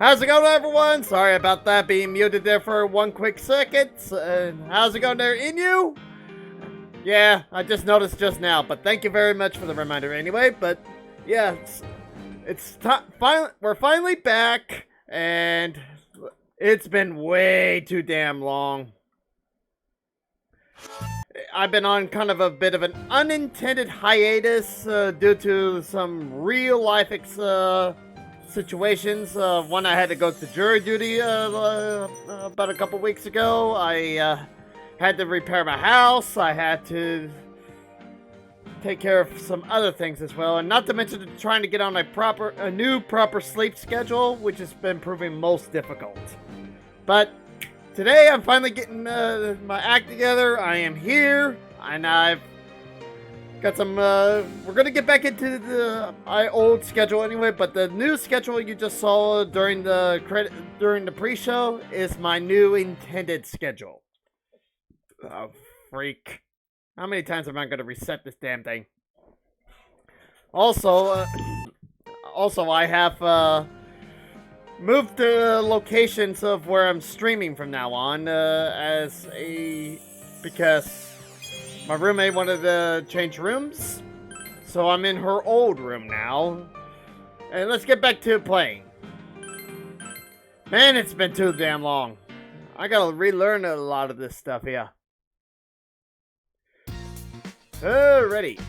How's it going, everyone? Sorry about that being muted there for one quick second. How's it going there, Inu? Yeah, I just noticed just now, but thank you very much for the reminder anyway. But yeah, it's time. We're finally back, and it's been way too damn long. I've been on kind of a bit of an unintended hiatus due to some real life situations. One, I had to go to jury duty about a couple weeks ago. I had to repair my house. I had to take care of some other things as well, and not to mention trying to get on a new proper sleep schedule, which has been proving most difficult. But today I'm finally getting my act together. I am here, and I've got some, we're gonna get back into the old schedule anyway, but the new schedule you just saw during the pre-show is my new intended schedule. Oh, freak. How many times am I gonna reset this damn thing? Also, I have, moved the locations of where I'm streaming from now on, because my roommate wanted to change rooms, so I'm in her old room now. And let's get back to playing. Man, it's been too damn long. I gotta relearn a lot of this stuff here. Alrighty.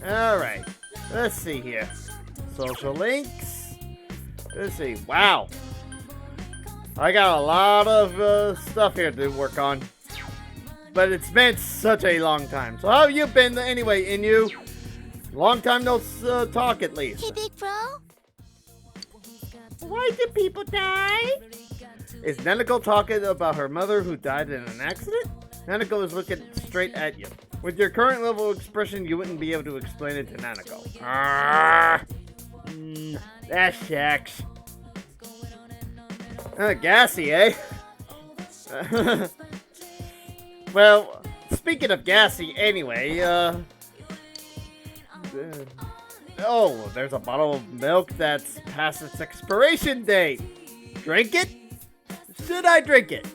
Alright. Let's see here. Social links. Let's see. Wow. I got a lot of stuff here to work on. But it's been such a long time. So how have you been anyway, Inu? Long time no talk at least. Hey, big bro. Why do people die? Is Nanako talking about her mother who died in an accident? Nanako is looking straight at you. With your current level of expression, you wouldn't be able to explain it to Nanako. That shucks. Gassy, eh? Well, speaking of gassy, anyway, oh, there's a bottle of milk that's past its expiration date. Drink it? Should I drink it?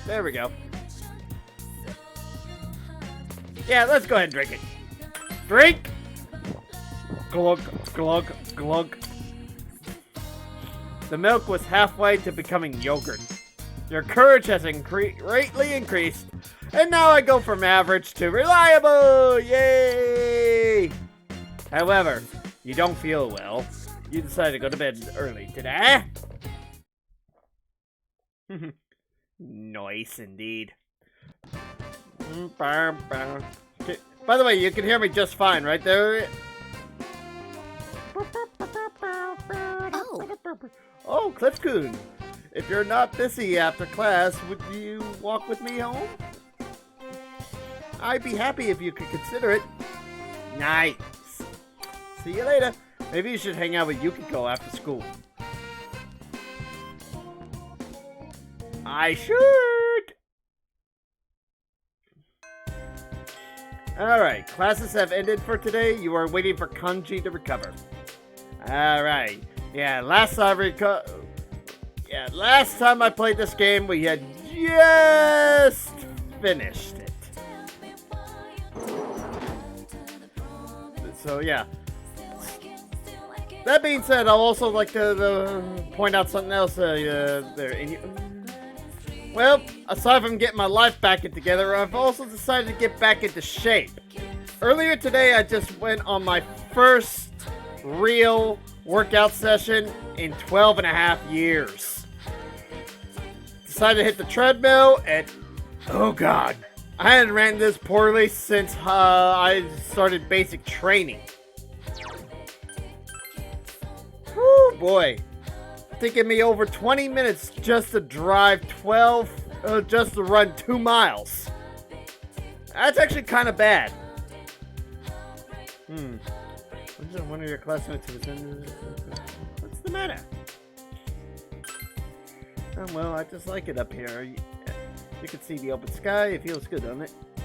There we go. Yeah, let's go ahead and drink it. Drink! Glug, glug, glug. The milk was halfway to becoming yogurt. Your courage has greatly increased, and now I go from average to reliable! Yay! However, you don't feel well. You decided to go to bed early today. Nice indeed. By the way, you can hear me just fine, right there? Oh, Cliffcoon. If you're not busy after class, would you walk with me home? I'd be happy if you could consider it. Nice. See you later. Maybe you should hang out with Yukiko after school. I should. Alright, classes have ended for today. You are waiting for Kanji to recover. Alright. Yeah, last time I played this game, we had just finished it. So yeah. That being said, I'll also like to point out something else there. Well, aside from getting my life back together, I've also decided to get back into shape. Earlier today, I just went on my first real workout session in 12 and a half years. Decided to hit the treadmill, and oh god, I hadn't ran this poorly since I started basic training. Woo boy. Taking me over 20 minutes just to drive just to run 2 miles. That's actually kind of bad. One of your classmates was in. What's the matter? Oh, well, I just like it up here. You can see the open sky. It feels good, doesn't it? You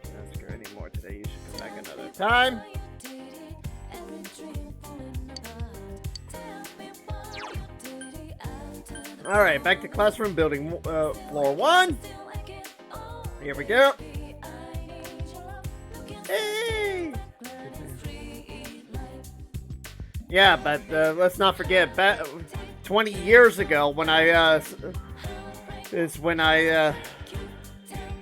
can't ask her anymore today. You should come back another time. Alright, back to classroom building floor 1. Here we go. Hey! Yeah, but let's not forget, 20 years ago when I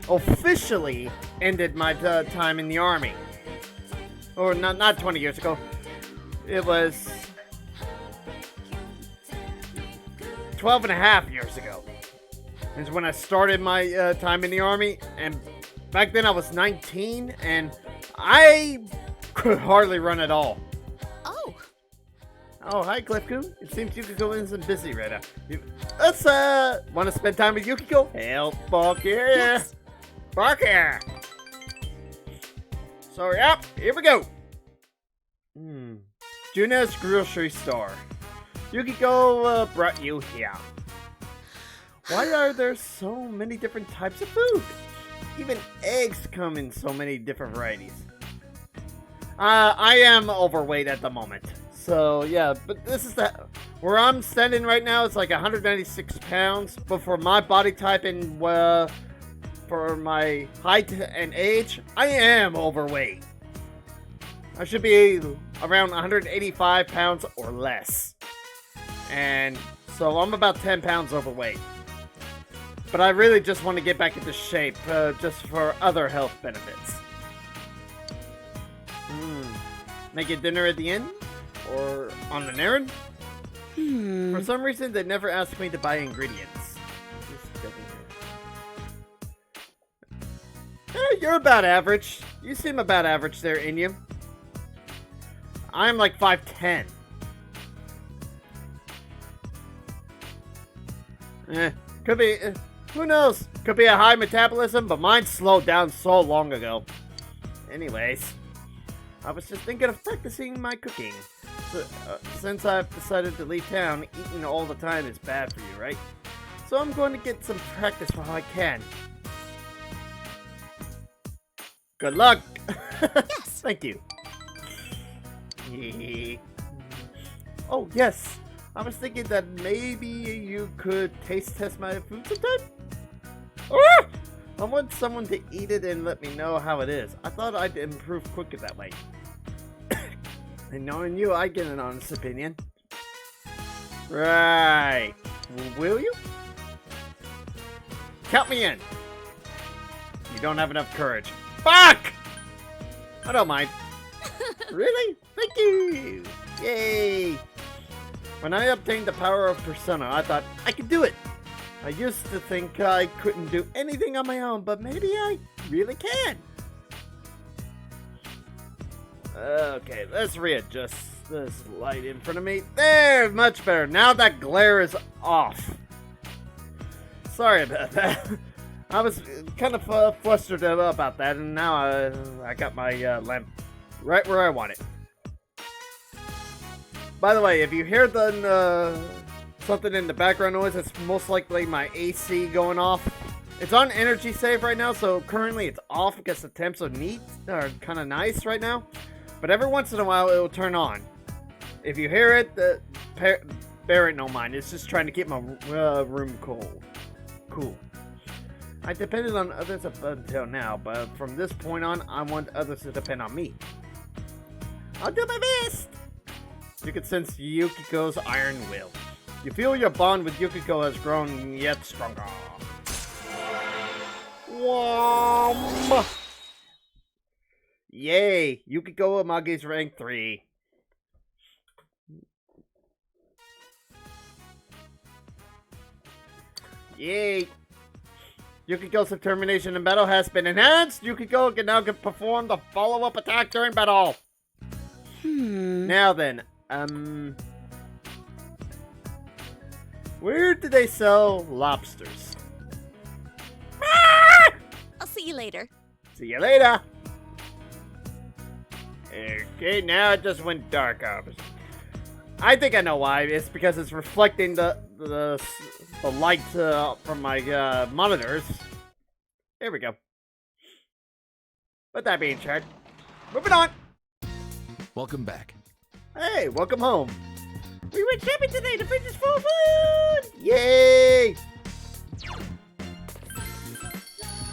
officially ended my time in the army. Or not 20 years ago. It was 12 and a half years ago is when I started my time in the army, and back then I was 19 and I could hardly run at all. Oh, hi Cliffcoo. It seems Yukiko isn't busy right now. Let's want to spend time with Yukiko? Help, fuck here. Yes. Fuck here. So yep, here we go. Juna's grocery store. Yukiko brought you here. Why are there so many different types of food? Even eggs come in so many different varieties. I am overweight at the moment. So yeah, but this is where I'm standing right now. It's like 196 pounds. But for my body type and for my height and age, I am overweight. I should be around 185 pounds or less. And so I'm about 10 pounds overweight. But I really just want to get back into shape, just for other health benefits. Make it dinner at the end? Or on an errand? For some reason, they never asked me to buy ingredients. You're about average. You seem about average there, Inyu. I'm like 5'10". Could be, who knows? Could be a high metabolism, but mine slowed down so long ago. Anyways, I was just thinking of practicing my cooking. Since I've decided to leave town, eating all the time is bad for you, right? So I'm going to get some practice while I can. Good luck! Yes! Thank you. Oh, yes! I was thinking that maybe you could taste test my food sometime? Ah! I want someone to eat it and let me know how it is. I thought I'd improve quicker that way. And knowing you, I get an honest opinion. Right. Will you? Count me in. You don't have enough courage. Fuck! I don't mind. Really? Thank you! Yay! When I obtained the power of Persona, I thought I could do it. I used to think I couldn't do anything on my own, but maybe I really can. Okay, let's readjust this light in front of me. There, much better. Now that glare is off. Sorry about that. I was kind of flustered about that, and now I got my lamp right where I want it. By the way, if you hear the something in the background noise, it's most likely my AC going off. It's on energy save right now, so currently it's off because the temps are kind of nice right now. But every once in a while, it will turn on. If you hear it, bear it no mind. It's just trying to keep my room cool. I depended on others up until now, but from this point on, I want others to depend on me. I'll do my best! You can sense Yukiko's iron will. You feel your bond with Yukiko has grown yet stronger. Wham! Yay! Yukiko Amagi's rank 3. Yay! Yukiko's determination in battle has been enhanced. Yukiko can now perform the follow-up attack during battle. Now then, where do they sell lobsters? I'll see you later. See you later. Okay, now it just went dark. I think I know why. It's because it's reflecting the light from my monitors. Here we go. With that being said, moving on. Welcome back. Hey, welcome home. We went shopping today. The fridge is full of food. Yay!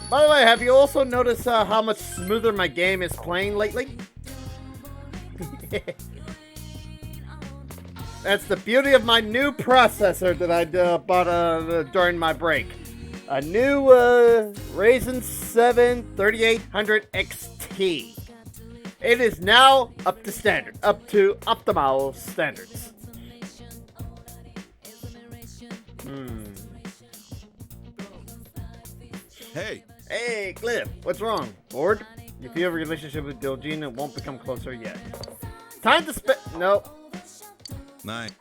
By the way, have you also noticed how much smoother my game is playing lately? That's the beauty of my new processor that I bought during my break. A new Ryzen 7 3800 XT. It is now up to standard, up to optimal standards. Hey, Cliff, what's wrong? Bored? You feel a relationship with Dilgene and won't become closer yet. Time to spend. No. Nice.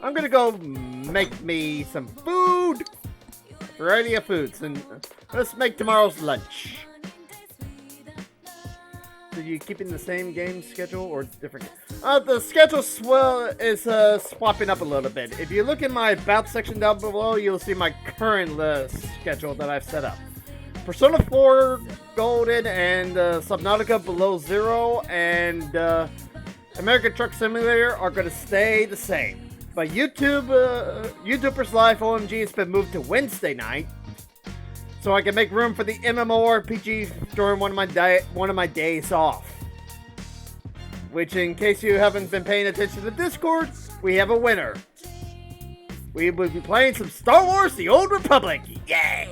I'm gonna go make me some food. Variety of foods, and let's make tomorrow's lunch. So you keeping the same game schedule or different? The schedule is swapping up a little bit. If you look in my about section down below, you'll see my current schedule that I've set up. Persona 4 Golden and Subnautica Below Zero and American Truck Simulator are going to stay the same. But YouTubers Live OMG has been moved to Wednesday night, so I can make room for the MMORPG during one of my days off. Which, in case you haven't been paying attention to Discord, we have a winner. We will be playing some Star Wars: The Old Republic. Yay!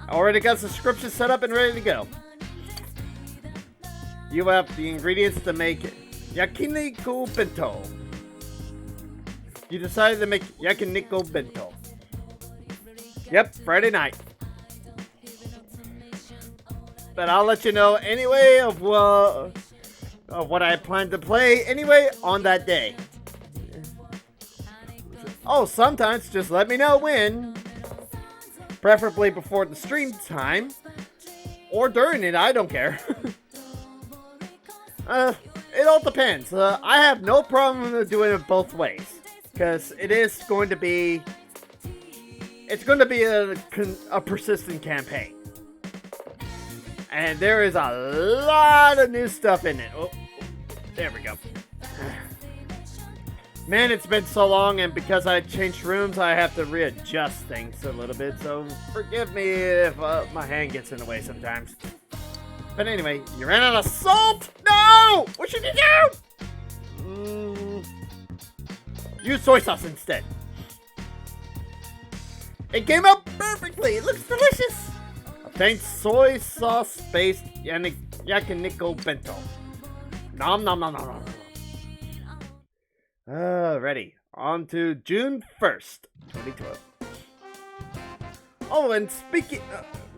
I already got subscriptions set up and ready to go. You have the ingredients to make yakiniku bento. You decided to make yakiniku bento. Yep, Friday night. But I'll let you know anyway of what I plan to play anyway on that day. Oh, sometimes just let me know when. Preferably before the stream time. Or during it, I don't care. It all depends. I have no problem doing it both ways. Because it is going to be... It's going to be a persistent campaign. And there is a lot of new stuff in it. Oh, there we go. Man, it's been so long, and because I changed rooms, I have to readjust things a little bit. So forgive me if my hand gets in the way sometimes. But anyway, you ran out of salt? No! What should you do? Use soy sauce instead. It came out perfectly. It looks delicious. Obtain soy sauce-based yakiniku bento. Nom nom nom nom nom. Ready. On to June 1st, 2012. Oh, and speaking...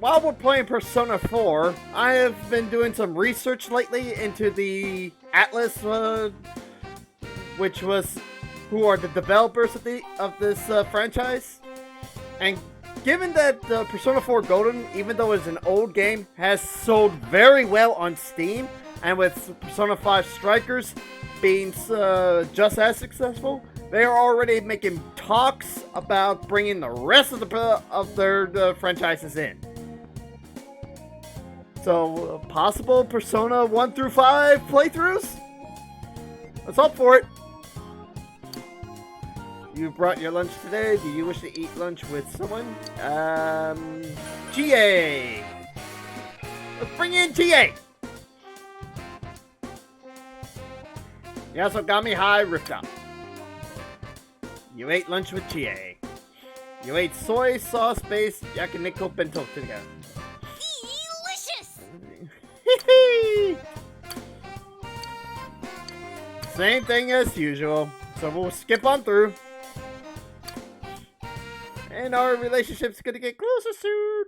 while we're playing Persona 4, I have been doing some research lately into the Atlas, which was... who are the developers of this franchise. And given that Persona 4 Golden, even though it's an old game, has sold very well on Steam, and with Persona 5 Strikers being just as successful, they are already making talks about bringing the rest of their franchises in. So, possible Persona 1 through 5 playthroughs? Let's hope for it. You brought your lunch today. Do you wish to eat lunch with someone? GA! Let's bring in GA! You also got me high ripped up. You ate lunch with GA. You ate soy sauce-based yakiniku bento together. Delicious! Same thing as usual. So we'll skip on through. And our relationship's gonna get closer soon.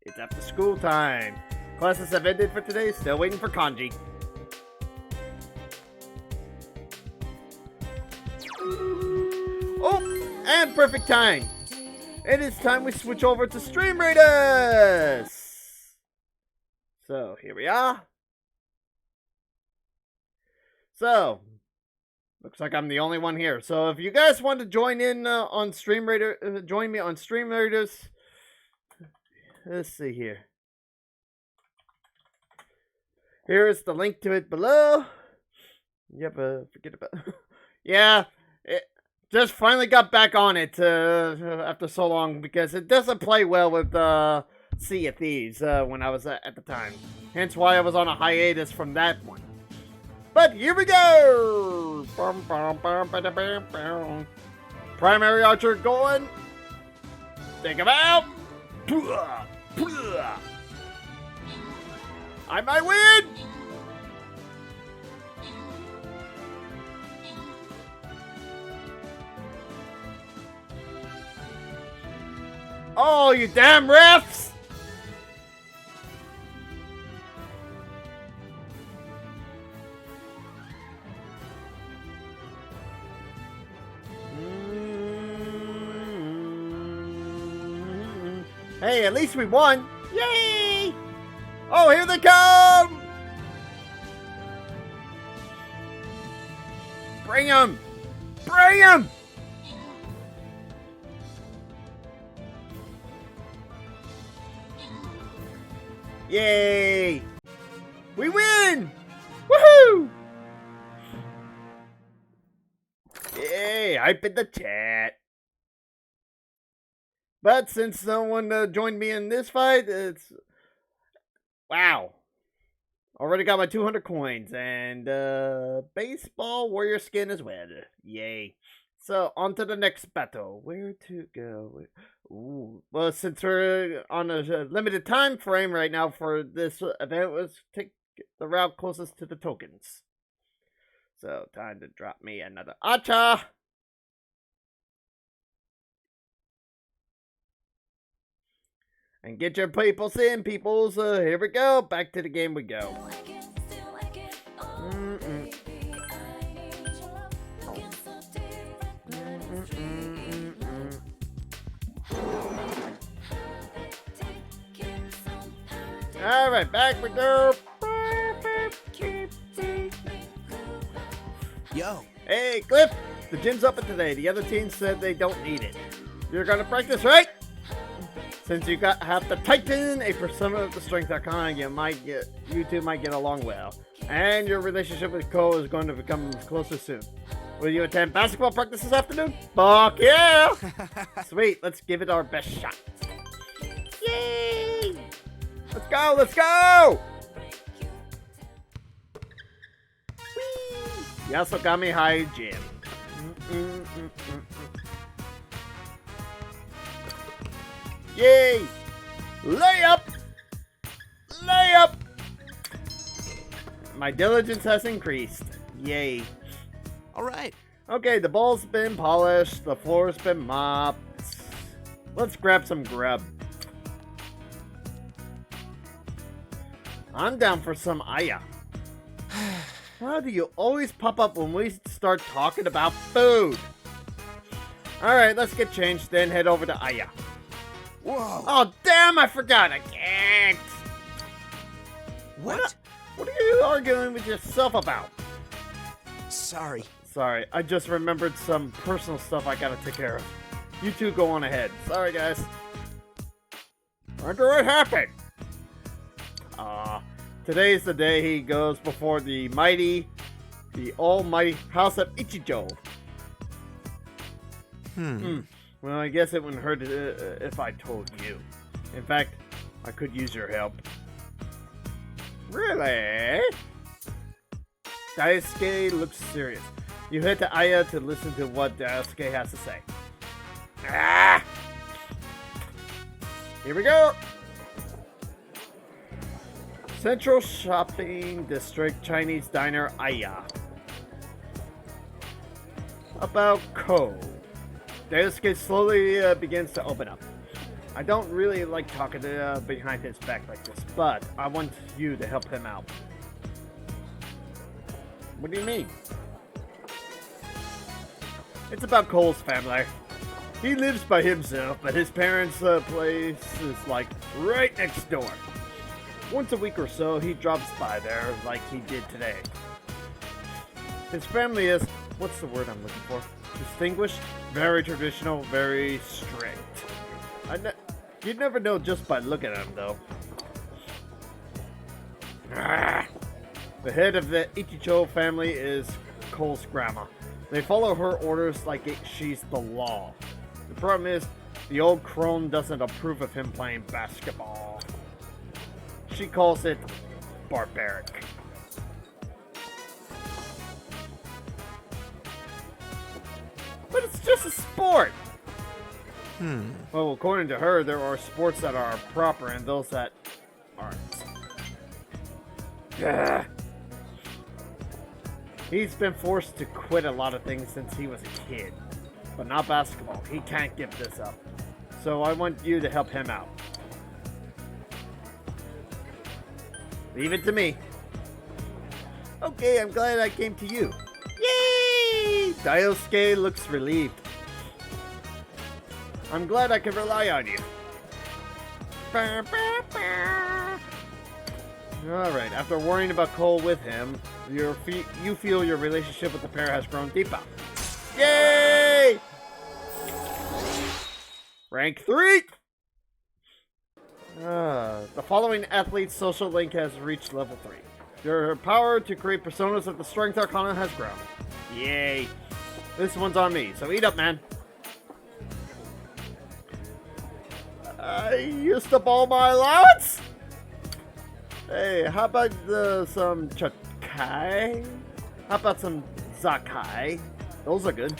It's after school time. Classes have ended for today. Still waiting for kanji. Oh, and perfect time. It is time we switch over to Stream Raiders. So here we are. So Looks like I'm the only one here. So if you guys want to join in on Stream Raider, join me on Stream Raiders. Let's see here. Here is the link to it below. Yep, forget about. Yeah, it just finally got back on it after so long because it doesn't play well with Sea of Thieves when I was at the time. Hence why I was on a hiatus from that one. But here we go! Primary archer going. Take him out! I might win! Oh, you damn refs! Hey, at least we won! Yay! Oh, here they come! Bring them! Bring them! Yay! We win! Woohoo! Yay! Hype in the chat. But since no one joined me in this fight, it's... Wow. Already got my 200 coins and baseball warrior skin as well. Yay. So, on to the next battle. Where to go? Ooh. Well, since we're on a limited time frame right now for this event, let's take the route closest to the tokens. So, time to drop me another Acha! And get your peoples in, peoples. Here we go. Back to the game we go. Alright, back we go. Yo. Hey, Cliff. The gym's open today. The other team said they don't need it. You're gonna practice, right? Since you have to tighten a persona of the strength icon, you two might get along well. And your relationship with Ko is going to become closer soon. Will you attend basketball practice this afternoon? Fuck yeah! Sweet, let's give it our best shot. Yay! Let's go, let's go! Whee! Yasogami High Gym. Yay! Layup! Layup! My diligence has increased. Yay. Alright. Okay, the ball's been polished, the floor's been mopped. Let's grab some grub. I'm down for some Aya. How do you always pop up when we start talking about food? Alright, let's get changed, then head over to Aya. Whoa. Oh, damn, I forgot. I can't. What? What are you arguing with yourself about? Sorry. Sorry, I just remembered some personal stuff I gotta take care of. You two go on ahead. Sorry, guys. Wonder what happened. Today's the day he goes before the almighty House of Ichijo. Well, I guess it wouldn't hurt if I told you. In fact, I could use your help. Really? Daisuke looks serious. You head to Aya to listen to what Daisuke has to say. Ah! Here we go! Central Shopping District Chinese Diner Aya. About Ko. Daisuke slowly begins to open up. I don't really like talking behind his back like this, but I want you to help him out. What do you mean? It's about Cole's family. He lives by himself, but his parents' place is like right next door. Once a week or so, he drops by there like he did today. His family is what's the word I'm looking for? Distinguished, very traditional, very strict. You'd never know just by looking at him, though. The head of the Ichicho family is Cole's grandma. They follow her orders like she's the law. The problem is, the old crone doesn't approve of him playing basketball. She calls it barbaric. But it's just a sport! Well, according to her, there are sports that are proper and those that aren't. Ugh. He's been forced to quit a lot of things since he was a kid. But not basketball. He can't give this up. So I want you to help him out. Leave it to me. Okay, I'm glad I came to you. Yay! Daisuke looks relieved. I'm glad I can rely on you. Alright, after worrying about Cole with him, you feel your relationship with the pair has grown deeper. Yay! Rank 3! The following athlete's social link has reached level 3. Your power to create personas of the Strength Arcana has grown. Yay. This one's on me, so eat up, man. I used up all my allowance? Hey, how about some Chakai? How about some Zakai? Those are good.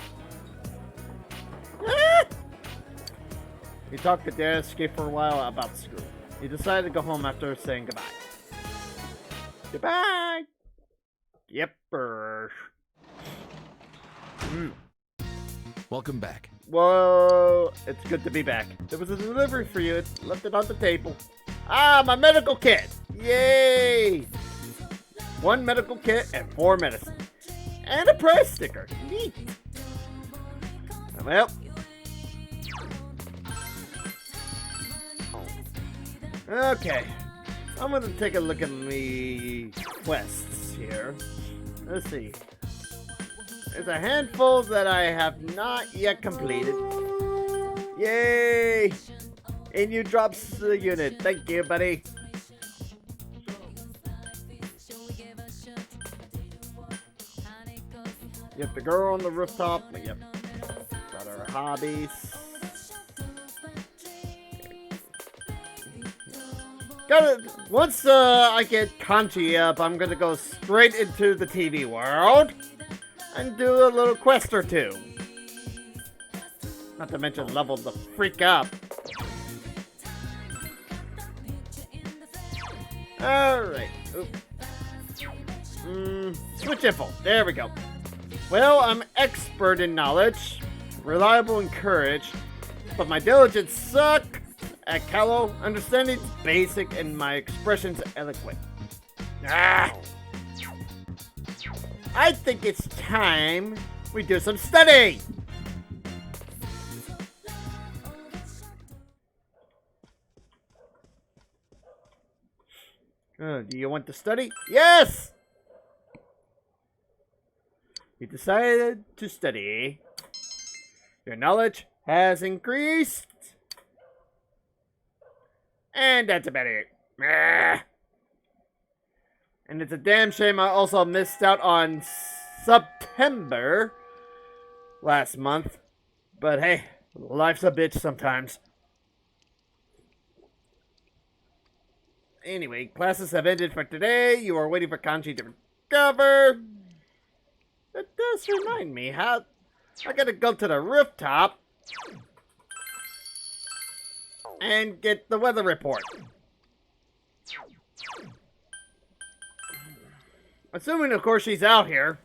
He talked to Daisuke for a while about school. He decided to go home after saying goodbye. Goodbye! Yep. Welcome back. Whoa, it's good to be back. There was a delivery for you. It left it on the table. Ah, my medical kit! Yay! 1 medical kit and 4 medicine. And a price sticker. Neat. Well. Okay. I'm gonna take a look at the quests here. Let's see. There's a handful that I have not yet completed. Yay! And you drops the unit. Thank you, buddy. Yep, the girl on the rooftop. Yep. Got our hobbies. Once I get Kanji up, I'm gonna go straight into the TV world and do a little quest or two. Not to mention level the freak up. Alright. Switch info. There we go. Well, I'm expert in knowledge, reliable in courage, but my diligence suck. At Callow, understanding's basic and my expressions eloquent. I think it's time we do some study! Do you want to study? Yes! You decided to study. Your knowledge has increased. And that's about it. And it's a damn shame I also missed out on September last month. But hey, life's a bitch sometimes. Anyway, classes have ended for today. You are waiting for Kanji to recover. That does remind me how I gotta go to the rooftop and get the weather report. Assuming, of course, she's out here.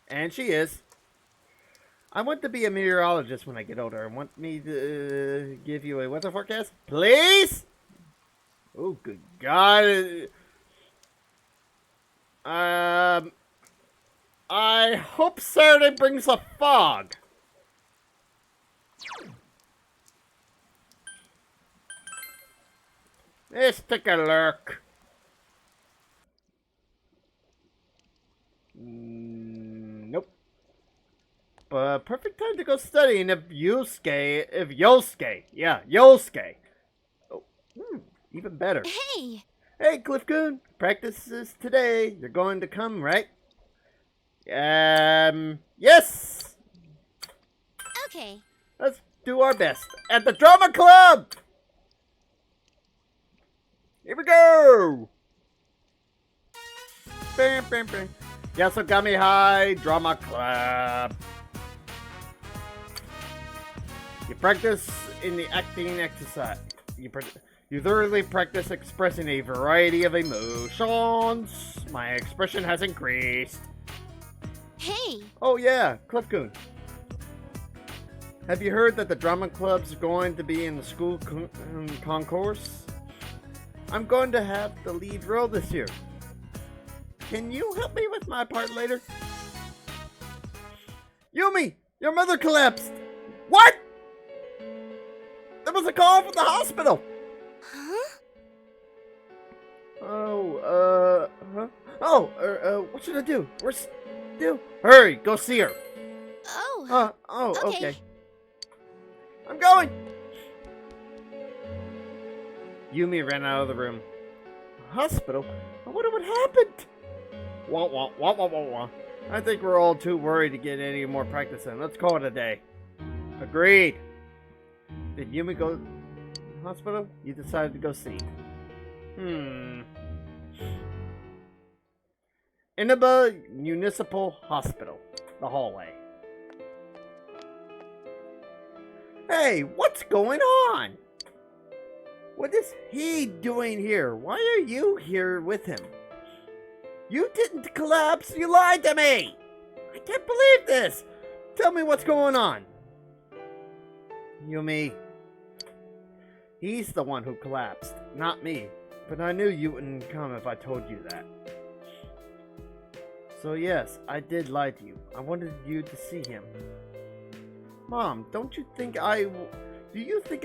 And she is. I want to be a meteorologist when I get older. Want me to give you a weather forecast? Please? Oh, good God. I hope Saturday brings a fog. Let's take a look. perfect time to go studying if Yosuke, Oh, even better. Hey! Hey, Cliff-kun, practice is today. You're going to come, right? Yes! Okay. Let's do our best. At the drama club! Here we go! Bam, bam, bam. Yasogami High Drama Club. You practice in the acting exercise. You thoroughly practice expressing a variety of emotions. My expression has increased. Hey! Oh yeah, Cliff-kun. Have you heard that the drama club's going to be in the school concourse? I'm going to have the lead role this year. Can you help me with my part later? Yumi, your mother collapsed. What? There was a call from the hospital. Huh? What should I do? Where's do? Hurry, go see her. Oh. Okay. I'm going. Yumi ran out of the room. Hospital? I wonder what happened. Wah, wah, wah, wah, wah, wah. I think we're all too worried to get any more practice in. Let's call it a day. Agreed. Did Yumi go to the hospital? You decided to go see. Inaba Municipal Hospital. The hallway. Hey, what's going on? What is he doing here? Why are you here with him? You didn't collapse. You lied to me. I can't believe this. Tell me what's going on. Yumi. He's the one who collapsed, not me. But I knew you wouldn't come if I told you that. So yes, I did lie to you. I wanted you to see him. Mom, do you think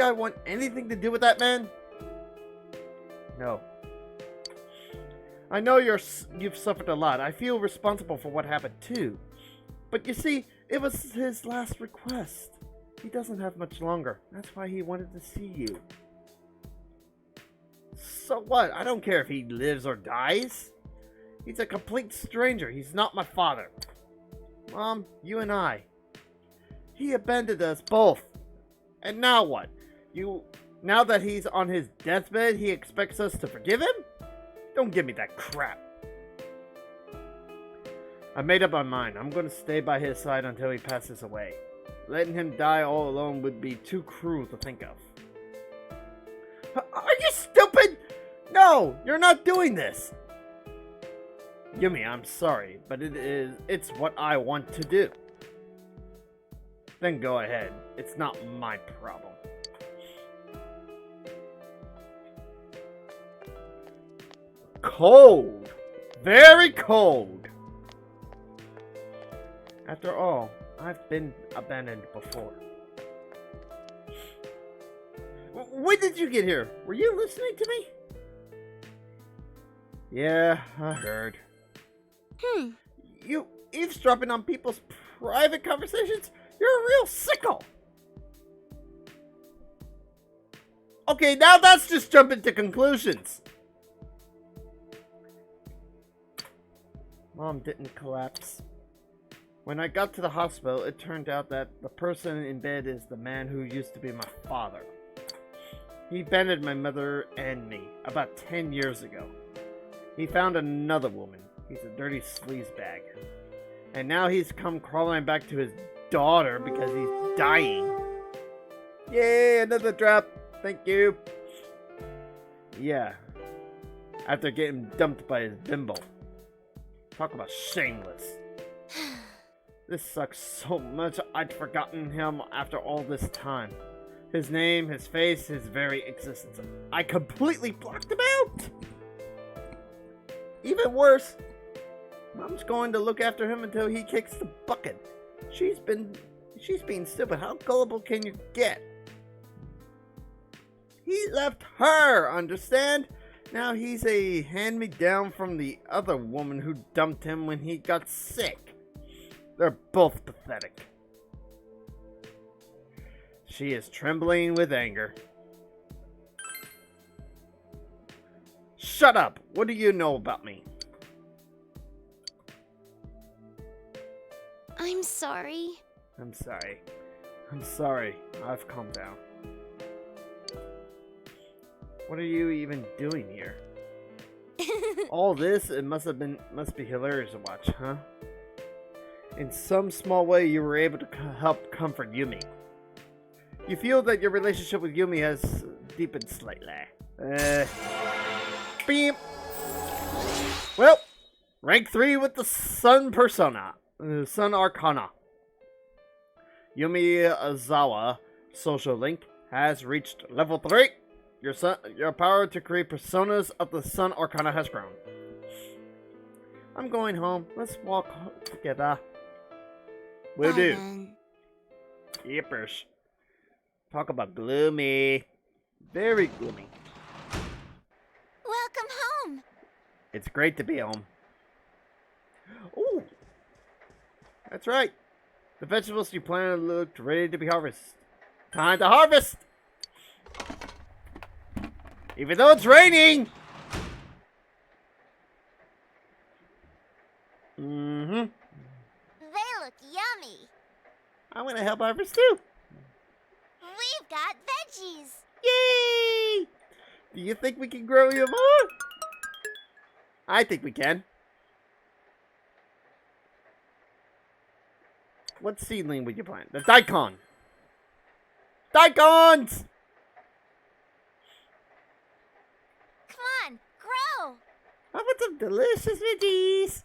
I want anything to do with that man? No. I know you've suffered a lot. I feel responsible for what happened too. But you see, it was his last request. He doesn't have much longer. That's why he wanted to see you. So what? I don't care if he lives or dies. He's a complete stranger. He's not my father. Mom, you and I. He abandoned us both. And now what? Now that he's on his deathbed, he expects us to forgive him? Don't give me that crap. I made up my mind. I'm going to stay by his side until he passes away. Letting him die all alone would be too cruel to think of. Are you stupid? No, you're not doing this. Yumi, I'm sorry, but it's what I want to do. Then go ahead. It's not my problem. Cold. Very cold. After all, I've been abandoned before. When did you get here? Were you listening to me? Yeah, I heard. You eavesdropping on people's private conversations? You're a real sicko. Okay, now that's just jumping to conclusions. Mom didn't collapse. When I got to the hospital, it turned out that the person in bed is the man who used to be my father. He abandoned my mother and me about 10 years ago. He found another woman. He's a dirty sleazebag. And now he's come crawling back to his daughter because he's dying. Yay, another drop. Thank you. Yeah. After getting dumped by his bimbo. Talk about shameless. This sucks so much. I'd forgotten him after all this time. His name, his face, his very existence. I completely blocked him out! Even worse, Mom's going to look after him until he kicks the bucket. She's being stupid. How gullible can you get? He left her, understand? Now he's a hand-me-down from the other woman who dumped him when he got sick. They're both pathetic. she is trembling with anger. Shut up! What do you know about me? I'm sorry. I'm sorry. I'm sorry. I've calmed down. What are you even doing here? All this, it must be hilarious to watch, huh? In some small way, you were able to help comfort Yumi. You feel that your relationship with Yumi has deepened slightly. Beep. Well, rank 3 with the Sun Persona. Sun Arcana. Yumi Azawa, social link, has reached level 3. Your power to create personas of the Sun Arcana has grown. I'm going home. Let's walk together. Will Bye do. then. Yippers. Talk about gloomy. Very gloomy. Welcome home. It's great to be home. Ooh. That's right. The vegetables you planted looked ready to be harvested. Time to harvest! Even though it's raining! Mm-hmm. They look yummy. I'm gonna help harvest too. We've got veggies. Yay! Do you think we can grow even more? I think we can. What seedling would you plant? The daikon. Daikons! Come on, grow. How about some delicious veggies?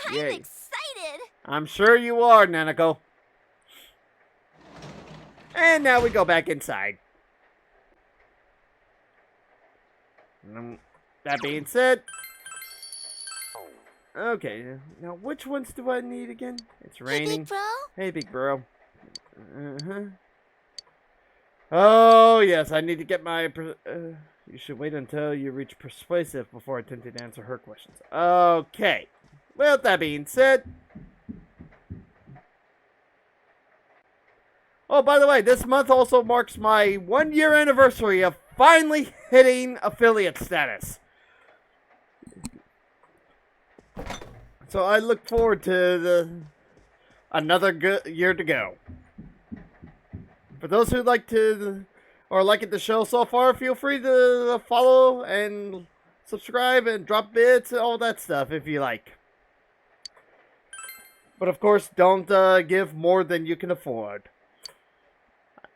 I'm Yay. excited. I'm sure you are, Nanako. And now we go back inside. That being said, okay, now which ones do I need again? It's Hey, raining. big bro. Hey, big bro. Oh, yes, I need to get my... you should wait until you reach persuasive before attempting to answer her questions. Okay. Well, that being said... Oh, by the way, this month also marks my 1-year anniversary of finally hitting affiliate status. So I look forward to another good year to go. For those who like to or liking the show so far, feel free to follow and subscribe and drop bits and all that stuff if you like. But of course, don't give more than you can afford.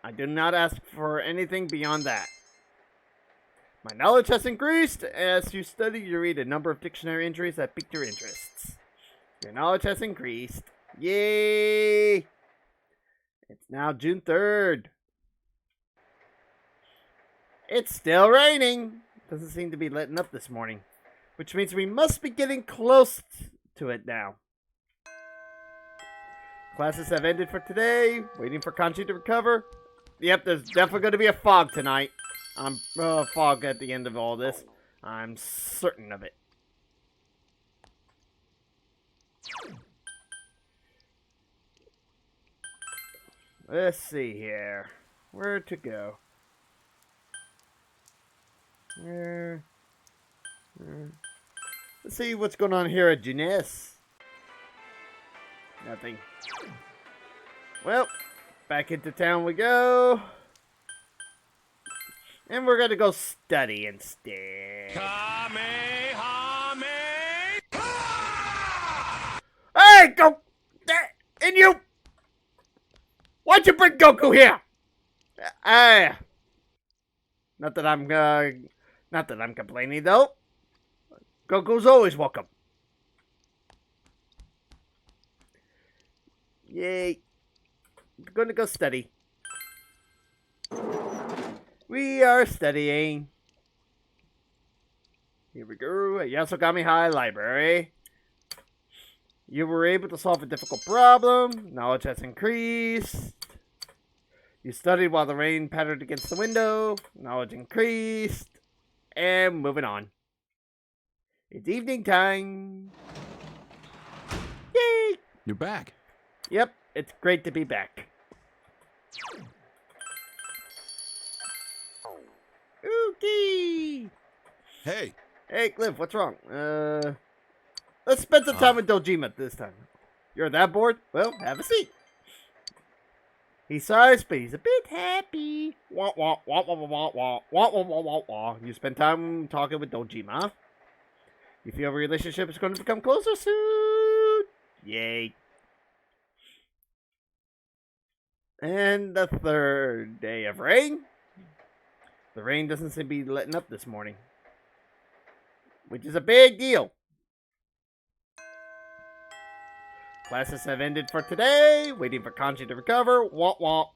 I do not ask for anything beyond that. My knowledge has increased. As you study, you read a number of dictionary entries that pique your interests. Your knowledge has increased. Yay! It's now June 3rd. It's still raining. Doesn't seem to be letting up this morning. Which means we must be getting close to it now. Classes have ended for today. Waiting for Kanji to recover. Yep, there's definitely going to be a fog tonight. Fog at the end of all this. I'm certain of it. Let's see here. Where to go? Let's see what's going on here at Jeunesse. Nothing. Well, back into town we go. And we're gonna go study instead. Hey, go! And you! Why'd you bring Goku here? Not that I'm complaining though. Goku's always welcome. Yay. I'm gonna go study. We are studying. Here we go. At Yasogami High Library. You were able to solve a difficult problem. Knowledge has increased. You studied while the rain pattered against the window. Knowledge increased. And moving on. It's evening time. Yay! You're back. Yep, it's great to be back. Ookie! Hey, Hey, Cliff, what's wrong? Let's spend some time with Dojima this time. You're that bored? Well, have a seat. He sighs, but he's a bit happy. Wah, wah, wah, wah, wah, wah, wah, wah, wah, wah, wah. You spend time talking with Dojima, huh? You feel a relationship is going to become closer soon? Yay. And the third day of rain. The rain doesn't seem to be letting up this morning, which is a big deal. Classes have ended for today. Waiting for Kanji to recover. Wah wah.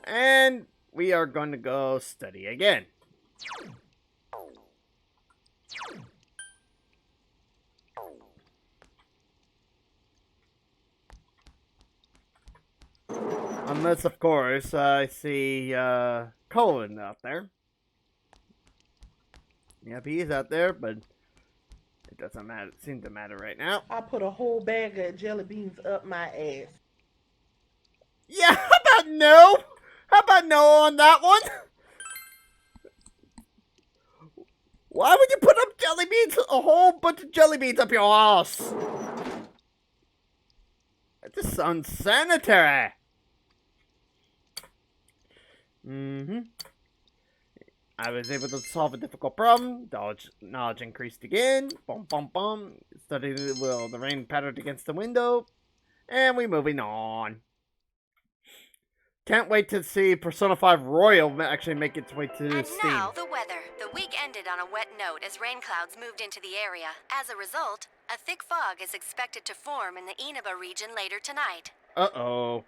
And we are going to go study again. Unless, of course, I see Colin out there. Yep, he is out there, but it doesn't matter. Seem to matter right now. I put a whole bag of jelly beans up my ass. Yeah, how about no? How about no on that one? Why would you put up jelly beans? A whole bunch of jelly beans up your ass. This is unsanitary. I was able to solve a difficult problem. Knowledge increased again. Bum bum bum. Studied the rain pattered against the window. And we're moving on. Can't wait to see Persona 5 Royal actually make its way to And Steam. now, the weather. The week ended on a wet note as rain clouds moved into the area. As a result, a thick fog is expected to form in the Inaba region later tonight. Uh-oh.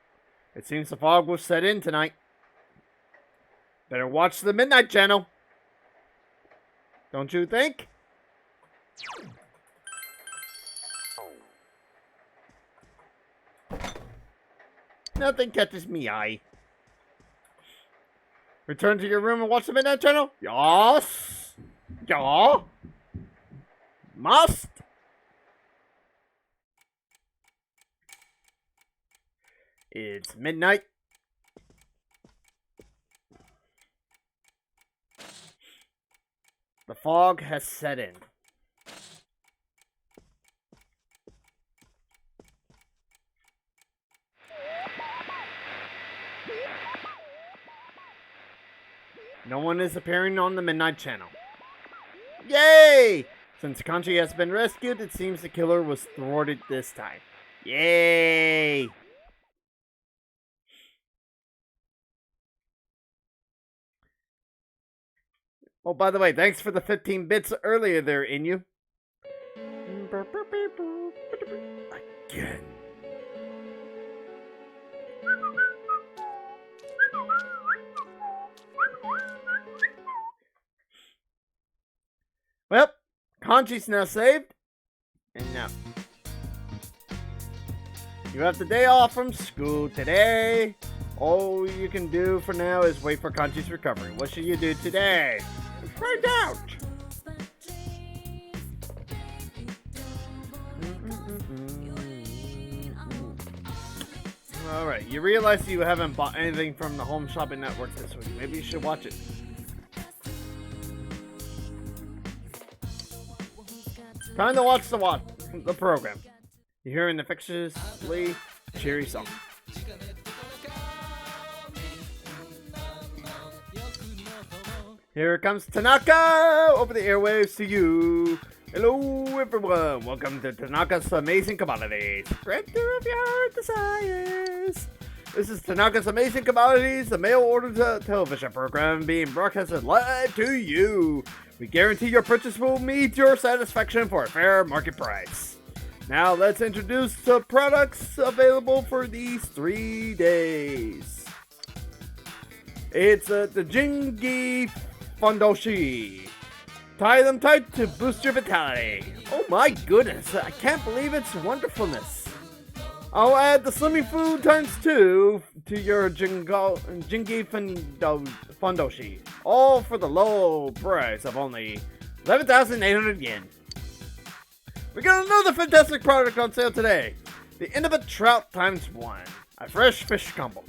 It seems the fog will set in tonight. Better watch the Midnight Channel. Don't you think? Nothing catches me eye. Return to your room and watch the Midnight Channel? Yes. Yeah. Must. It's midnight. The fog has set in. No one is appearing on the Midnight Channel. Yay! Since Kanji has been rescued, it seems the killer was thwarted this time. Yay! Oh, by the way, thanks for the 15 bits earlier there, Inu. Again. Well, Kanji's now saved. And now. You have the day off from school today. All you can do for now is wait for Kanji's recovery. What should you do today? Find out. Alright, you realize you haven't bought anything from the Home Shopping Network this week. Maybe you should watch it. Time to watch the program. You hear an infectiously cheery song. Here comes Tanaka over the airwaves to you. Hello everyone, welcome to Tanaka's Amazing Commodities. Breakthrough of your heart desires. This is Tanaka's Amazing Commodities, the mail-order television program being broadcasted live to you. We guarantee your purchase will meet your satisfaction for a fair market price. Now let's introduce the products available for these 3 days. It's the Jingi Fondoshi. Tie them tight to boost your vitality. Oh my goodness, I can't believe its wonderfulness. I'll add the Slimming Food ×2 to your Jingi Fondoshi. All for the low price of only 11,800 yen. We got another fantastic product on sale today. the Inaba trout times 1, a fresh fish combo.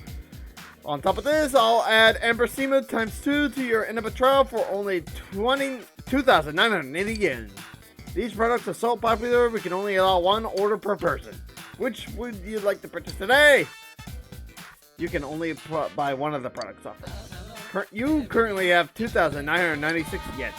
On top of this, I'll add Amber Seamood times 2 to your Inaba trout for only 2,980 yen. These products are so popular, we can only allow 1 order per person. Which would you like to purchase today? You can only buy 1 of the products offered. You currently have 2,996 yen.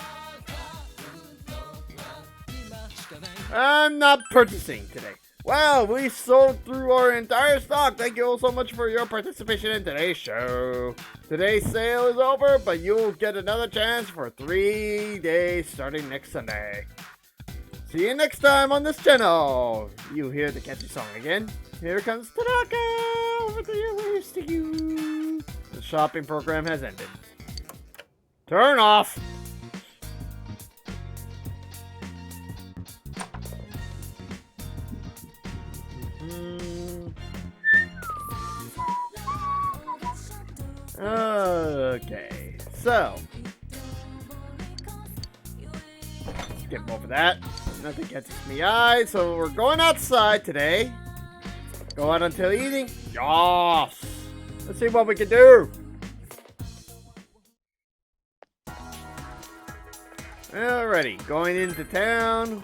I'm not purchasing today. Wow, we sold through our entire stock. Thank you all so much for your participation in today's show. Today's sale is over, but you'll get another chance for 3 days starting next Sunday. See you next time on this channel. You hear the catchy song again? Here comes Tanaka. Over the years to you. The shopping program has ended. Turn off. Okay, so skip over that. Nothing catches me eye, so we're going outside today. Go out until evening. Yas! Let's see what we can do. Alrighty, going into town.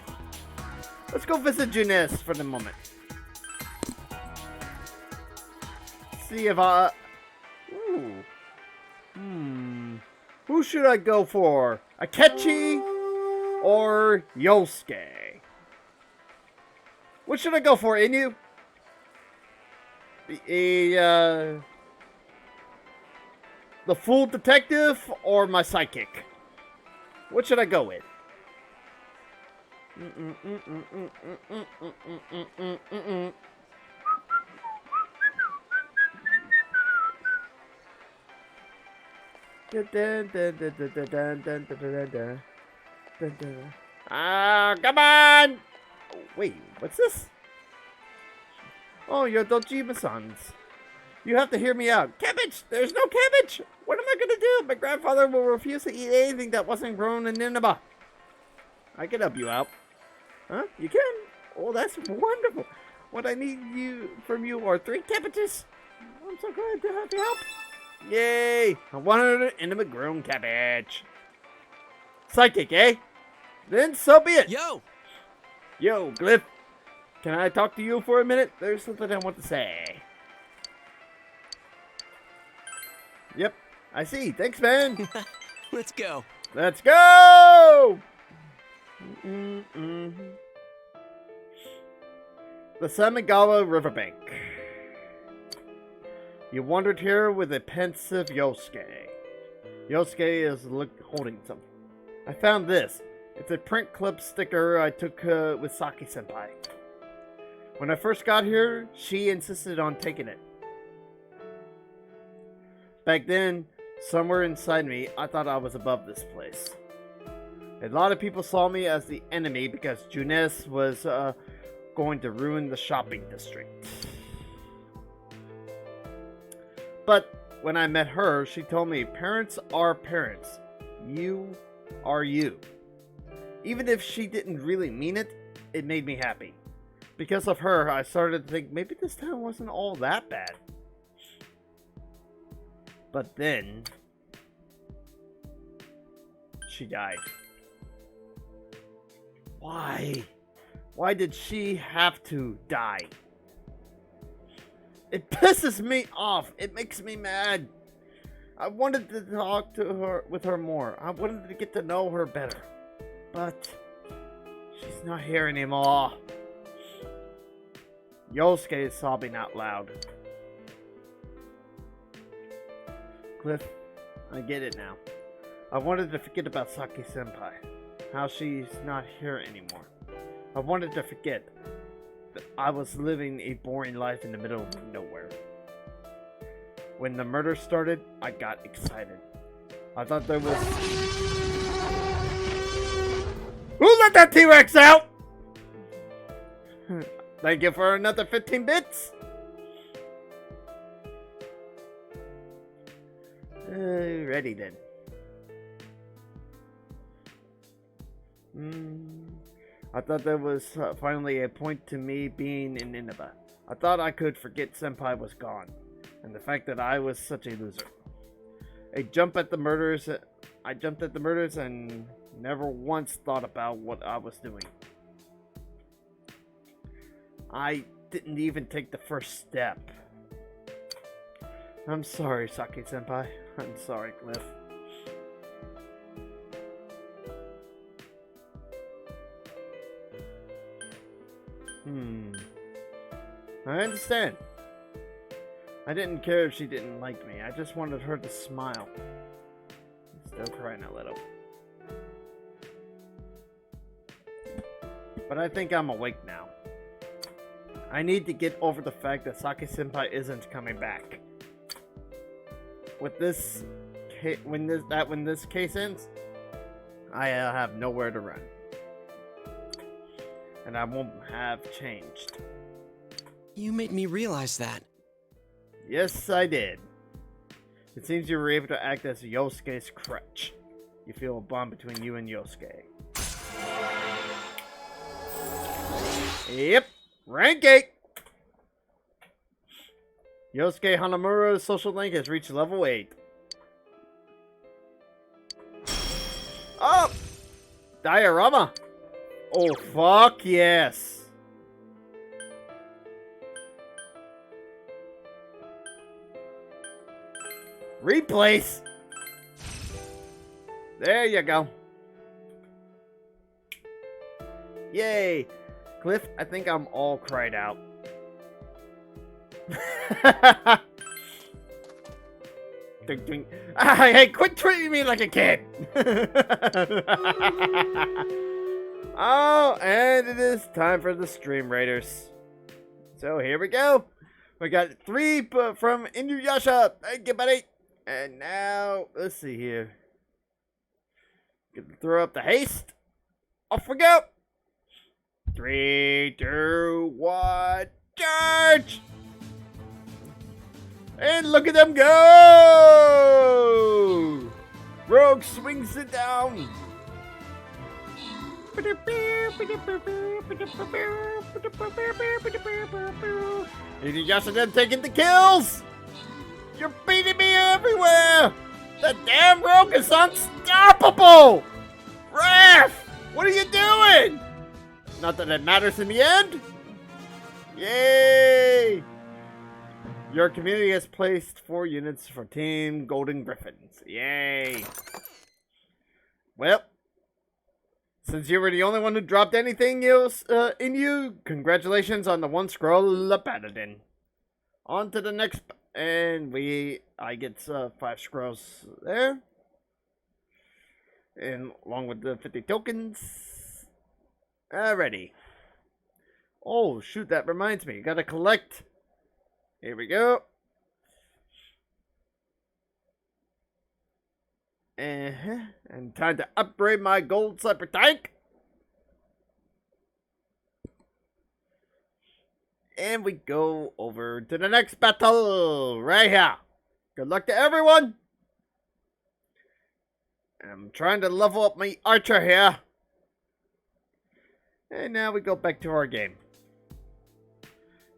Let's go visit Junes for the moment. See if I... Ooh. Who should I go for? Akechi or Yosuke? What should I go for, Inu? The Fool Detective or my Psychic? What should I go with? Come on! Wait, what's this? Oh, you're Dojima-san's. You have to hear me out. Cabbage! There's no cabbage! What am I gonna do? My grandfather will refuse to eat anything that wasn't grown in Inaba. I can help you out. Huh? You can? Oh, that's wonderful. What I need from you are 3 cabbages. I'm so glad to have you help. Yay! 100 Inaba grown cabbage. Psychic, eh? Then so be it. Yo! Yo, Glyph. Can I talk to you for a minute? There's something I want to say. Yep, I see. Thanks, man. Let's go. Let's go! The Samigawa Riverbank. You wandered here with a pensive Yosuke. Yosuke is holding something. I found this. It's a print clip sticker I took with Saki-senpai. When I first got here, she insisted on taking it. Back then, somewhere inside me, I thought I was above this place. A lot of people saw me as the enemy because Junes was going to ruin the shopping district. But when I met her, she told me parents are parents. You are you. Even if she didn't really mean it, it made me happy. Because of her, I started to think maybe this town wasn't all that bad. But then, she died. Why? Why did she have to die? It pisses me off. It makes me mad. I wanted to talk to her with her more. I wanted to get to know her better. But she's not here anymore. Yosuke is sobbing out loud. Cliff, I get it now. I wanted to forget about Saki-senpai. How she's not here anymore. I wanted to forget that I was living a boring life in the middle of nowhere. When the murder started, I got excited. I thought there was... Who let that T-Rex out? Thank you for another 15 bits. Ready then. I thought there was finally a point to me being in Inaba. I thought I could forget Senpai was gone, and the fact that I was such a loser. I jumped at the murders and never once thought about what I was doing. I didn't even take the first step. I'm sorry, Saki-senpai. I'm sorry, Cliff. I understand. I didn't care if she didn't like me. I just wanted her to smile. I'm still crying a little. But I think I'm awake now. I need to get over the fact that Saki-senpai isn't coming back. With this, when this case ends, I have nowhere to run, and I won't have changed. You made me realize that. Yes, I did. It seems you were able to act as Yosuke's crutch. You feel a bond between you and Yosuke. Yep, rank 8. Yosuke Hanamura's social link has reached level 8. Oh! Diorama! Oh, fuck yes! Replace! There you go. Yay! Cliff, I think I'm all cried out. Ding, ding. Hey, quit treating me like a kid! Oh, and it is time for the Stream Raiders. So here we go. We got 3 from Inuyasha. Thank you, buddy. And now, let's see here. Gonna throw up the haste. Off we go. 3, 2, 1, charge! And look at them go! Rogue swings it down. Inuyasha them taking the kills! You're beating me everywhere! The damn Rogue is unstoppable! Raph! What are you doing? Not that it matters in the end. Yay! Your community has placed 4 units for Team Golden Griffins. Yay! Well, since you were the only one who dropped anything in you, congratulations on the 1 scroll paladin. On to the next, and I get 5 scrolls there, and along with the 50 tokens. Alrighty. Oh shoot, that reminds me, gotta collect. Here we go. And time to upgrade my gold sniper tank. And we go over to the next battle right here. Good luck to everyone. I'm trying to level up my archer here. And now we go back to our game.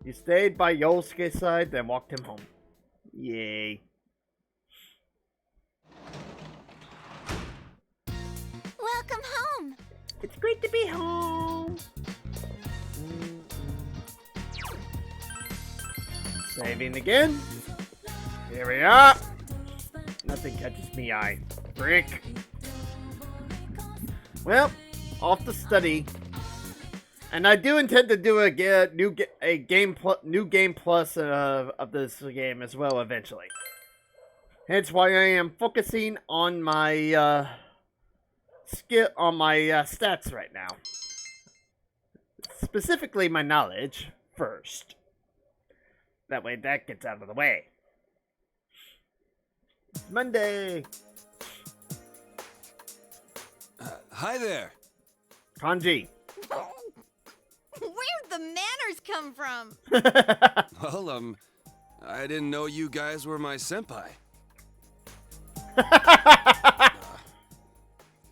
You stayed by Yosuke's side, then walked him home. Yay. Welcome home. It's great to be home. Saving again. Here we are. Nothing catches me eye. Brick. Well, off to study. And I do intend to do a new game plus of this game as well eventually. Hence why I am focusing on my stats right now. Specifically my knowledge first. That way that gets out of the way. It's Monday. Hi there. Kanji. Where'd the manners come from? Well, I didn't know you guys were my senpai.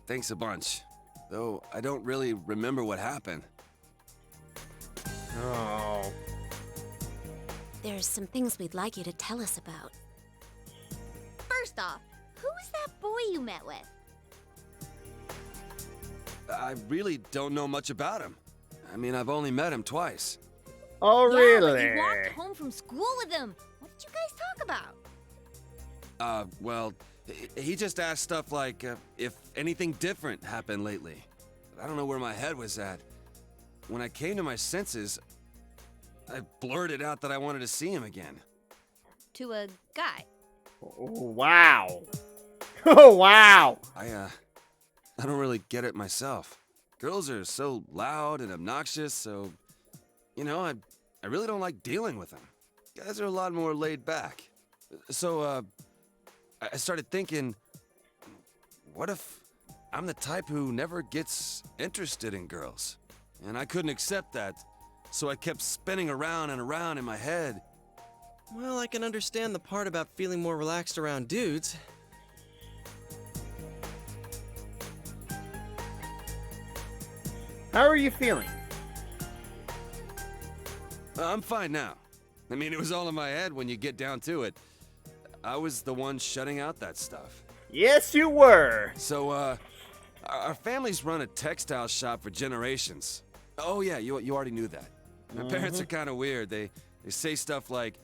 Thanks a bunch. Though I don't really remember what happened. Oh. there's some things we'd like you to tell us about. First off, who was that boy you met with? I really don't know much about him. I mean, I've only met him twice. Oh, Yeah, really? but you walked home from school with him. What did you guys talk about? Well, he just asked stuff like if anything different happened lately. I don't know where my head was at. When I came to my senses, I blurted out that I wanted to see him again. To a guy. Oh, wow. Oh, wow. I don't really get it myself. Girls are so loud and obnoxious, so, I really don't like dealing with them. Guys are a lot more laid back. So, I started thinking, what if I'm the type who never gets interested in girls? And I couldn't accept that, so I kept spinning around and around in my head. Well, I can understand the part about feeling more relaxed around dudes. How are you feeling? I'm fine now. I mean, it was all in my head when you get down to it. I was the one shutting out that stuff. Yes, you were. So, our family's run a textile shop for generations. Oh yeah, you already knew that. My parents are kind of weird. They say stuff like,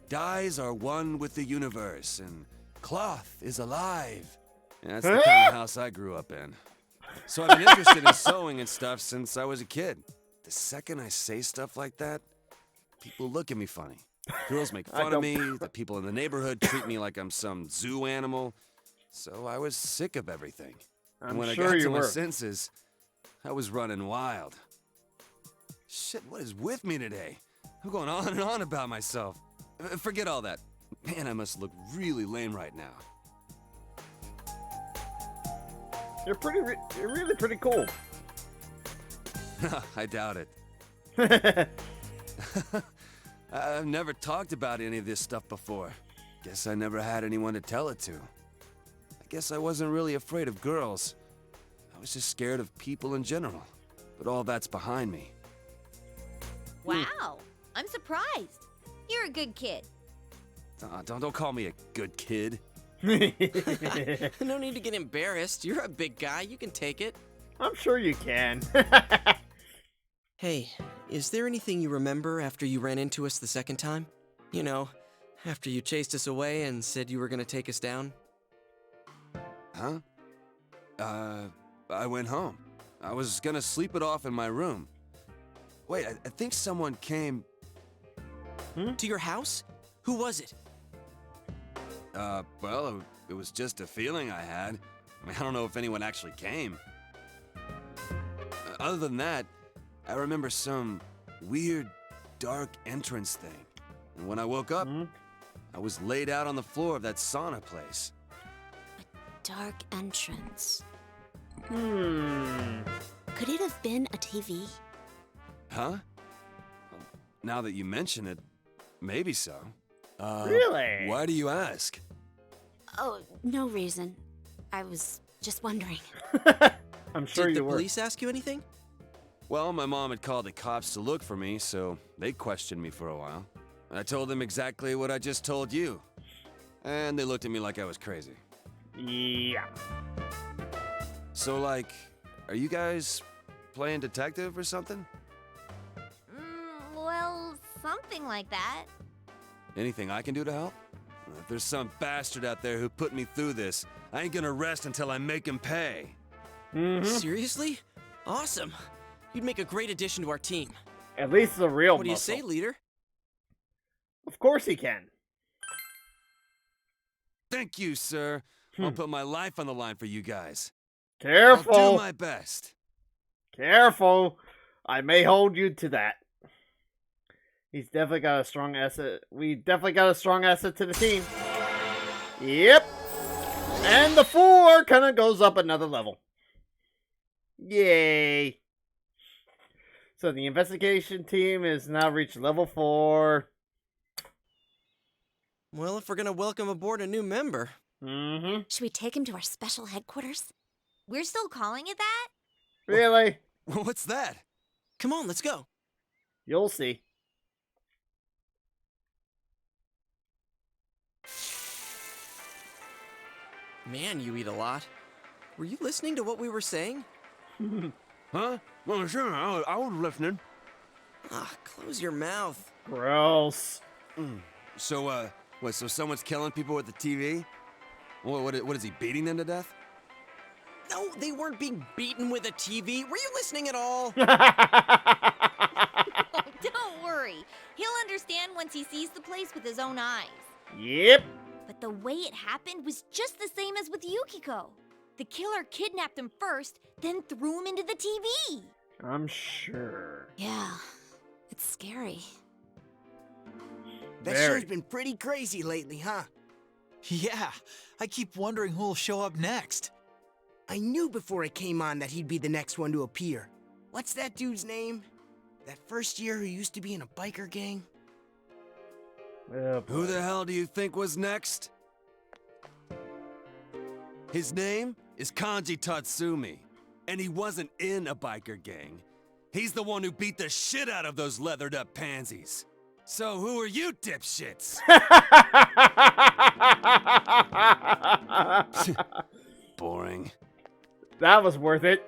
dyes are one with the universe, and cloth is alive. And that's the kind of house I grew up in. So I've been interested in sewing and stuff since I was a kid. The second I say stuff like that, people look at me funny. Girls make fun of me, the people in the neighborhood treat me like I'm some zoo animal. So I was sick of everything. And when I got to my senses, I was running wild. Shit, what is with me today? I'm going on and on about myself. Forget all that. Man, I must look really lame right now. You're really pretty cool. I doubt it. I've never talked about any of this stuff before. Guess I never had anyone to tell it to. I guess I wasn't really afraid of girls. I was just scared of people in general. But all that's behind me. Wow, I'm surprised. You're a good kid. Don't call me a good kid. No need to get embarrassed. You're a big guy. You can take it. I'm sure you can. Hey, is there anything you remember after you ran into us the second time? You know, after you chased us away and said you were gonna take us down? Huh? I went home. I was gonna sleep it off in my room. Wait, I think someone came... To your house? Who was it? Well, it was just a feeling I had. I mean, I don't know if anyone actually came. Other than that, I remember some weird, dark entrance thing. And when I woke up, I was laid out on the floor of that sauna place. Dark entrance. Hmm. Could it have been a TV? Huh? Now that you mention it, maybe so. Really? Why do you ask? Oh, no reason. I was just wondering. I'm sure Did you the were. police ask you anything? Well, my mom had called the cops to look for me, so they questioned me for a while. I told them exactly what I just told you. And they looked at me like I was crazy. Yeah. So, like, are you guys playing detective or something? Well, something like that. Anything I can do to help? If there's some bastard out there who put me through this, I ain't gonna rest until I make him pay. Seriously? Awesome. You'd make a great addition to our team. At least the real What do you muscle. say, leader? Of course he can. Thank you, sir. I'll put my life on the line for you guys. Careful. I'll do my best. Careful. I may hold you to that. He's definitely got a strong asset. We definitely got a strong asset to the team. Yep. And the 4 kind of goes up another level. Yay. So the investigation team has now reached level 4. Well, if we're gonna welcome aboard a new member. Should we take him to our special headquarters? We're still calling it that? Really? What's that? Come on, let's go. You'll see. Man, you eat a lot. Were you listening to what we were saying? Huh? Well, sure, I was listening. Ah, close your mouth. Gross. So, what, so someone's killing people with the TV? What is he, beating them to death? No, they weren't being beaten with a TV. Were you listening at all? Oh, don't worry. He'll understand once he sees the place with his own eyes. Yep. But the way it happened was just the same as with Yukiko. The killer kidnapped him first, then threw him into the TV. I'm sure. Yeah, it's scary. That Very. show's been pretty crazy lately, huh? Yeah, I keep wondering who'll show up next. I knew before it came on that he'd be the next one to appear. What's that dude's name? That first year who used to be in a biker gang? Oh, boy. Who the hell do you think was next? His name is Kanji Tatsumi, and he wasn't in a biker gang. He's the one who beat the shit out of those leathered up pansies. So who are you dipshits? Boring. That was worth it.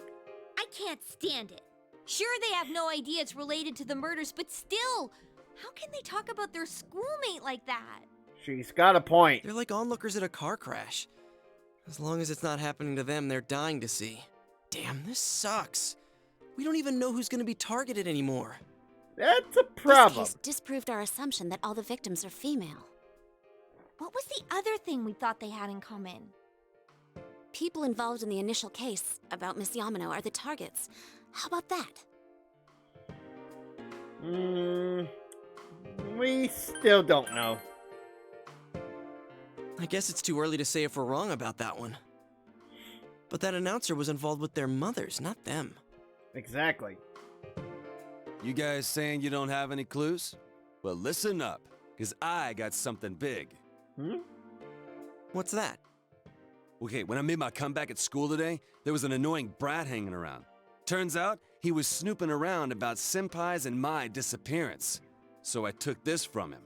I can't stand it. Sure, they have no idea it's related to the murders, but still, how can they talk about their schoolmate like that? She's got a point. They're like onlookers at a car crash. As long as it's not happening to them, they're dying to see. Damn, this sucks. We don't even know who's gonna be targeted anymore. That's a problem. This case disproved our assumption that all the victims are female. What was the other thing we thought they had in common? People involved in the initial case about Miss Yamano are the targets. How about that? We still don't know. I guess it's too early to say if we're wrong about that one. But that announcer was involved with their mothers, not them. Exactly. You guys saying you don't have any clues? Well, listen up, because I got something big. What's that? Okay, when I made my comeback at school today, there was an annoying brat hanging around. Turns out, he was snooping around about Senpai's and my disappearance. So I took this from him.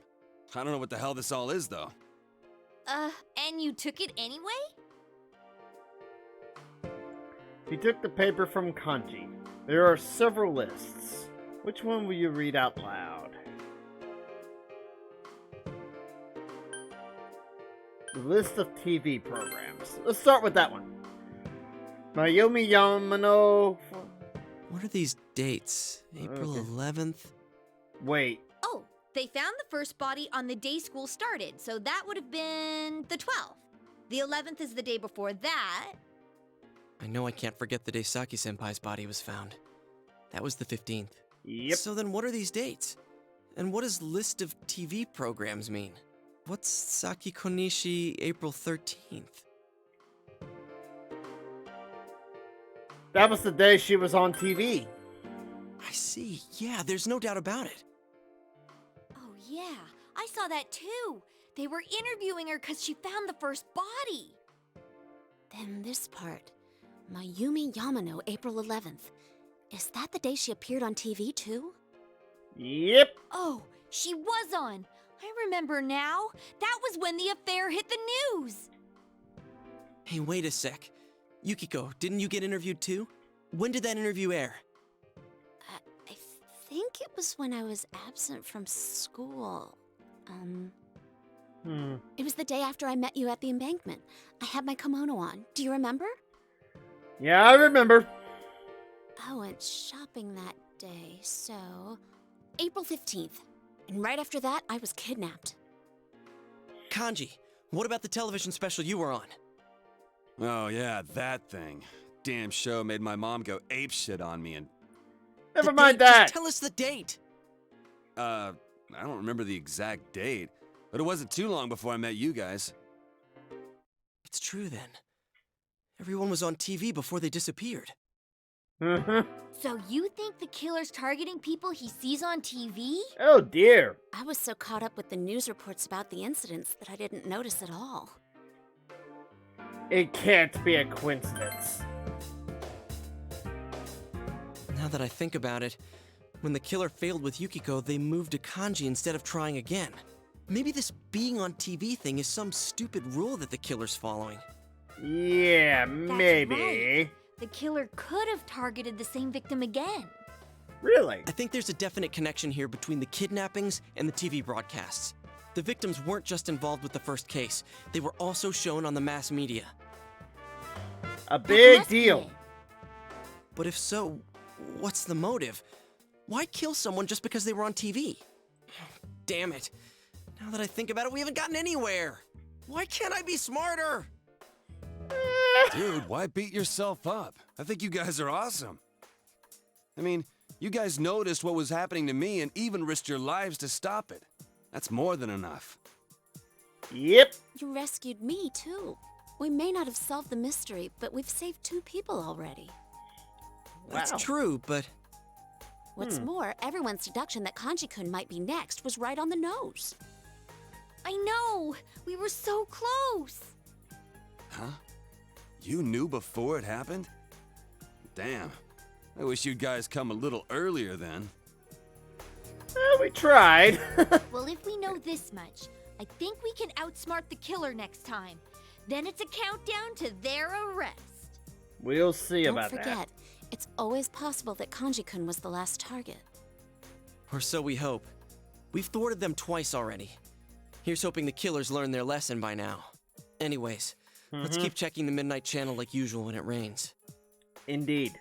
I don't know what the hell this all is, though. And you took it anyway? He took the paper from Kanji. There are several lists. Which one will you read out loud? The list of TV programs. Let's start with that one. Mayumi Yamano. What are these dates? April Okay. 11th? Wait. Oh, they found the first body on the day school started, so that would have been the 12th. The 11th is the day before that. I know I can't forget the day Saki-senpai's body was found. That was the 15th. Yep. So then what are these dates? And what does list of TV programs mean? What's Saki Konishi April 13th? That was the day she was on TV. I see. Yeah, there's no doubt about it. Oh, yeah, I saw that too. They were interviewing her because she found the first body. Then this part. Mayumi Yamano, April 11th. Is that the day she appeared on TV too? Yep. Oh, she was on. I remember now. That was when the affair hit the news. Hey, wait a sec. Yukiko, didn't you get interviewed too? When did that interview air? I think it was when I was absent from school. It was the day after I met you at the embankment. I had my kimono on. Do you remember? Yeah, I remember. I went shopping that day, so... April 15th. And right after that, I was kidnapped. Kanji, what about the television special you were on? Oh yeah, that thing. Damn show made my mom go apeshit on me and... Never The mind date, that. Just tell us the date. I don't remember the exact date, but it wasn't too long before I met you guys. It's true then. Everyone was on TV before they disappeared. So you think the killer's targeting people he sees on TV? Oh dear. I was so caught up with the news reports about the incidents that I didn't notice at all. It can't be a coincidence. Now that I think about it, when the killer failed with Yukiko, they moved to Kanji instead of trying again. Maybe this being on TV thing is some stupid rule that the killer's following. Yeah, That's maybe. right. The killer could have targeted the same victim again. Really? I think there's a definite connection here between the kidnappings and the TV broadcasts. The victims weren't just involved with the first case, they were also shown on the mass media. A That big must be deal. it. But if so, what's the motive? Why kill someone just because they were on TV? Damn it. Now that I think about it, we haven't gotten anywhere. Why can't I be smarter? Dude, why beat yourself up? I think you guys are awesome. I mean, you guys noticed what was happening to me and even risked your lives to stop it. That's more than enough. Yep. You rescued me, too. We may not have solved the mystery, but we've saved 2 people already. That's Wow. true, but What's more, everyone's deduction that Kanji-kun might be next was right on the nose. I know! We were so close! Huh? You knew before it happened? Damn. I wish you guys come a little earlier then. We tried. Well, if we know this much, I think we can outsmart the killer next time. Then it's a countdown to their arrest. We'll see Don't about forget, that. it's always possible that Kanji-kun was the last target. or so we hope. We've thwarted them twice already. Here's hoping the killers learned their lesson by now. Anyways, let's keep checking the Midnight Channel like usual when it rains. Indeed.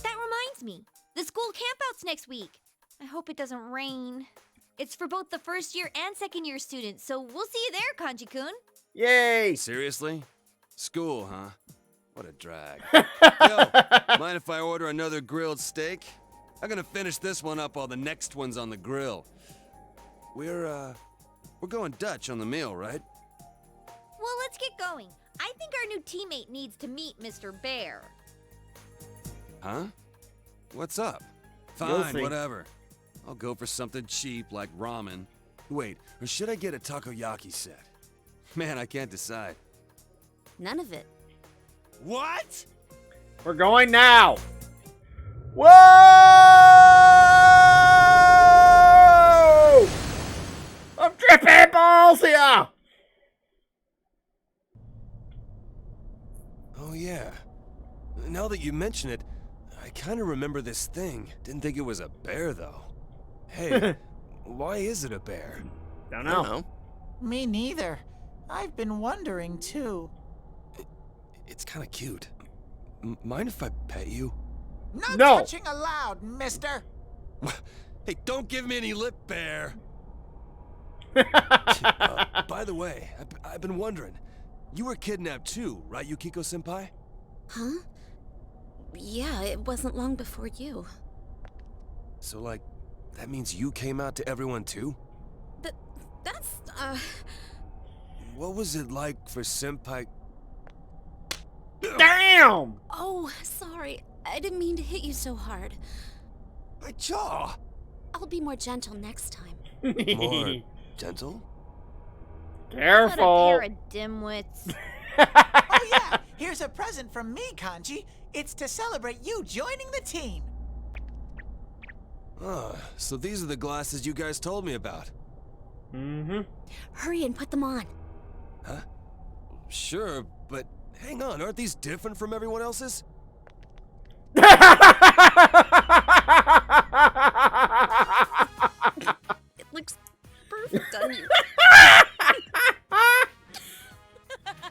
That reminds me, the school campouts next week. I hope it doesn't rain. It's for both the first year and second year students, so we'll see you there, Kanji-kun. Yay! Seriously? School, huh? What a drag. Yo, mind if I order another grilled steak? I'm gonna finish this one up while the next one's on the grill. We're going Dutch on the meal, right? Well, let's get going. I think our new teammate needs to meet Mr. Bear. Huh? What's up? You'll Fine, see. whatever. I'll go for something cheap like ramen. Wait, or should I get a takoyaki set? Man, I can't decide. None of it. What? We're going now. Whoa! I'm tripping balls here. Oh yeah. Now that you mention it, I kind of remember this thing. Didn't think it was a bear though. Hey, why is it a bear? Don't I don't know. know. Me neither. I've been wondering too. It's kind of cute. Mind if I pet you? No. Touching allowed, mister. Hey, don't give me any lip, bear. By the way, I've been wondering. You were kidnapped too, right, Yukiko-senpai? Huh? Yeah, it wasn't long before you. So, like, that means you came out to everyone too? That's, What was it like for Senpai? Damn! Oh, sorry. I didn't mean to hit you so hard. My jaw! I'll be more gentle next time. More gentle? What a Careful. pair of dimwits. Oh yeah, here's a present from me, Kanji. It's to celebrate you joining the team. Ah, so these are the glasses you guys told me about. Mm-hmm. Hurry and put them on. Huh? Sure, but hang on, aren't these different from everyone else's? It looks perfect on you.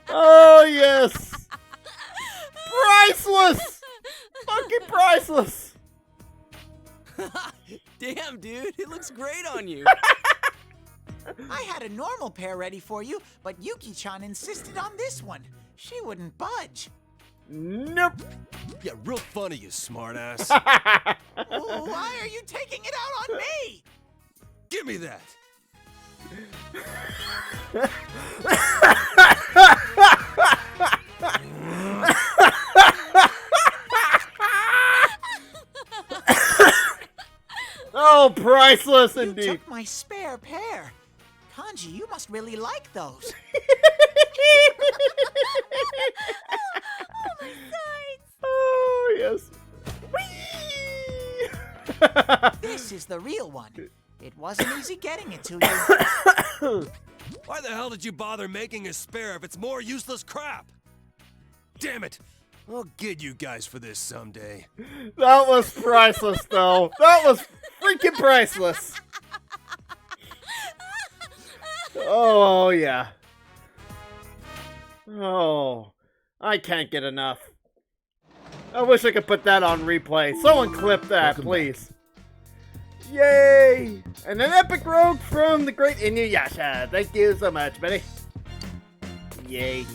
Oh, yes. Priceless. Fucking priceless. Damn, dude, it looks great on you. I had a normal pair ready for you, but Yuki-chan insisted on this one. She wouldn't budge. Nope. Yeah, real funny, you smartass. Why are you taking it out on me? Give me that! Oh, priceless You indeed. took my spare pair. Kanji, you must really like those. Oh, yes. Whee! This is the real one. It wasn't easy getting it to you. Why the hell did you bother making a spare if it's more useless crap? Damn it! I'll get you guys for this someday. That was priceless, though. That was freaking priceless. Oh, yeah. Oh, I can't get enough. I wish I could put that on replay. Someone clip that, please. Yay! And an epic rogue from the great Inuyasha. Thank you so much, buddy. Yay.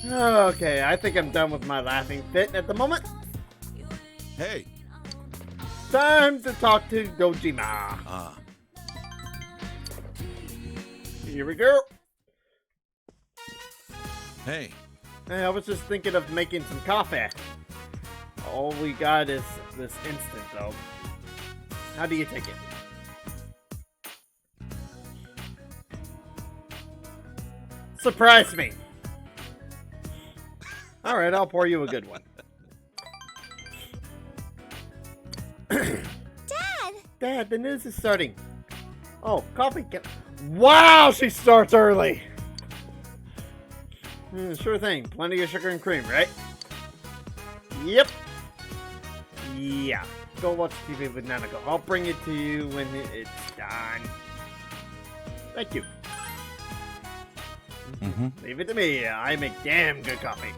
Okay, I think I'm done with my laughing fit at the moment. Hey. Time to talk to Dojima. Ah. Here we go. Hey. Hey, I was just thinking of making some coffee. All we got is this instant, though. How do you take it? Surprise me! Alright, I'll pour you a good one. Dad, the news is starting. Oh, coffee can... Wow, she starts early! Sure thing. Plenty of sugar and cream, right? Yep. Yeah. Go watch TV with Nanako. I'll bring it to you when it's done. Thank you. Leave it to me. I make damn good coffee.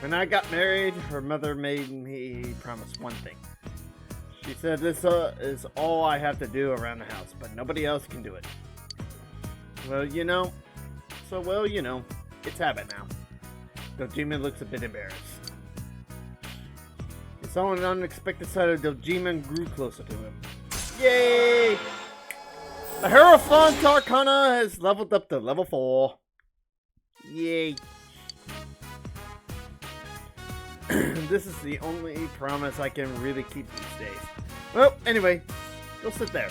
When I got married, her mother made me promise one thing. She said this is all I have to do around the house, but nobody else can do it. Well, you know. It's habit now. Dojima looks a bit embarrassed. He saw an unexpected side of Dojima and grew closer to him. Yay! The Hierophant Arcana has leveled up to level 4. Yay. This is the only promise I can really keep these days. Well, anyway, go sit there.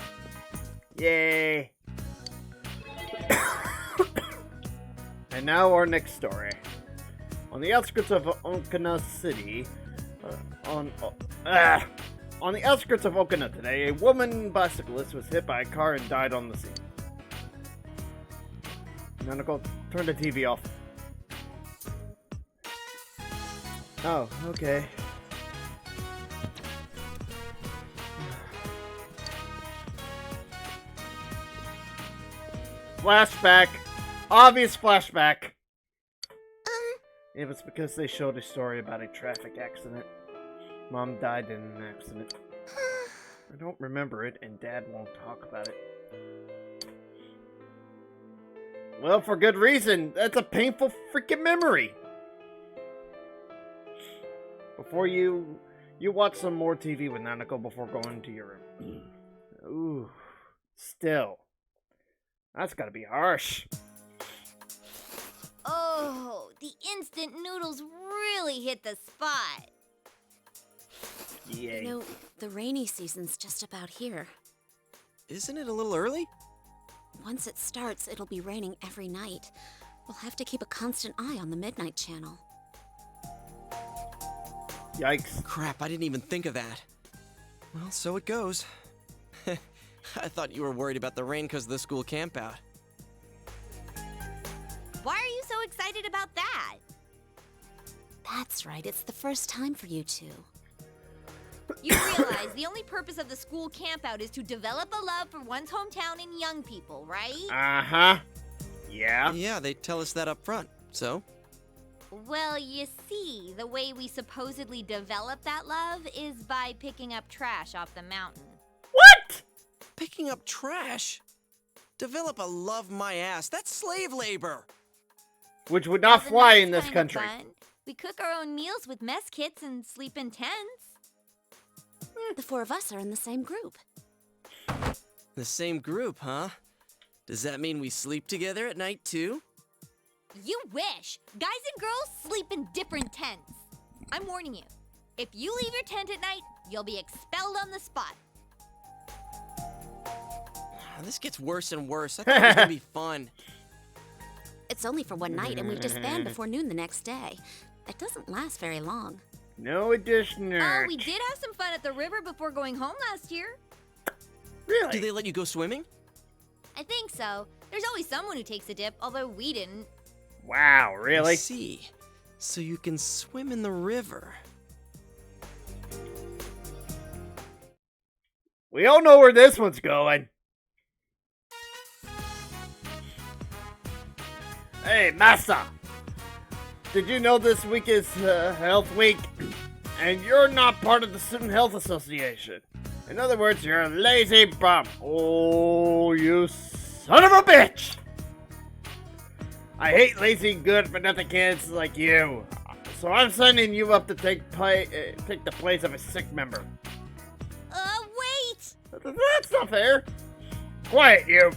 Yay. And now our next story. On the outskirts of Okina City, on the outskirts of Okina today, a woman bicyclist was hit by a car and died on the scene. Nanako, turn the TV off. Oh, okay. Flashback. Obvious flashback. It was because they showed a story about a traffic accident. Mom died in an accident. I don't remember it, and Dad won't talk about it. Well, for good reason. That's a painful freaking memory. Before you watch some more TV with Nanako before going to your room. Ooh, still. That's gotta be harsh. Oh, the instant noodles really hit the spot. Yay. You know, the rainy season's just about here. Isn't it a little early? Once it starts, it'll be raining every night. We'll have to keep a constant eye on the Midnight Channel. Yikes. Crap, I didn't even think of that. Well, so it goes. I thought you were worried about the rain because of the school campout. Why are you so excited about that? That's right, it's the first time for you two. You realize the only purpose of the school campout is to develop a love for one's hometown and young people, right? Uh-huh. Yeah. Yeah, they tell us that up front, so? Well, you see, the way we supposedly develop that love is by picking up trash off the mountain. What? Picking up trash? Develop a love my ass. That's slave labor. Which would not Well, fly that's in this kinda country. fun. We cook our own meals with mess kits and sleep in tents. The four of us are in the same group. The same group, huh? Does that mean we sleep together at night, too? You wish! Guys and girls sleep in different tents. I'm warning you. If you leave your tent at night, you'll be expelled on the spot. This gets worse and worse. I thought it was gonna be fun. It's only for one night, and we disband before noon the next day. It doesn't last very long. No addition. Oh, we did have some fun at the river before going home last year. Really? Do they let you go swimming? I think so. There's always someone who takes a dip, although we didn't. Wow, I really? see. So you can swim in the river. We all know where this one's going. Hey, Master! Did you know this week is Health Week? And you're not part of the Student Health Association. In other words, you're a lazy bum. Oh, you son of a bitch! I hate lazy, good-for-nothing kids like you. So I'm sending you up to take the place of a sick member. Wait! That's not fair. Quiet, you.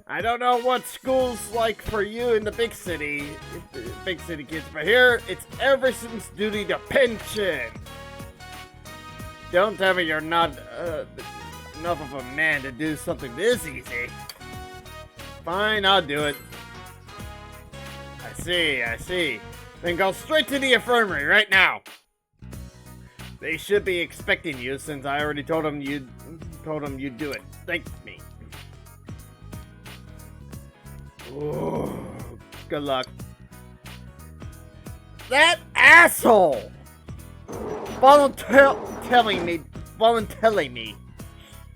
I don't know what school's like for you in the big city kids, but here, it's every student's duty to pension. Don't tell me you're not enough of a man to do something this easy. Fine, I'll do it. I see. Then go straight to the infirmary right now. They should be expecting you since I already told them you'd do it. Thank me. Ooh, good luck. That asshole! Volunteering me.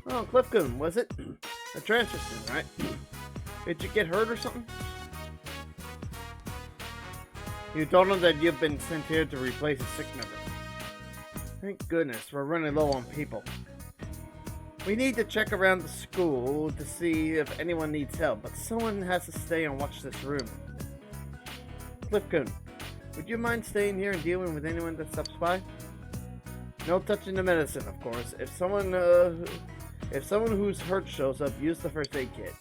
Oh, Clifton, was it? A transfer student, right? Did you get hurt or something? You told him that you've been sent here to replace a sick member. Thank goodness, we're running low on people. We need to check around the school to see if anyone needs help, but someone has to stay and watch this room. Clifton, would you mind staying here and dealing with anyone that stops by? No touching the medicine, of course. If someone who's hurt shows up, use the first aid kit.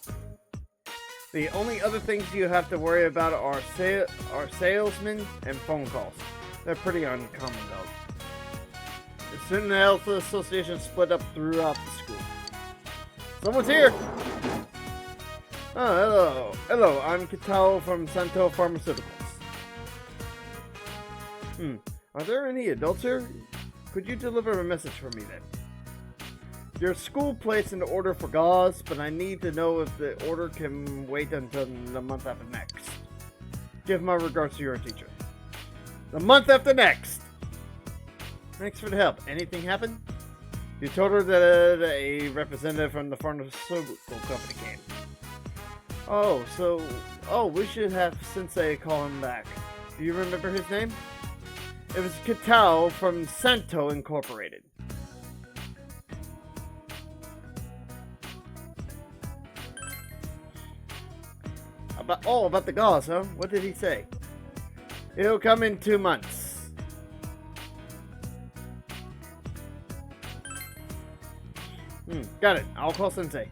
The only other things you have to worry about are salesmen and phone calls. They're pretty uncommon, though. The Student Health Association split up throughout the school. Someone's here! Oh, hello, I'm Kitao from Santo Pharmaceuticals. Are there any adults here? Could you deliver a message for me then? Your school placed an order for gauze, but I need to know if the order can wait until the month after next. Give my regards to your teacher. The month after next! Thanks for the help. Anything happen? You told her that a representative from the pharmaceutical company came. We should have Sensei call him back. Do you remember his name? It was Kitao from Santo Incorporated. About the gauze, huh? What did he say? It'll come in 2 months. Got it. I'll call Sensei.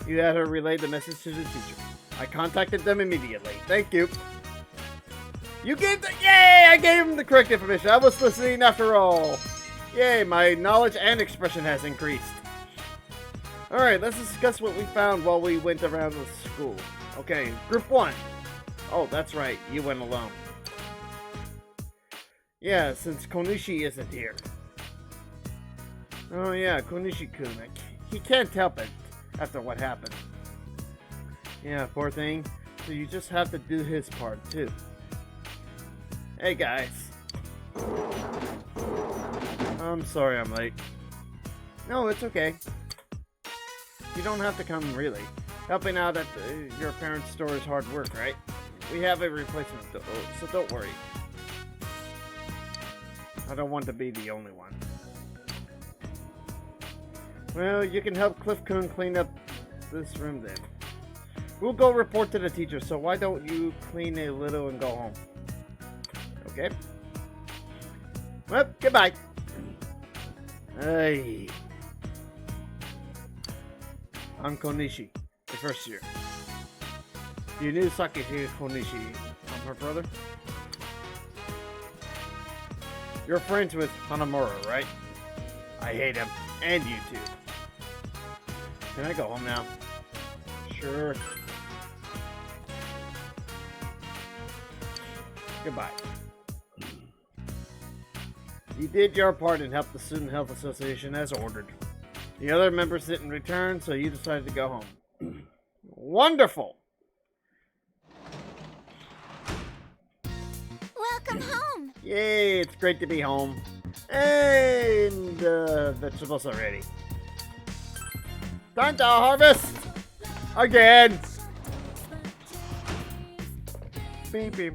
You had her relay the message to the teacher. I contacted them immediately. Thank you. Yay! I gave him the correct information. I was listening after all. Yay, my knowledge and expression has increased. Alright, let's discuss what we found while we went around the school. Okay, group 1. Oh, that's right, you went alone. Yeah, since Konishi isn't here. Oh yeah, Konishi-kun. He can't help it after what happened. Yeah, poor thing. So you just have to do his part too. Hey guys. I'm sorry I'm late. No, it's okay. You don't have to come, really. Helping out at your parents' store is hard work, right? We have a replacement, so don't worry. I don't want to be the only one. Well, you can help Cliff-kun clean up this room then. We'll go report to the teacher, so why don't you clean a little and go home? Okay? Well, goodbye. Hey. I'm Konishi, the first year. You knew Sakihiro Konishi. I'm her brother? You're friends with Hanamura, right? I hate him. And you too. Can I go home now? Sure. Goodbye. You did your part and helped the Student Health Association as ordered. The other members didn't return, so you decided to go home. Wonderful! Welcome home. Yay, it's great to be home. And vegetables are ready. Time to harvest! Again! They look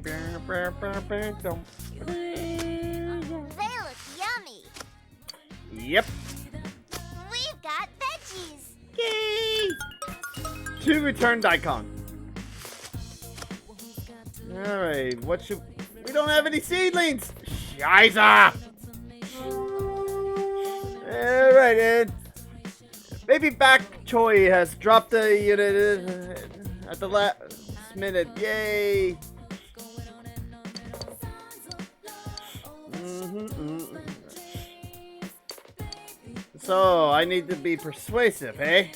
yummy. Yep. We've got veggies. Yay! 2 returned icon. Alright, what should... We don't have any seedlings! Shiza! Alright, and... Baby Back Choi has dropped a unit at the last minute. Yay! So, I need to be persuasive, eh?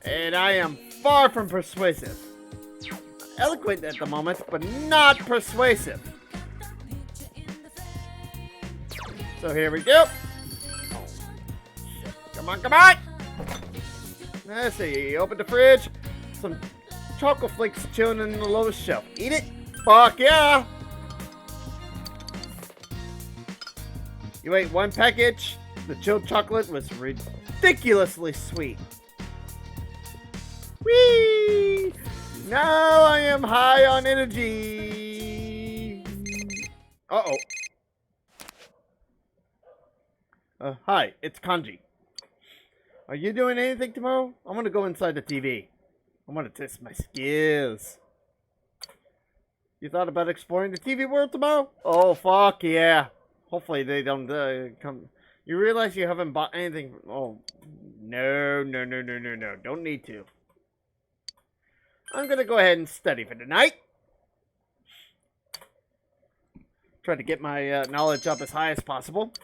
And I am far from persuasive. Eloquent at the moment, but not persuasive. So here we go. Come on, come on! Let's see, open the fridge. Some chocolate flakes chilling in the lowest shelf. Eat it? Fuck yeah! You ate 1 package. The chilled chocolate was ridiculously sweet. Whee! Now I am high on energy. Uh-oh. Hi, it's Kanji. Are you doing anything tomorrow? I want to go inside the TV. I want to test my skills. You thought about exploring the TV world tomorrow? Oh, fuck yeah. Hopefully they don't come. You realize you haven't bought anything. Oh, no. Don't need to. I'm going to go ahead and study for tonight. Try to get my knowledge up as high as possible.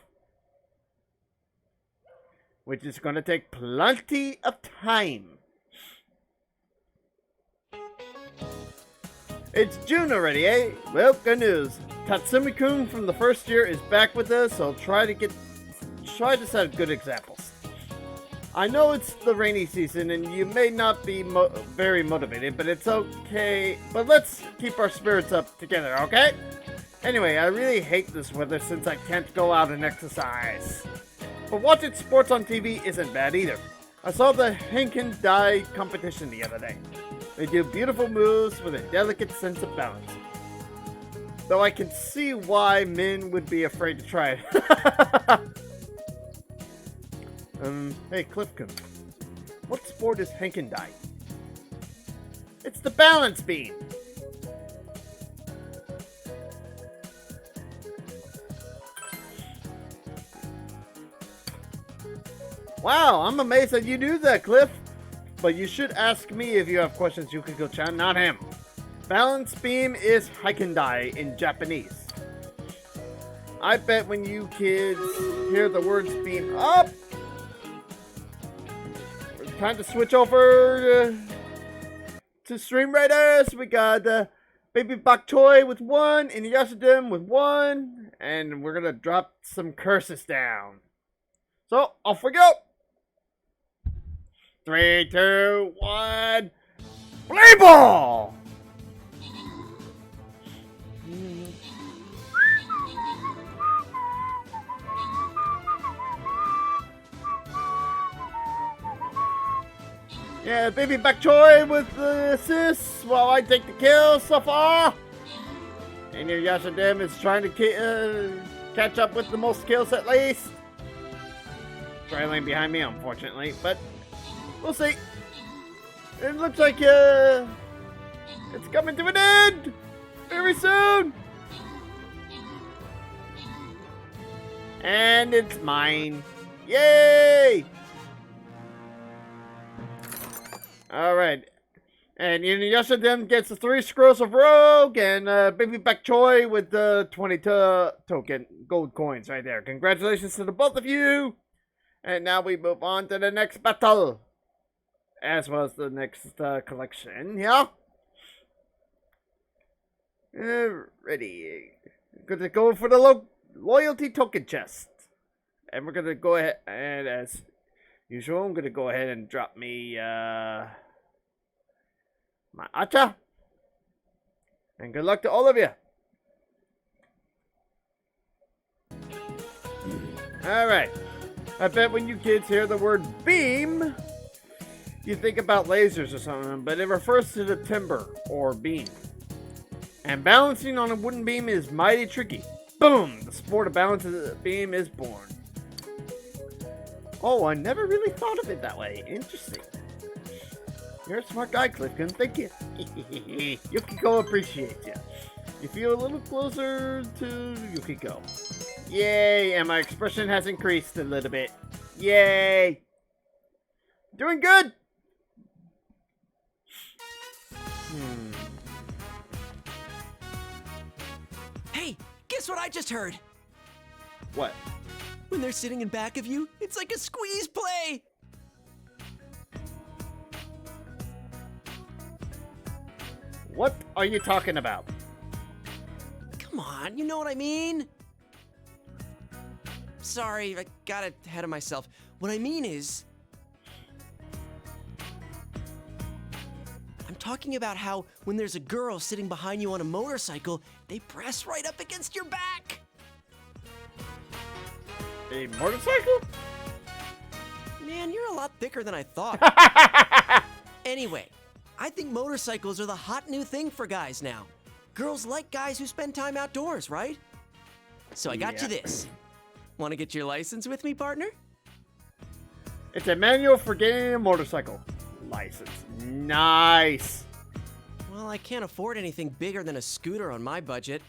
Which is going to take plenty of time. It's June already, eh? Well, good news. Tatsumi-kun from the first year is back with us, so try to set good examples. I know it's the rainy season and you may not be very motivated, but it's okay. But let's keep our spirits up together, okay? Anyway, I really hate this weather since I can't go out and exercise. But watching sports on TV isn't bad either. I saw the Henkin Dai competition the other day. They do beautiful moves with a delicate sense of balance. Though I can see why men would be afraid to try it. Hey Clifton, what sport is Henkin Dai? It's the balance beam! Wow, I'm amazed that you knew that, Cliff. But you should ask me if you have questions, Yukiko-chan, not him. Balance beam is Haikendai in Japanese. I bet when you kids hear the words beam up, it's time to switch over to Stream Raiders. We got Baby Bok Choy with 1, Inuyasha with 1, and we're gonna drop some curses down. So, off we go! 3, 2, 1, play ball! Yeah, Baby Bok Choy with the assists while I take the kills so far. And your Yashadem is trying to catch up with the most kills at least. Trailing behind me, unfortunately, but we'll see. It looks like it's coming to an end very soon. And it's mine. Yay! Alright. And Inuyasha then gets the 3 scrolls of Rogue and Baby Bok Choy with the 22 token gold coins right there. Congratulations to the both of you. And now we move on to the next battle. As well as the next collection, yeah? Ready. Gonna go for the loyalty token chest. And we're gonna go ahead and, as usual, I'm gonna go ahead and drop me my acha. And good luck to all of you. Alright. I bet when you kids hear the word beam, you think about lasers or something, but it refers to the timber or beam. And balancing on a wooden beam is mighty tricky. Boom! The sport of balancing the beam is born. Oh, I never really thought of it that way. Interesting. You're a smart guy, Clifton. Thank you. Yukiko appreciates you. You feel a little closer to Yukiko. Yay! And my expression has increased a little bit. Yay! Doing good! Hey, guess what I just heard? What? When they're sitting in back of you, it's like a squeeze play. What are you talking about? Come on, you know what I mean? Sorry, I got ahead of myself. What I mean is, I'm talking about how when there's a girl sitting behind you on a motorcycle, they press right up against your back. A motorcycle? Man, you're a lot thicker than I thought. Anyway, I think motorcycles are the hot new thing for guys now. Girls like guys who spend time outdoors, right? So I got you this. Want to get your license with me, partner? It's a manual for getting a motorcycle license. Nice. Well, I can't afford anything bigger than a scooter on my budget,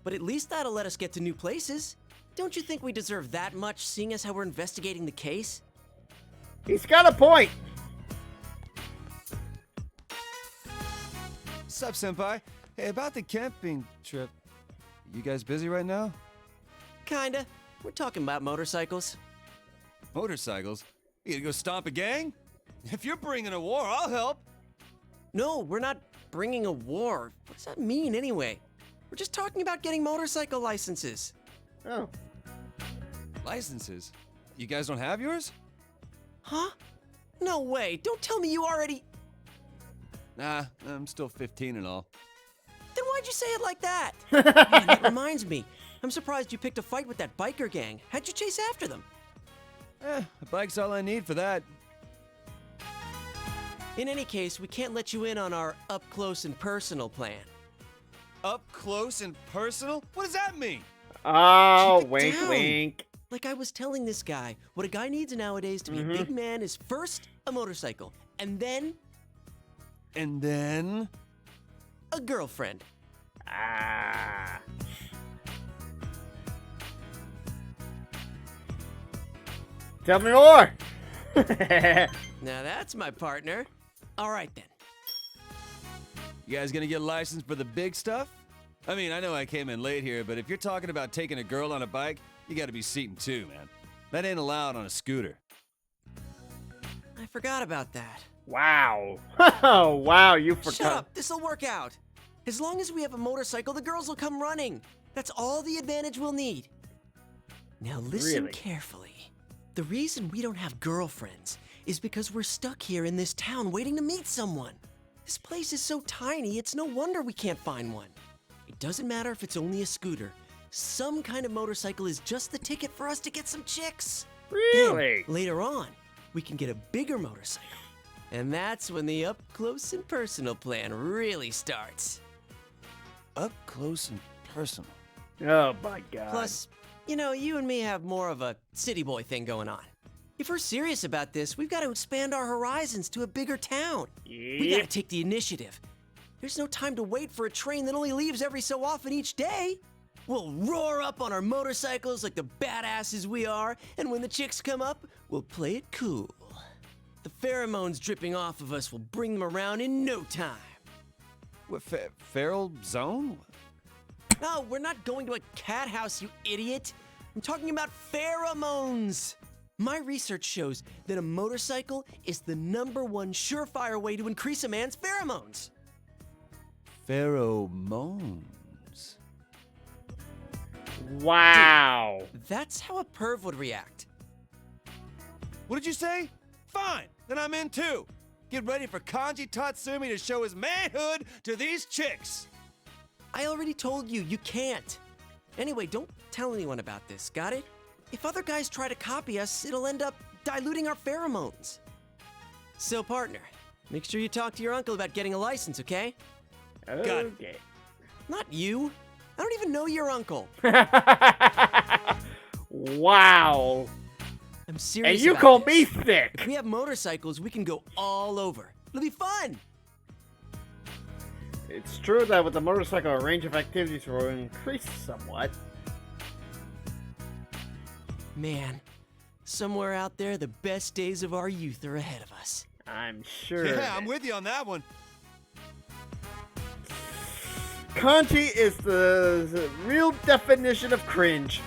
but at least that'll let us get to new places. Don't you think we deserve that much, seeing as how we're investigating the case? He's got a point. Sup, senpai? Hey, about the camping trip. You guys busy right now? Kinda. We're talking about motorcycles. Motorcycles? You gonna go stomp a gang? If you're bringing a war, I'll help. No, we're not bringing a war. What does that mean, anyway? We're just talking about getting motorcycle licenses. Oh. Licenses? You guys don't have yours? Huh? No way. Don't tell me you already... Nah, I'm still 15 and all. Then why'd you say it like that? Man, that reminds me. I'm surprised you picked a fight with that biker gang. How'd you chase after them? A bike's all I need for that. In any case, we can't let you in on our up-close and personal plan. Up close and personal? What does that mean? Oh, Keep it wink, down. wink. Like I was telling this guy, what a guy needs nowadays to be a big man is first a motorcycle, and then And then... a girlfriend. Ah. Tell me more. Now that's my partner. All right then. You guys gonna get licensed for the big stuff? I mean, I know I came in late here, but if you're talking about taking a girl on a bike, you gotta be seating too, man. That ain't allowed on a scooter. I forgot about that. Wow. Oh, wow, you forgot. Shut up. This'll work out. As long as we have a motorcycle, the girls will come running. That's all the advantage we'll need. Now listen Really? carefully. The reason we don't have girlfriends is because we're stuck here in this town waiting to meet someone. This place is so tiny, it's no wonder we can't find one. It doesn't matter if it's only a scooter. Some kind of motorcycle is just the ticket for us to get some chicks. Really? Then, later on, we can get a bigger motorcycle. And that's when the up-close and personal plan really starts. Up close and personal. Oh, my God. Plus, you know, you and me have more of a city boy thing going on. If we're serious about this, we've got to expand our horizons to a bigger town. We gotta Yep. take the initiative. There's no time to wait for a train that only leaves every so often each day. We'll roar up on our motorcycles like the badasses we are, and when the chicks come up, we'll play it cool. The pheromones dripping off of us will bring them around in no time. What, feral zone? No, we're not going to a cat house, you idiot. I'm talking about pheromones. My research shows that a motorcycle is the #1 surefire way to increase a man's pheromones. Pheromones. Wow. That's how a perv would react. What did you say? Fine, then I'm in too. Get ready for Kanji Tatsumi to show his manhood to these chicks. I already told you, you can't. Anyway, don't tell anyone about this, got it? If other guys try to copy us, it'll end up diluting our pheromones. So, partner, make sure you talk to your uncle about getting a license, okay? Okay. Not you. I don't even know your uncle. Wow. I'm serious. And you about call this. me thick. If we have motorcycles, we can go all over. It'll be fun. It's true that with the motorcycle, our range of activities will increase somewhat. Man, somewhere out there, the best days of our youth are ahead of us. I'm sure. Yeah, I'm with you on that one. Kanji is the real definition of cringe.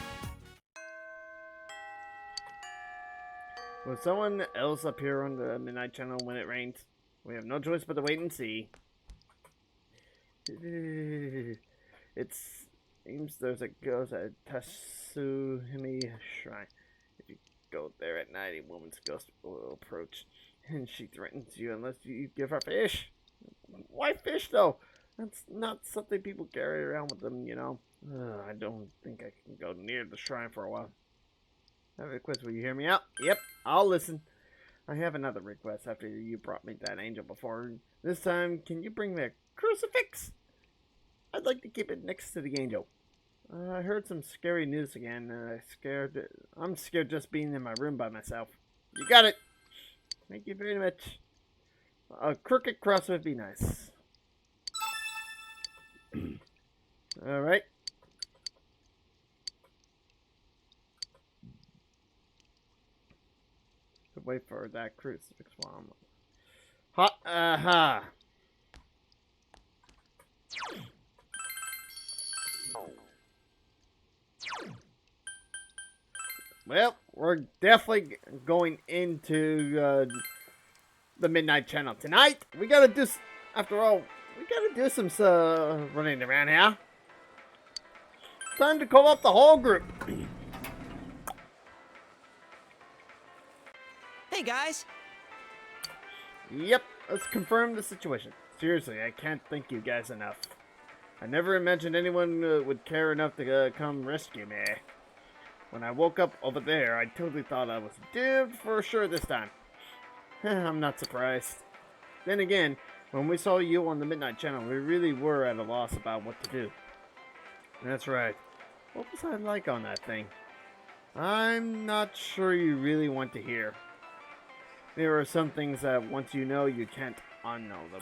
Will someone else appear on the Midnight Channel when it rains? We have no choice but to wait and see. It seems there's a ghost at Tatsuhime Shrine. If you go there at night, a woman's ghost will approach, and she threatens you unless you give her fish. Why fish, though? That's not something people carry around with them, you know. I don't think I can go near the shrine for a while. I have a request. Will you hear me out? Yep, I'll listen. I have another request after you brought me that angel before. This time, can you bring me a crucifix? I'd like to keep it next to the angel. I heard some scary news again. I'm scared just being in my room by myself. You got it. Thank you very much. A crooked cross would be nice. Alright. Wait for that crucifix while I'm... Ha! Well, we're definitely going into the Midnight Channel tonight. We gotta do, after all, we gotta do some running around here. Time to call up the whole group. Hey, guys. Yep, let's confirm the situation. Seriously, I can't thank you guys enough. I never imagined anyone would care enough to come rescue me. When I woke up over there, I totally thought I was doomed for sure this time. I'm not surprised. Then again, when we saw you on the Midnight Channel, we really were at a loss about what to do. That's right. What was I like on that thing? I'm not sure you really want to hear. There are some things that once you know, you can't unknow them.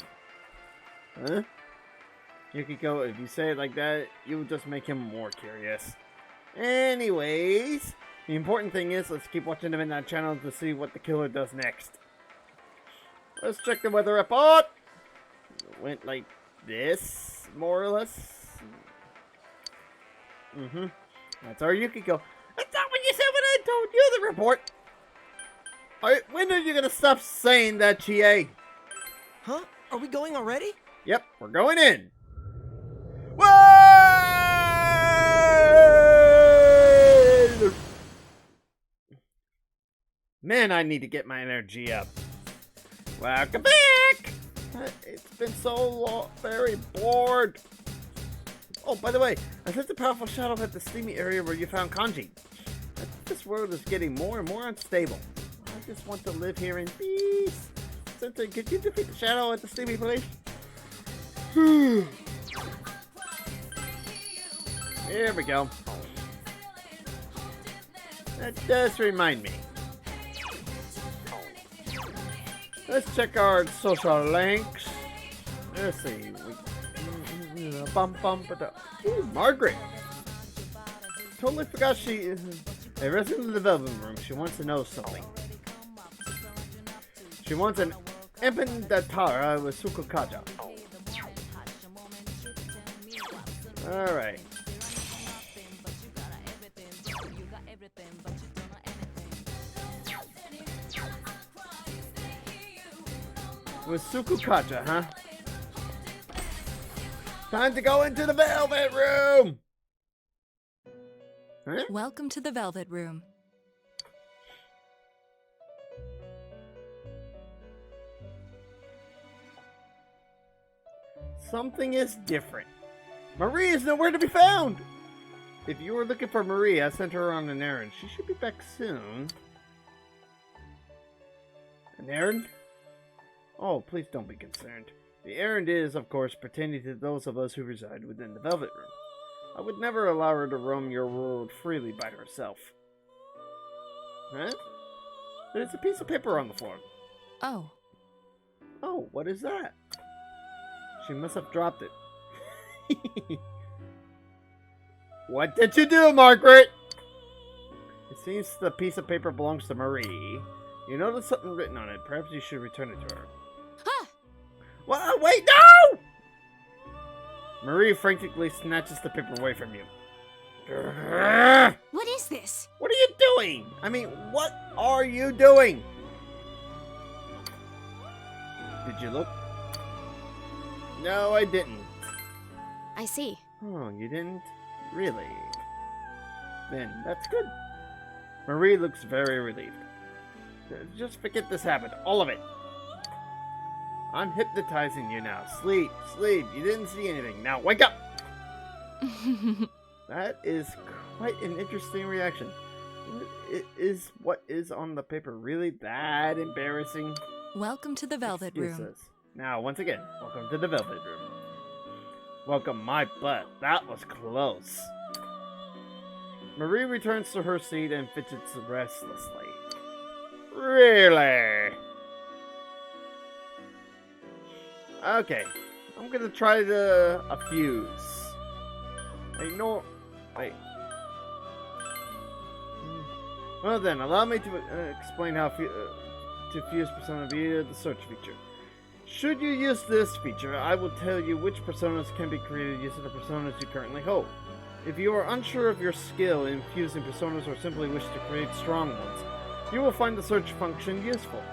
Huh? Yukiko, if you say it like that, you will just make him more curious. Anyways, the important thing is, let's keep watching the Midnight Channel to see what the killer does next. Let's check the weather report. It went like this, more or less. That's our Yukiko. That's not what you said when I told you the report. Alright, when are you gonna stop saying that, Chie? Huh? Are we going already? Yep, we're going in. Whoa! Man, I need to get my energy up. Welcome back! It's been so long, very bored. Oh, by the way, I sent a powerful shadow at the steamy area where you found Kanji. This world is getting more and more unstable. I just want to live here in peace. Sensei, could you defeat the shadow at the steamy place? Here we go. That does remind me. Let's check our social links. Let's see. Ooh, Margaret. Totally forgot she is a resident of the development room. She wants to know something. She wants an Empendatara with Sukukaja. Alright. With Sukukaja, huh? Time to go into the velvet room! Huh? Welcome to the Velvet Room. Something is different. Marie is nowhere to be found! If you were looking for Marie, I sent her on an errand. She should be back soon. An errand? Oh, please don't be concerned. The errand is, of course, pertaining to those of us who reside within the Velvet Room. I would never allow her to roam your world freely by herself. Huh? There's a piece of paper on the floor. Oh. Oh, what is that? She must have dropped it. What did you do, Margaret? It seems the piece of paper belongs to Marie. You noticed something written on it. Perhaps you should return it to her. Huh! What? Wait, no! Marie frantically snatches the paper away from you. What is this? What are you doing? I mean, what are you doing? Did you look? No, I didn't. I see. Oh, you didn't? Really? Then that's good. Marie looks very relieved. Just forget this happened. All of it. I'm hypnotizing you now. Sleep, sleep. You didn't see anything. Now wake up! That is quite an interesting reaction. Is what is on the paper really that embarrassing? Welcome to the Velvet Room. Excuses. Now, once again, welcome to the Velvet Room. Welcome my butt. That was close. Marie returns to her seat and fidgets restlessly. Really? Okay. I'm gonna try a fuse. Wait. Well then, allow me to explain how to fuse Persona via the search feature. Should you use this feature, I will tell you which personas can be created using the personas you currently hold. If you are unsure of your skill in fusing personas or simply wish to create strong ones, you will find the search function useful.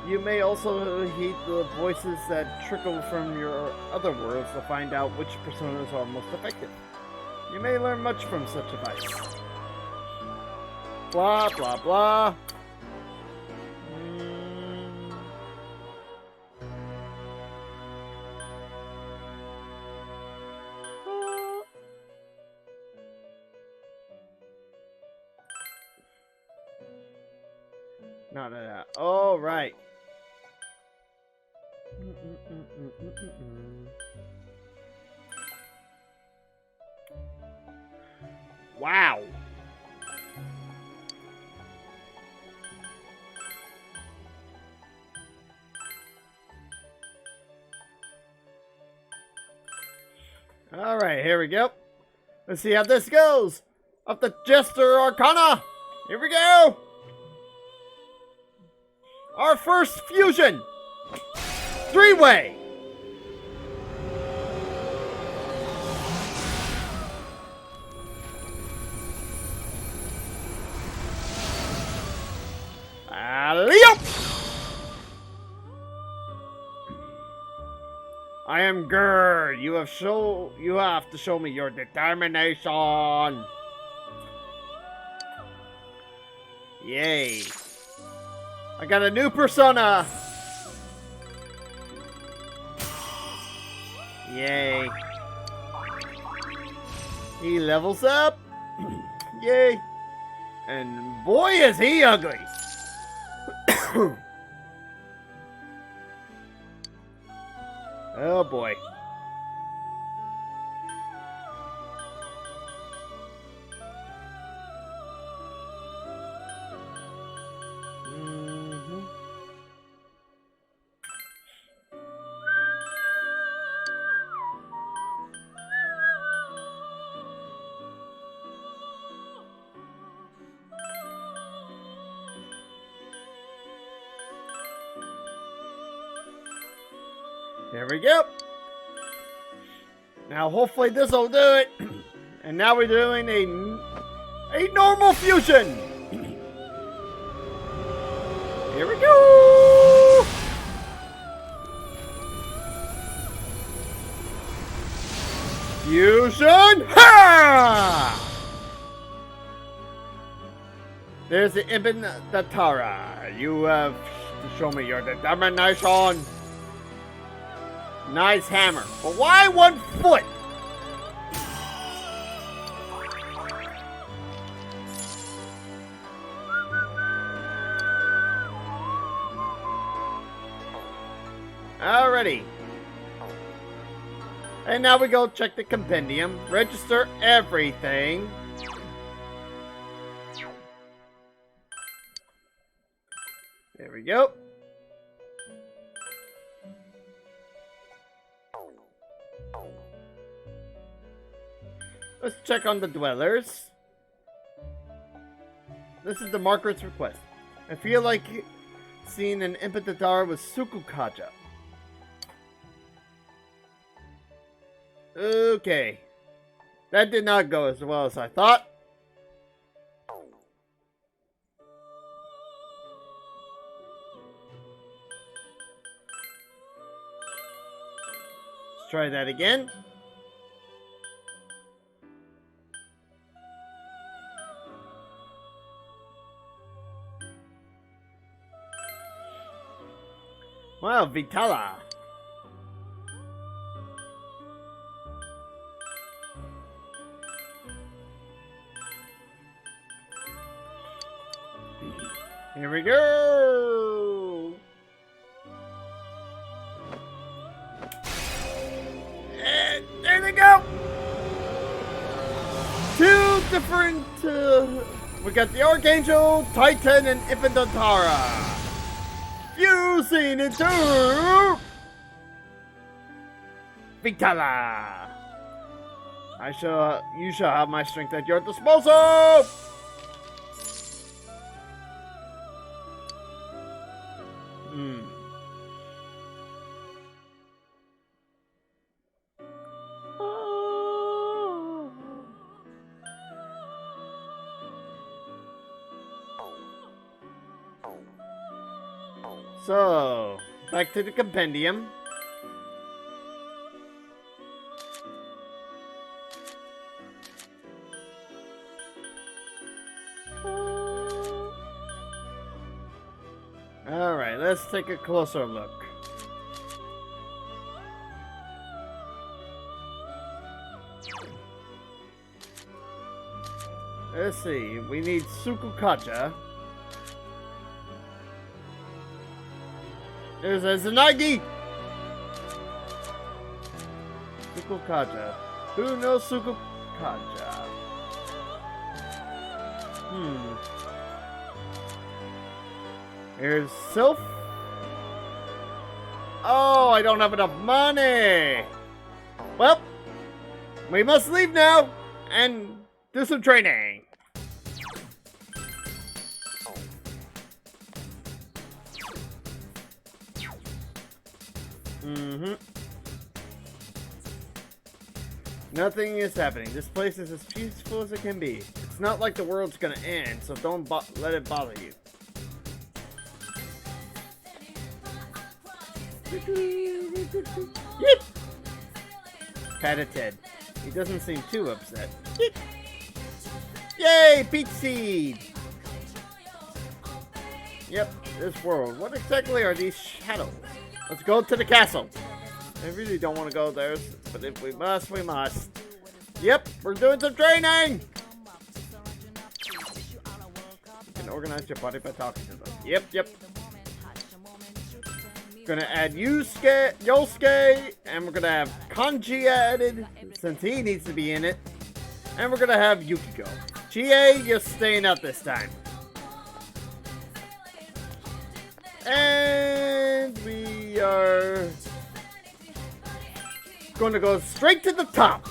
You may also heed the voices that trickle from your other worlds to find out which personas are most effective. You may learn much from such advice. Blah, blah, blah. No. Oh, right. Wow. All right, here we go. Let's see how this goes. Up the Jester Arcana. Here we go. Our first fusion. Three-way. Alley-oop. I am Gerd. You have to show me your determination. Yay. I got a new persona. Yay. He levels up. Yay. And boy is he ugly. Oh boy. There we go. Now hopefully this will do it. And now we're doing a normal fusion. Here we go. Fusion. Ha! There's the Ibn Datara. You have to show me your determination. Nice hammer. But why 1 foot? Alrighty. And now we go check the compendium, register everything. There we go. Let's check on the dwellers. This is the Margaret's request. I feel like seeing an Impetitar with Sukukaja. Okay. That did not go as well as I thought. Let's try that again. Wow, Vitala. Here we go. And there they go. Two different. We got the Archangel, Titan, and Impedantara. Fusing into Vitala. You shall have my strength at your disposal. So, back to the compendium. Alright, let's take a closer look. Let's see, we need Sukukaja. There's a Zanagi! Sukukaja. Who knows Sukukaja? Here's Sylph. Oh, I don't have enough money! Well, we must leave now and do some training. Nothing is happening. This place is as peaceful as it can be. It's not like the world's gonna end, so don't let it bother you. Yep. Pat a Ted. He doesn't seem too upset. Yep. Yay, peach seed! Yep, this world. What exactly are these shadows? Let's go to the castle. I really don't want to go there, but if we must, we must. Yep, we're doing some training! You can organize your body by talking to them. Yep. Gonna add Yosuke, and we're gonna have Kanji added, since he needs to be in it. And we're gonna have Yukiko. Chie, you're staying out this time. And we are going to go straight to the top.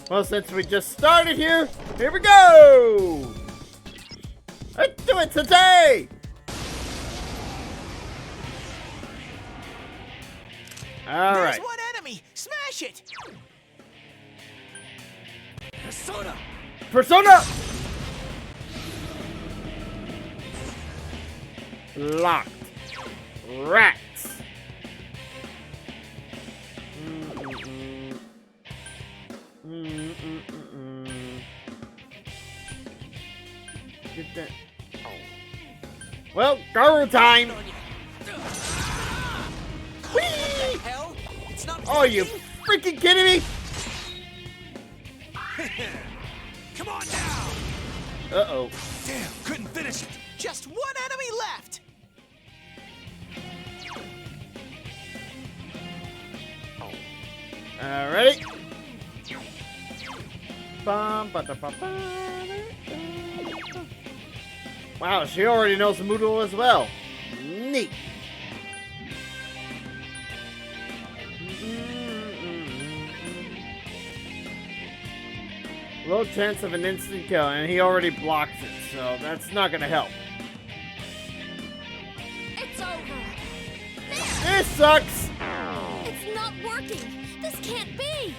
Well, since we just started here we go! Let's do it today! Alright. There's one enemy! Smash it! Persona! Locked. Rats. Well, Garu time! What the hell? It's not Oh, you freaking kidding me? Come on now! Uh-oh. Damn, couldn't finish it. Just one enemy left. Ready? Wow, she already knows the Moodle as well. Neat. Low chance of an instant kill, and he already blocks it, so that's not gonna help. It's over. This sucks! It's not working. This can't be.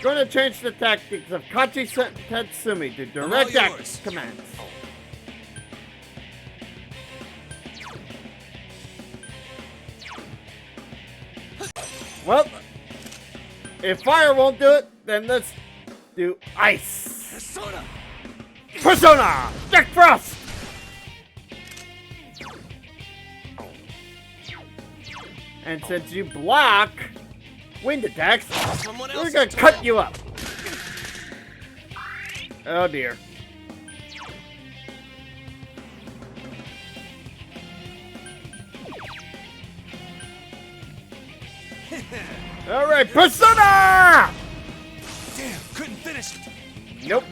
Gonna change the tactics of Kachi Tatsumi to direct action commands. Well, if fire won't do it, then let's do ice. Persona! Persona! Jack Frost! And since you block wind attacks, we're gonna cut you up. Oh dear. Alright, Persona! Damn, couldn't finish it. Nope.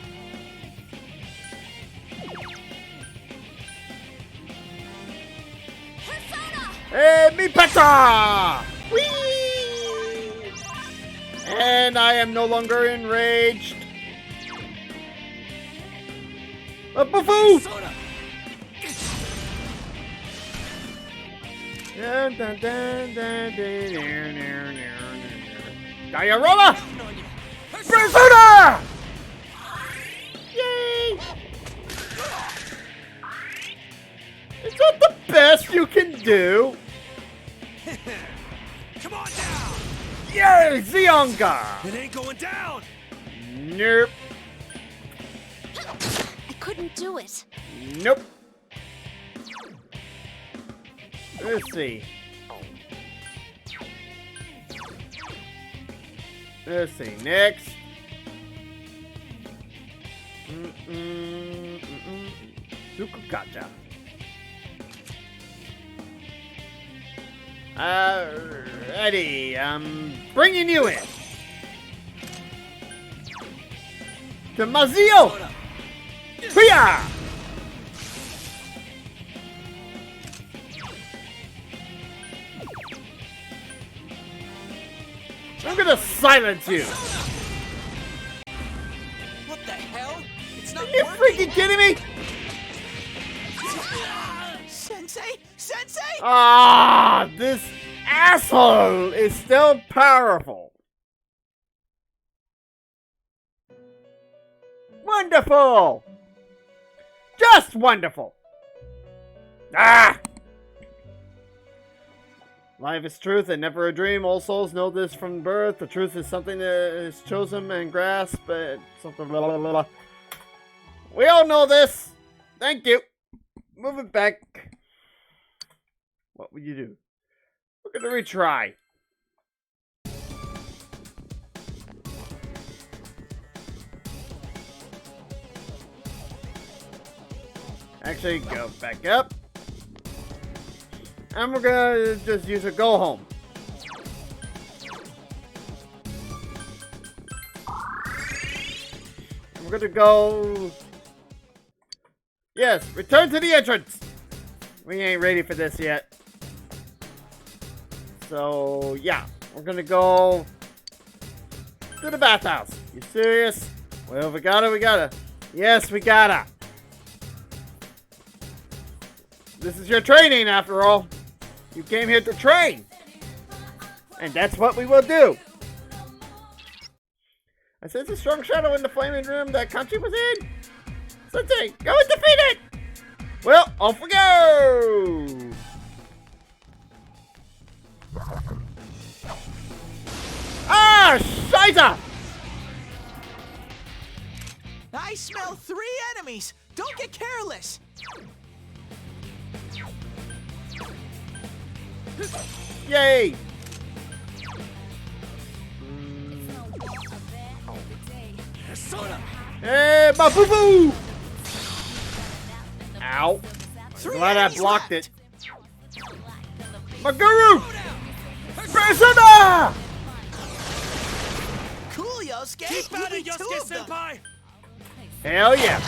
Hey, mi pata! Whee! And I am no longer enraged. A buffoon! Persona! Dun, dun, dun, dun, dun, dun, dun, dun. Diorama! Persona! Yay! Is that the best you can do? Come on down! Yay, Zionga! It ain't going down! Nope. I couldn't do it. Nope. Let's see. Let's see. Next. Sukukacha. Ready. I'm bringing you in. To Mazio! Hiya! I'm gonna silence you. What the hell? It's not Are you working. freaking kidding me? Sensei? Sensei? Ah, this asshole is still powerful. Wonderful. Just wonderful. Ah! Life is truth and never a dream. All souls know this from birth. The truth is something that is chosen and grasped, but something blah, blah, blah, blah. We all know this. Thank you. Move it back. What would you do? We're gonna retry. Actually, go back up. And we're gonna just use a go home. And we're gonna go. Yes, return to the entrance. We ain't ready for this yet. So, yeah, we're gonna go to the bathhouse. You serious? Well, if we gotta, we gotta. Yes, we gotta. This is your training, after all. You came here to train. And that's what we will do. I sense a strong shadow in the flaming room that Kanchi was in. Sensei, go and defeat it! Well, off we go! Ah, Scheiße! smell 3 enemies. Don't get careless. Yay! Hey, my boo boo! Ow. 3 Glad I enemies blocked left. it. My guru! Persona! Cool, Yosuke. Keep at You it, beat 2 Yosuke of them. Senpai! Hell yeah.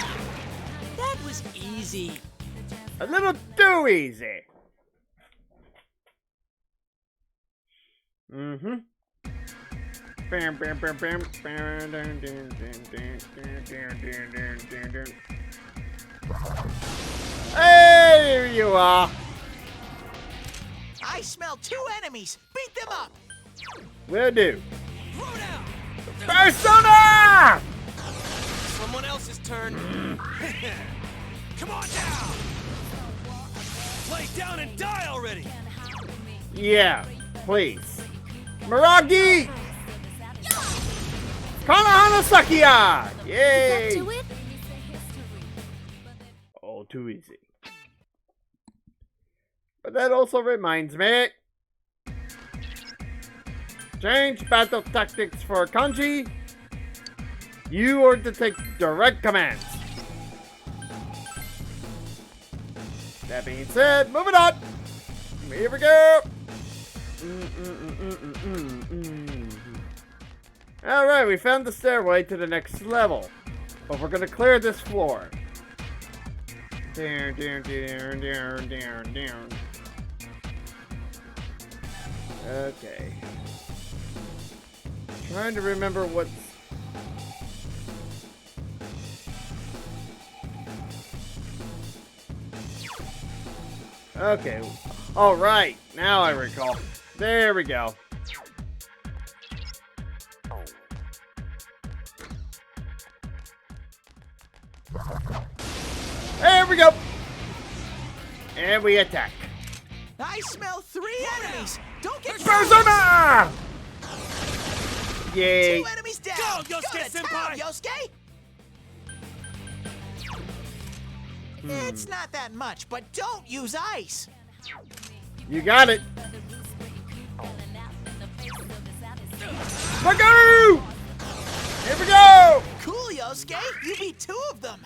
That was easy. A little too easy. Mm-hmm. Bam, bam, bam, bam, bam, dun, dun, dun, dun, dun, dun, dun, dun, dun. Hey, there you are. I smell 2 enemies. Beat them up. Will do. Throw down! Persona! Someone else's turn. Come on down! Lay down and die already! Yeah, please. Miragi! Kanahana Sakia! Yay! To it? All too easy. But that also reminds me. Change battle tactics for Kanji. You are to take direct commands. That being said, moving on. Here we go. Alright, we found the stairway to the next level. But we're gonna clear this floor. Down, down, down, down, down, down. Okay. Trying to remember what's... Okay. Alright, now I recall. There we go. There we go. And we attack. I smell 3 enemies. Don't get Persona! Yay. 2 enemies down. Go, Yosuke to Senpai! town, Yosuke. It's not that much, but don't use ice. You got it. Magoo! Here we go! Cool, Yosuke. You beat 2 of them.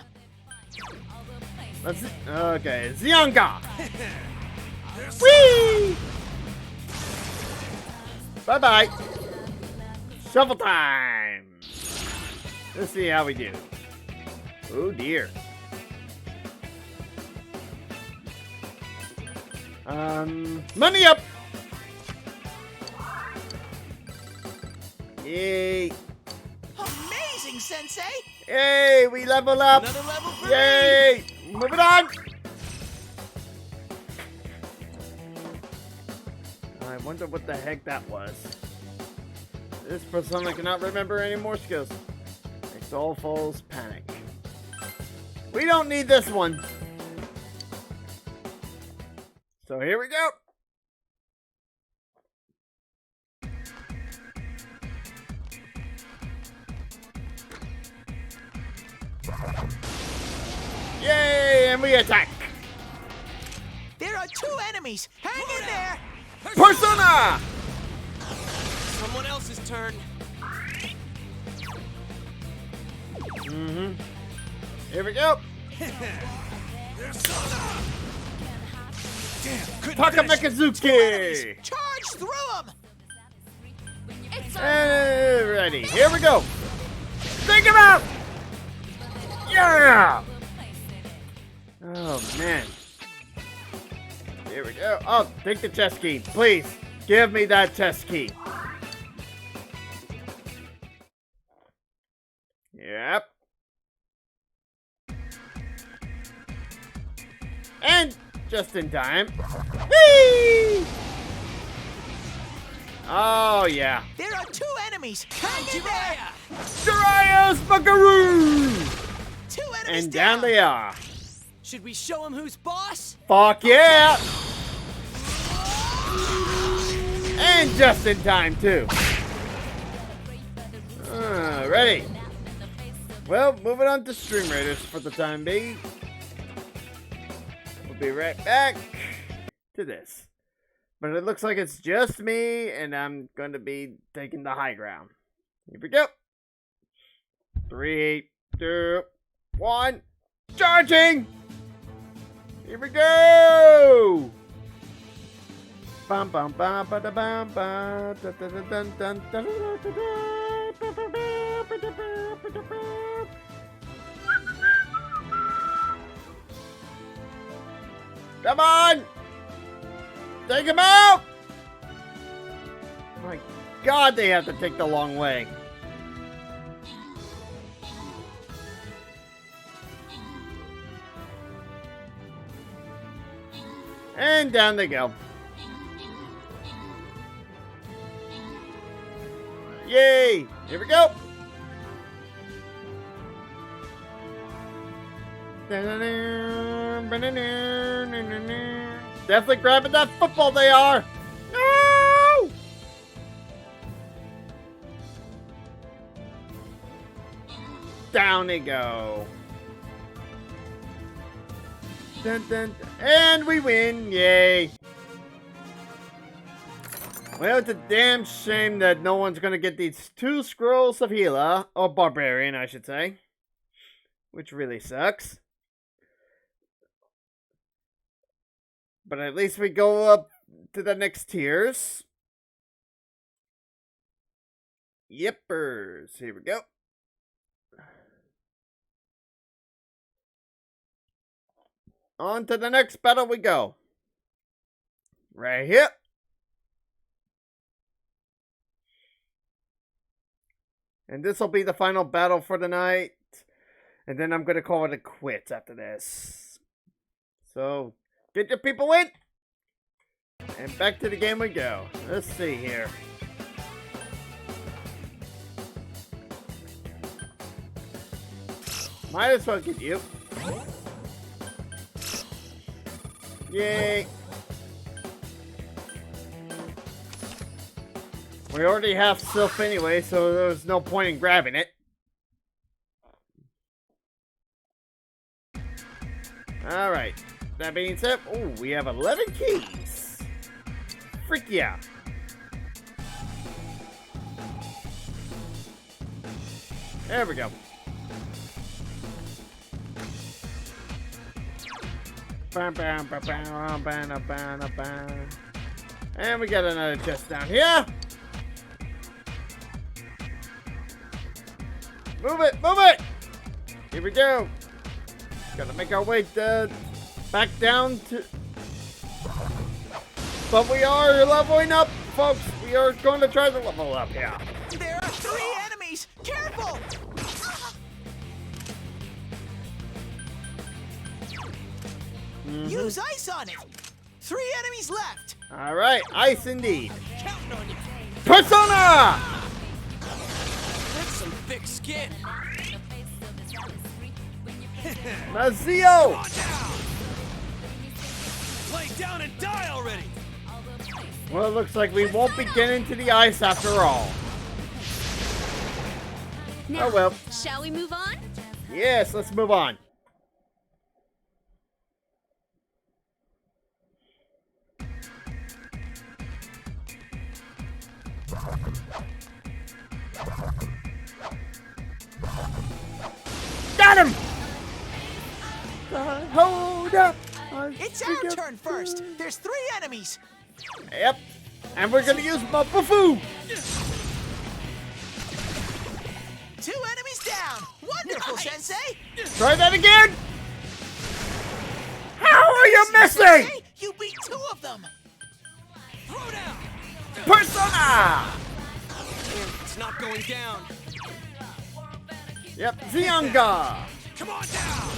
Let's okay, Zyanga! Whee! Bye-bye. Shuffle time. Let's see how we do. Oh dear. Money up! Yay! Amazing, Sensei. Yay! We level up! Another level for Yay! Moving on! I wonder what the heck that was. This persona cannot remember any more skills. Makes all foes panic. We don't need this one. So here we go. Yay! And we attack. There are 2 enemies. Hang in there. Persona! Someone else's turn. Mm-hmm. Here we go. Damn, couldn't Takamekazuki! Charge through them. And ready. Here we go. Take him out! Yeah! Oh, man. Here we go. Oh, take the chest key. Please, give me that chest key. Yep. And just in time. Whee! Oh, yeah. There are 2 enemies. Hang in there. Darius Buckaroo! 2 enemies And down they are. Should we show him who's boss? Fuck yeah! And just in time, too. Ready. Well, moving on to Stream Raiders for the time being. We'll be right back to this. But it looks like it's just me, and I'm going to be taking the high ground. Here we go. 3, 2, 1. Charging! Here we go! Bum bum bum ba da bum ba da da da dun dun dun dun dun dun. Come on! Take him out! My God, they have to take the long way. And down they go. Yay! Here we go! Definitely grabbing that football, they are! No! Down they go. Dun, dun, dun. And we win! Yay! Well, it's a damn shame that no one's gonna get these 2 scrolls of Gila, or Barbarian, I should say. Which really sucks. But at least we go up to the next tiers. Yippers. Here we go. On to the next battle we go. Right here. And this will be the final battle for the night. And then I'm going to call it a quits after this. So, get your people in. And back to the game we go. Let's see here. Might as well get you. Yay. We already have Sylph anyway, so there's no point in grabbing it. Alright. That being said, oh, we have 11 keys. Freak yeah. There we go. And we got another chest down here. Move it, move it! Here we go. Gotta make our way back down to... But we are leveling up, folks. We are going to try to level up, yeah. There are 3 enemies! Careful! Use ice on it! 3 enemies left! Alright, ice indeed. Persona! That's some thick skin. Mazio! Lay down and die already! Well, it looks like we won't be getting to the ice after all. Now, Oh well. shall we move on? Yes, let's move on. Got him! Hold up! It's our turn first! There's 3 enemies! Yep. And we're gonna use Mabufu! 2 enemies down! Wonderful, Sensei! Try that again! How are you missing? Sensei, you beat 2 of them! Throw down! Persona! It's not going down. Yep, Zyonga! Come on down!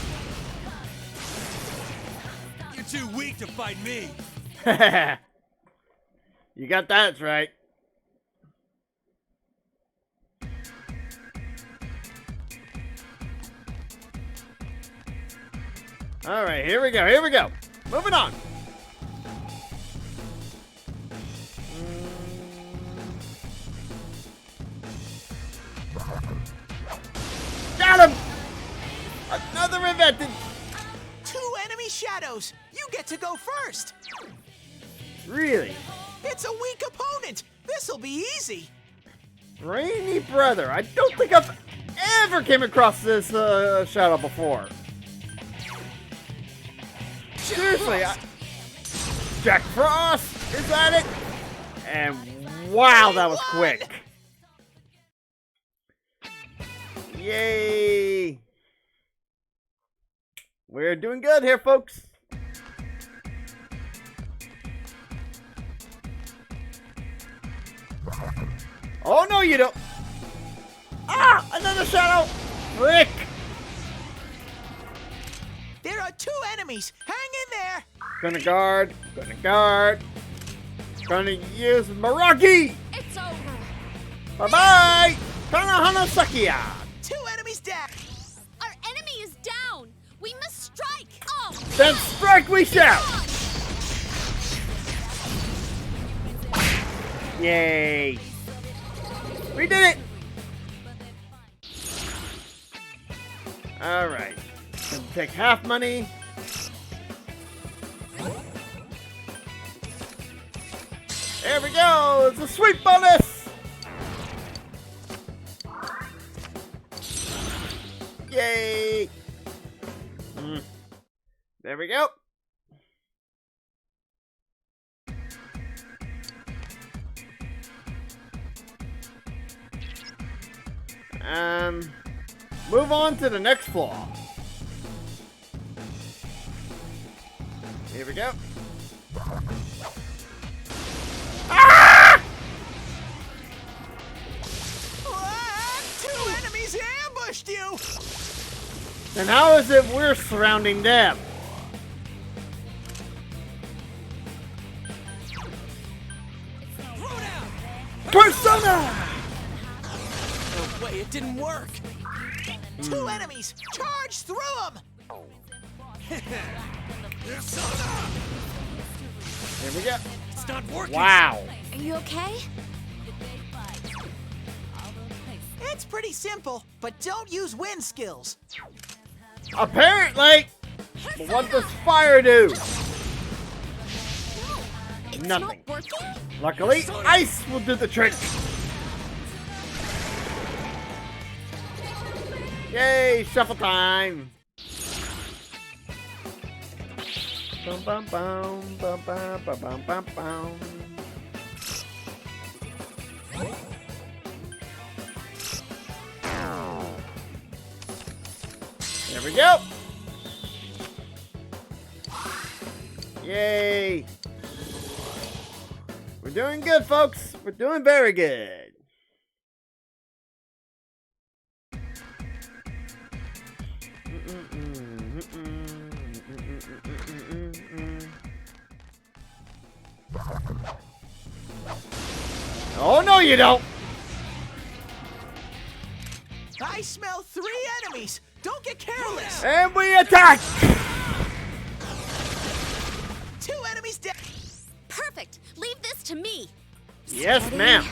You're too weak to fight me. You got that right. Alright, here we go, here we go. Moving on. Got him! Another invented. 2 enemy shadows. You get to go first. Really? It's a weak opponent. This'll be easy. Rainy brother. I don't think I've ever came across this shadow before. Seriously, Jack Frost, is that it? And wow, that was quick. Yay. We're doing good here, folks. Oh, no, you don't. Ah, another shadow. Frick. There are 2 enemies. Hang in there. Gonna guard. Gonna guard. Gonna use Maragi. It's over. Bye-bye. Kanahanasakia. 2 enemies down. Our enemy is down. We must strike. Oh. Then strike we shall. Yay. We did it. All right. Gonna take half money. There we go. It's a sweet bonus. Yay. There we go. Move on to the next floor. Here we go. Ah! Ah, 2 enemies ambushed you. And how is it we're surrounding them? Persona! No way, it didn't work. 2 enemies. Charge through them. Here we go. It's not working. Wow. Are you okay? It's pretty simple, but don't use wind skills. Apparently! But what does fire do? It's Nothing. not working? Luckily, ice will do the trick. Yay, shuffle time. Bum bum bum bum bum bum bum bum bum. There we go. Yay. We're doing good, folks. We're doing very good. Oh, no, you don't. I smell 3 enemies. Don't get careless. And we attack. 2 enemies down. Perfect. Leave this to me. Yes, ma'am.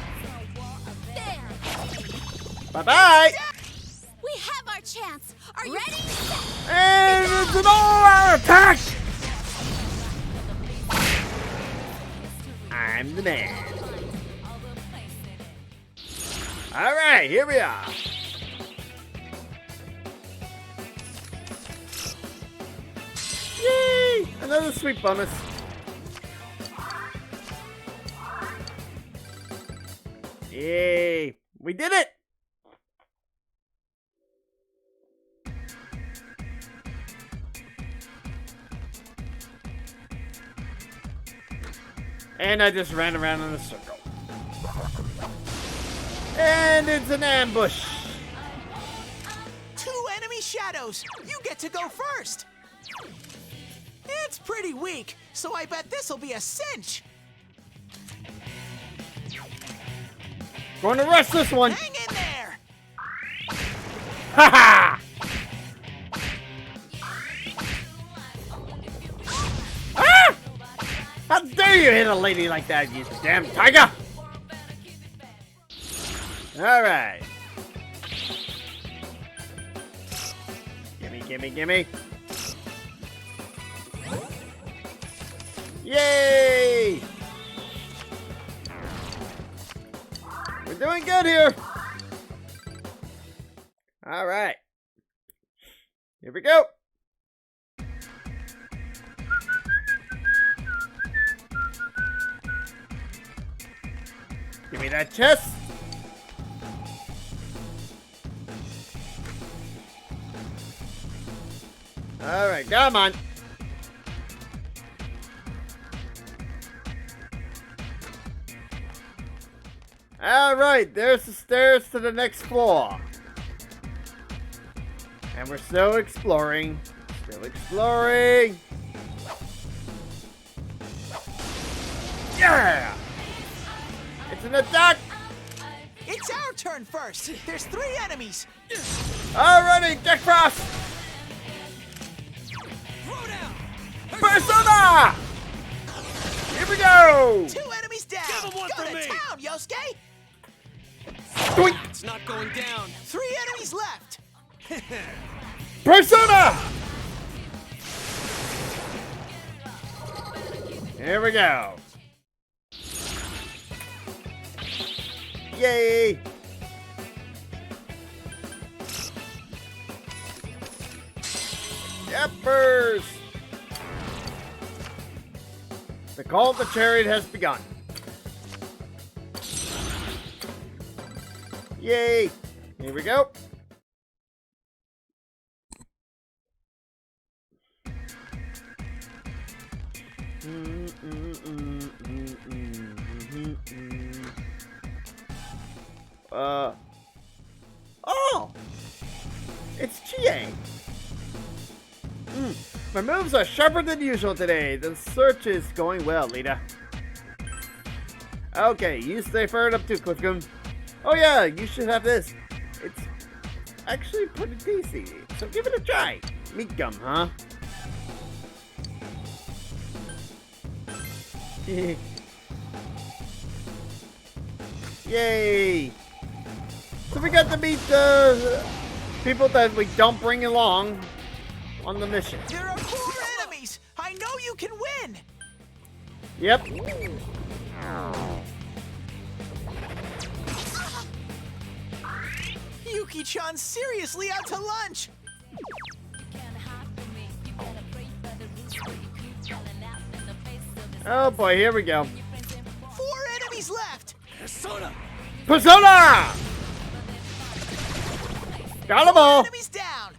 There. Bye-bye. We have our chance. Are you ready? And it's an all-out attack. I'm the man. All right, here we are. Yay! Another sweet bonus. Yay! We did it! And I just ran around in a circle. And it's an ambush. 2 enemy shadows. You get to go first. It's pretty weak, so I bet this'll be a cinch. Going to rush this one. Hang in there. Ha ha! Ah! How dare you hit a lady like that, you damn tiger! Alright. Gimme, Gimme, gimme. Yay! We're doing good here. All right. Here we go. Give me that chest. All right, come on. All right, there's the stairs to the next floor. And we're still exploring. Still exploring. Yeah! It's an attack! It's our turn first. There's 3 enemies. Alrighty, Jack Frost! Persona! Here we go! 2 enemies down. Give 'em one Go for to me. town, Yosuke. Doink! It's not going down. 3 enemies left. Persona! Here we go. Yay! Yuppers! The call of the chariot has begun. Yay! Here we go. Oh! It's Chie! My moves are sharper than usual today. The search is going well, Lita. Okay, you stay fired up too, Cliffgoon. Oh yeah, you should have this. It's actually pretty tasty, so give it a try. Meat gum, huh? Yay! So we got to meet people that we don't bring along on the mission. There are 4 enemies. I know you can win. Yep. Yuki-chan's seriously out to lunch. Oh boy, here we go. 4 enemies left. Persona! Persona! Got 'em all! Enemies down.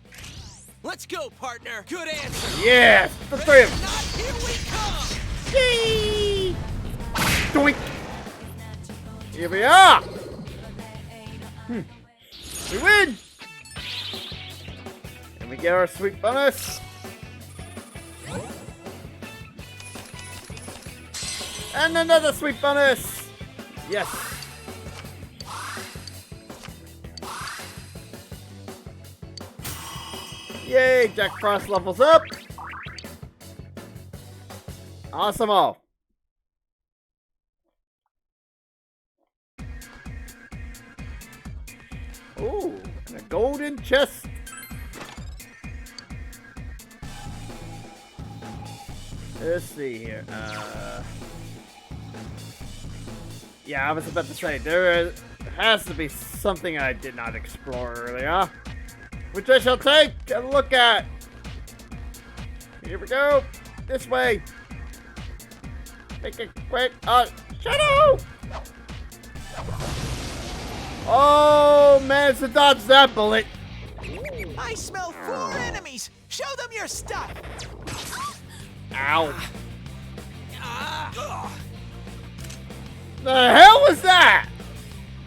Let's go, partner. Good answer. Yes, the 3 of them. Not here we come. Yay! Doink! Here we are! We win! And we get our sweet bonus. And another sweet bonus! Yes! Yay! Jack Frost levels up! Awesome-o! Ooh, and a golden chest! Let's see here. Yeah, I was about to say, there has to be something I did not explore earlier, which I shall take a look at. Here we go. This way. Make it quick. Shadow! Oh, managed to dodge that bullet. I smell 4 enemies. Show them your stuff. Ow. The hell was that?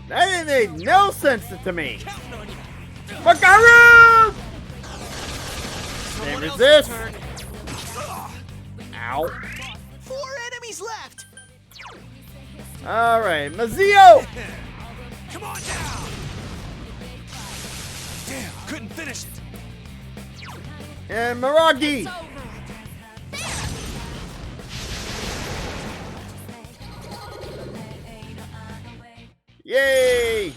That didn't make no sense to me. Makaru! They resist. Ow. 4 enemies left. Alright, Mazio! Come on down. Damn, couldn't finish it. And Miragi! Yay!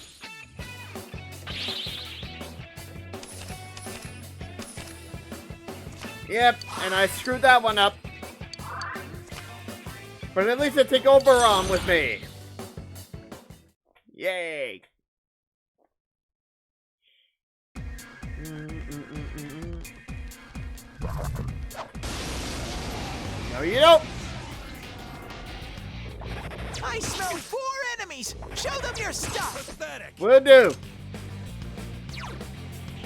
Yep, and I screwed that one up. But at least I take Oberon with me. Yay. No, you don't. I smell 4 enemies. Show them your stuff. Pathetic. Will do.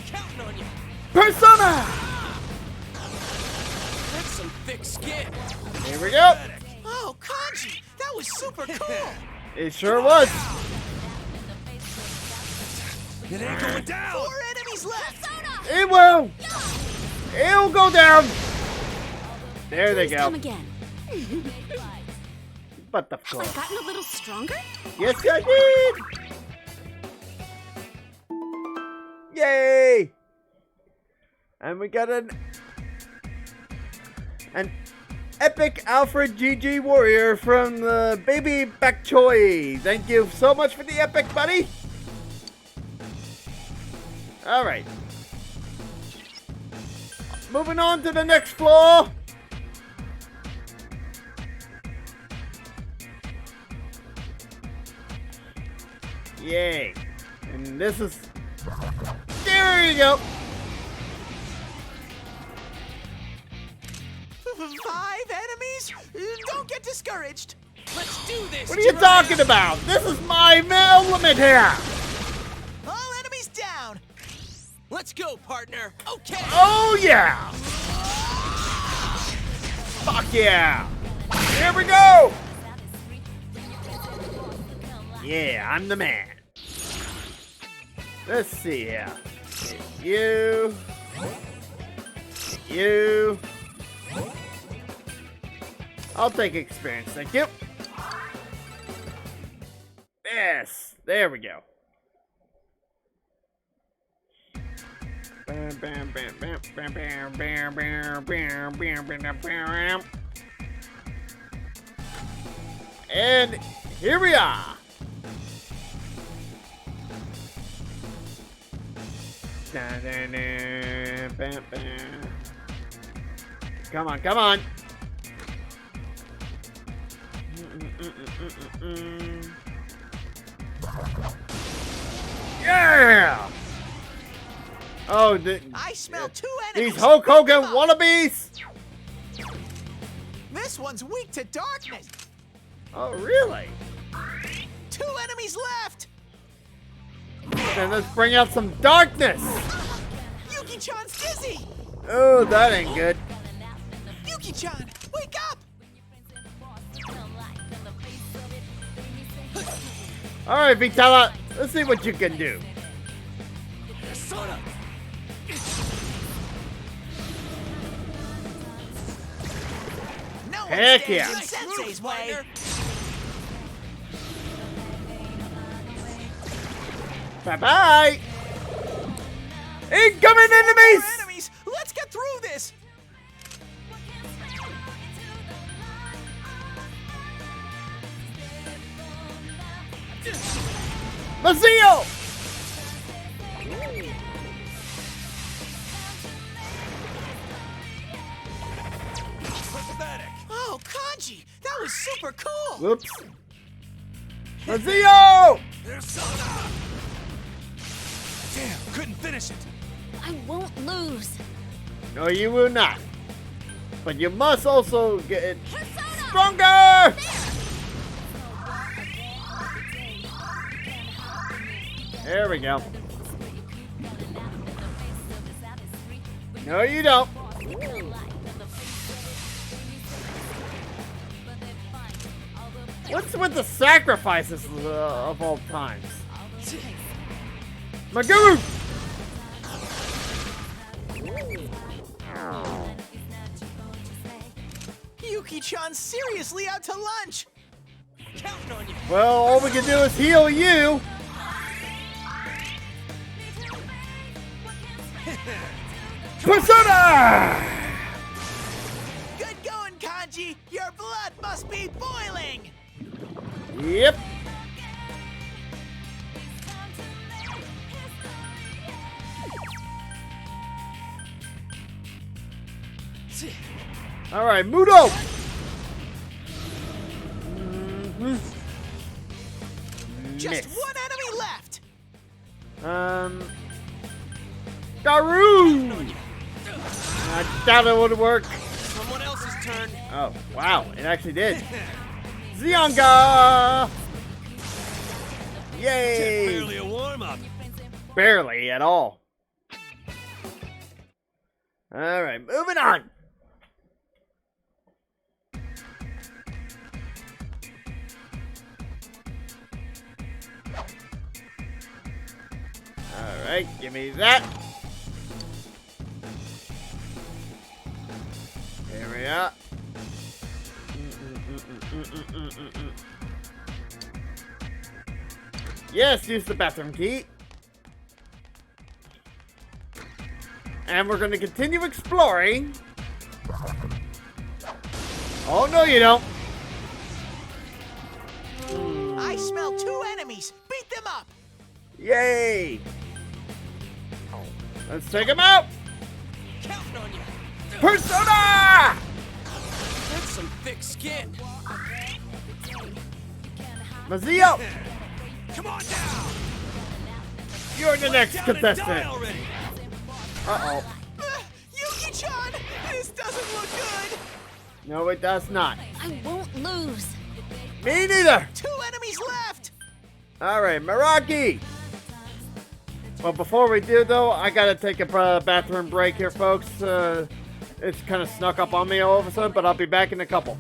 Counting on you. Persona! That's some thick skin. Here we go. Oh, Kanji, that was super cool. It sure was. It ain't going down. 4 enemies left. It will. It'll go down. There they Please go. come again. But of Have I course. gotten a little stronger? Yes, I did. Yay! And we got an epic Alfred GG Warrior from the Baby Bak Choy. Thank you so much for the epic, buddy. All right. Moving on to the next floor. Yay. And this is... There you go. 5 enemies? Don't get discouraged. Let's do this. What are you talking about? This is my element here. All enemies down. Let's go, partner. Okay. Oh, yeah. Fuck yeah. Here we go. Yeah, I'm the man. Let's see here. You. You. I'll take experience, thank you. Yes, there we go. Bam, bam, bam, bam, bam, bam, bam, bam, bam, bam, bam, bam. And here we are. Dun, dun, dun, bam, bam. Come on, come on. Yeah! Oh, I smell 2 enemies. these Hulk Hogan Pick 'em up. wannabes? This one's weak to darkness. Oh, really? 2 enemies left. Then let's bring out some darkness. Yuki-chan's dizzy. Oh, that ain't good. Yuki-chan, wake up. All right, Vitala, let's see what you can do. Persona. No one Heck stands yeah. in Sensei's way. Bye-bye. Incoming 4 enemies! enemies. Let's get through this. Mazio! Pathetic. Oh, Kanji, that was super cool. Whoops. Mazio! Persona. Damn, couldn't finish it. I won't lose. No, you will not. But you must also get stronger! There we go. No, you don't. What's with the sacrifices of all times? Magoo! Yuki-chan's seriously out to lunch. Counting on you. Well, all we can do is heal you. Persona! Good going, Kanji. Your blood must be boiling. Yep. Alright, Mudo! Just Miss. one enemy left. Daru! I doubt it would work. Someone else's turn. Oh, wow, it actually did. Zionga! Yay! Barely a warm-up. Barely at all. Alright, moving on. Alright, give me that. Here we are. Yes, use the bathroom key. And we're going to continue exploring. Oh, no, you don't. I smell 2 enemies. Beat them up. Yay. Let's take him out. Counting on you. Persona! That's some thick skin. Mazio, Come on down. you're the next Down and die contestant. already. Uh-oh. Yuki-chan, this doesn't look good. No, it does not. I won't lose. Me neither. 2 enemies left. All right, Meraki. Well, before we do, though, I gotta take a bathroom break here, folks. It's kind of snuck up on me all of a sudden, but I'll be back in a couple.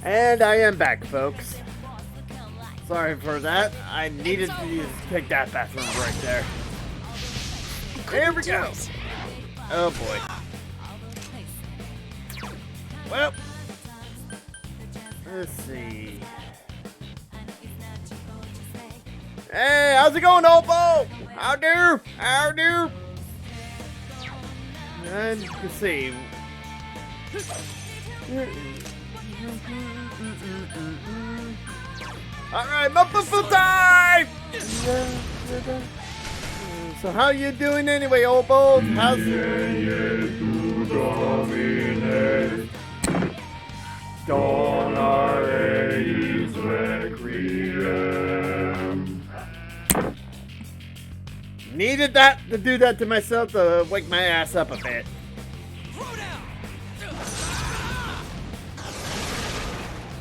And I am back, folks. Sorry for that. I needed to take that bathroom break there. There we go. Oh boy. Well, let's see. Hey, how's it going, Oppo? How do? How do? And you can see. Alright, Muppet time! So how you doing anyway, Oppo? How's Needed that to do that to myself to wake my ass up a bit.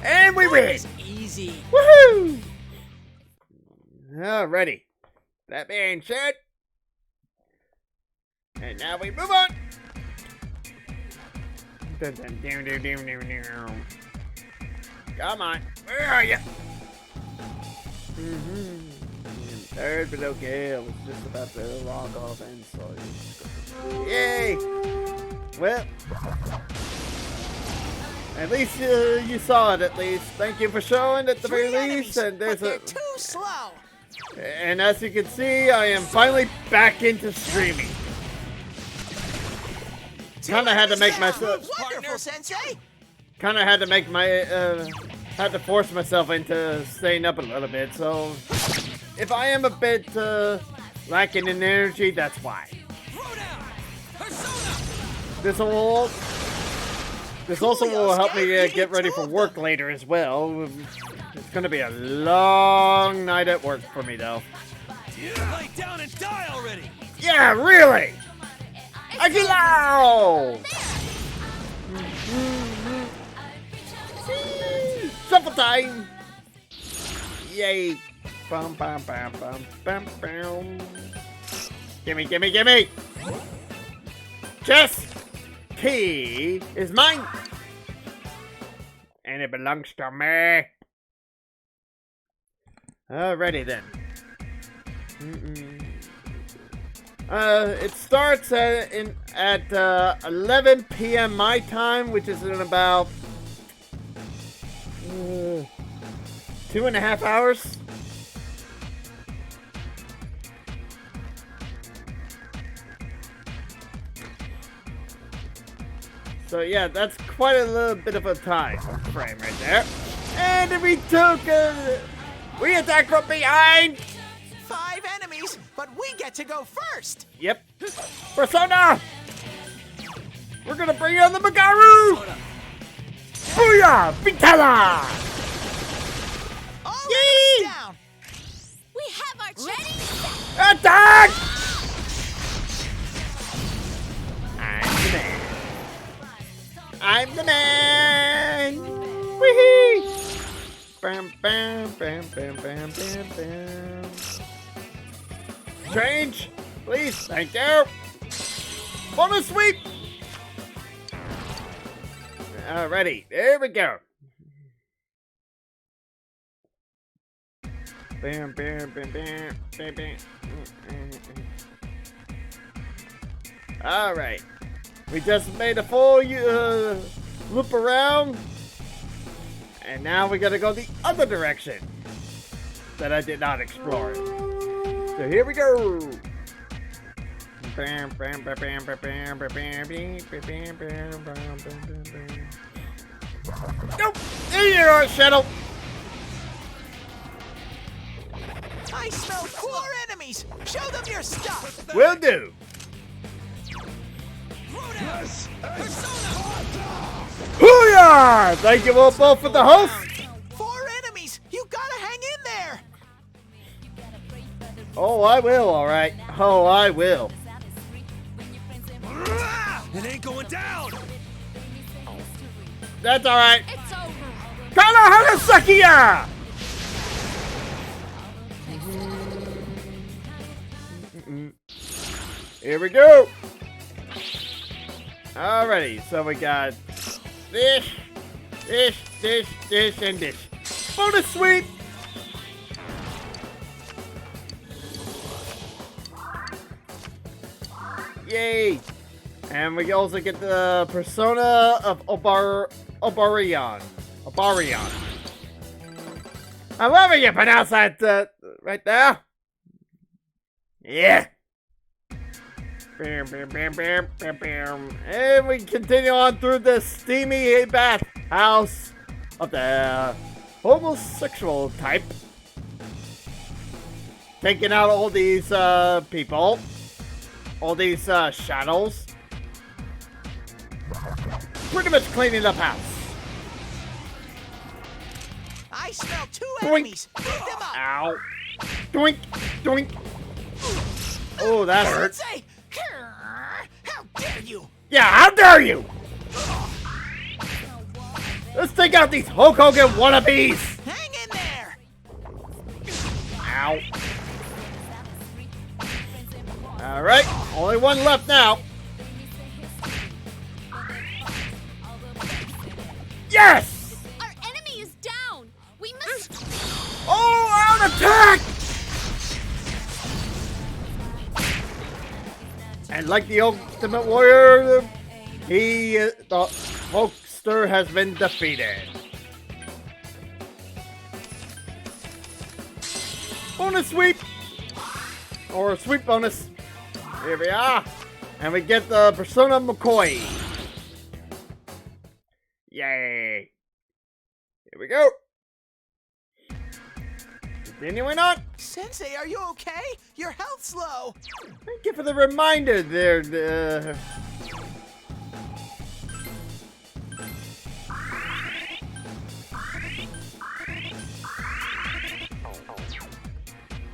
And we win! Easy. Woohoo! Alrighty. That being said, and now we move on. Dun, dun, dun, dun, dun, dun, dun. Come on. Where are you? Third, but okay. I was just about to log off and saw you. Yay! Well, at least you saw it. At least, thank you for showing at the very least. And there's but they're too slow. And as you can see, I am finally back into streaming. Kind of had to make myself. Wonderful, Sensei. Kind of had to make my. Had to force myself into staying up a little bit. So, if I am a bit lacking in energy, that's why. This also will help me get ready for work later as well. It's gonna be a long night at work for me, though. Lay down and die already! Yeah, really! Agilao! Shuffle time! Yay! Bum bum bum bum bum bum. Gimme, gimme, gimme! Chess! Key is mine! And it belongs to me! Alrighty then. It starts at 11 p.m. my time, which is in about 2.5 hours. So yeah, that's quite a little bit of a time frame right there. And we took we attacked from behind. 5 enemies, but we get to go first. Yep. Persona! We're gonna bring on the Magaru! Booyah! Vitala! All Yee! enemies down. We have our ready. Attack! I'm the man! Wee-hee! Bam, bam, bam, bam, bam, bam, bam. Change, please, thank you. Bonus sweep. Alrighty, there we go. Bam, bam, bam, bam, bam, bam. Alright, we just made a full loop around, and now we gotta go the other direction that I did not explore. So here we go. Bam, bam, bam, bam, bam, bam, bam, bam, bam, bam, bam, bam. Nope! There you are, Shadow! I smell 4 enemies. Show them your stuff. Will do. Hoo-yah! Thank you all both for the host. 4 enemies. You gotta hang in there. Oh, I will, alright. Oh, I will. It ain't going down! That's alright. It's over. Kala Here we go. Alrighty, so we got this, and this. Bonus sweep. Yay! And we also get the persona of Obarion. However you pronounce that right there. Yeah. Bam, bam, bam, bam, bam, bam. And we continue on through the steamy bath house of the homosexual type. Taking out all these people. All these shadows. Pretty much cleaning up house. I smell 2 Doink. enemies. Beat them up. Ow. Doink, doink. Oh, that hurt. Sensei! How dare you! Yeah, how dare you! Let's take out these Hulk Hogan wannabes! Hang in there! Ow. Alright, only one left now. Yes! Our enemy is down! We must... Oh, out attack! And like the Ultimate Warrior, the Hulkster has been defeated. Bonus sweep! Or sweep bonus. Here we are. And we get the Persona McCoy. Yay. Here we go. Continuing on. Sensei, are you okay? Your health's low. Thank you for the reminder there.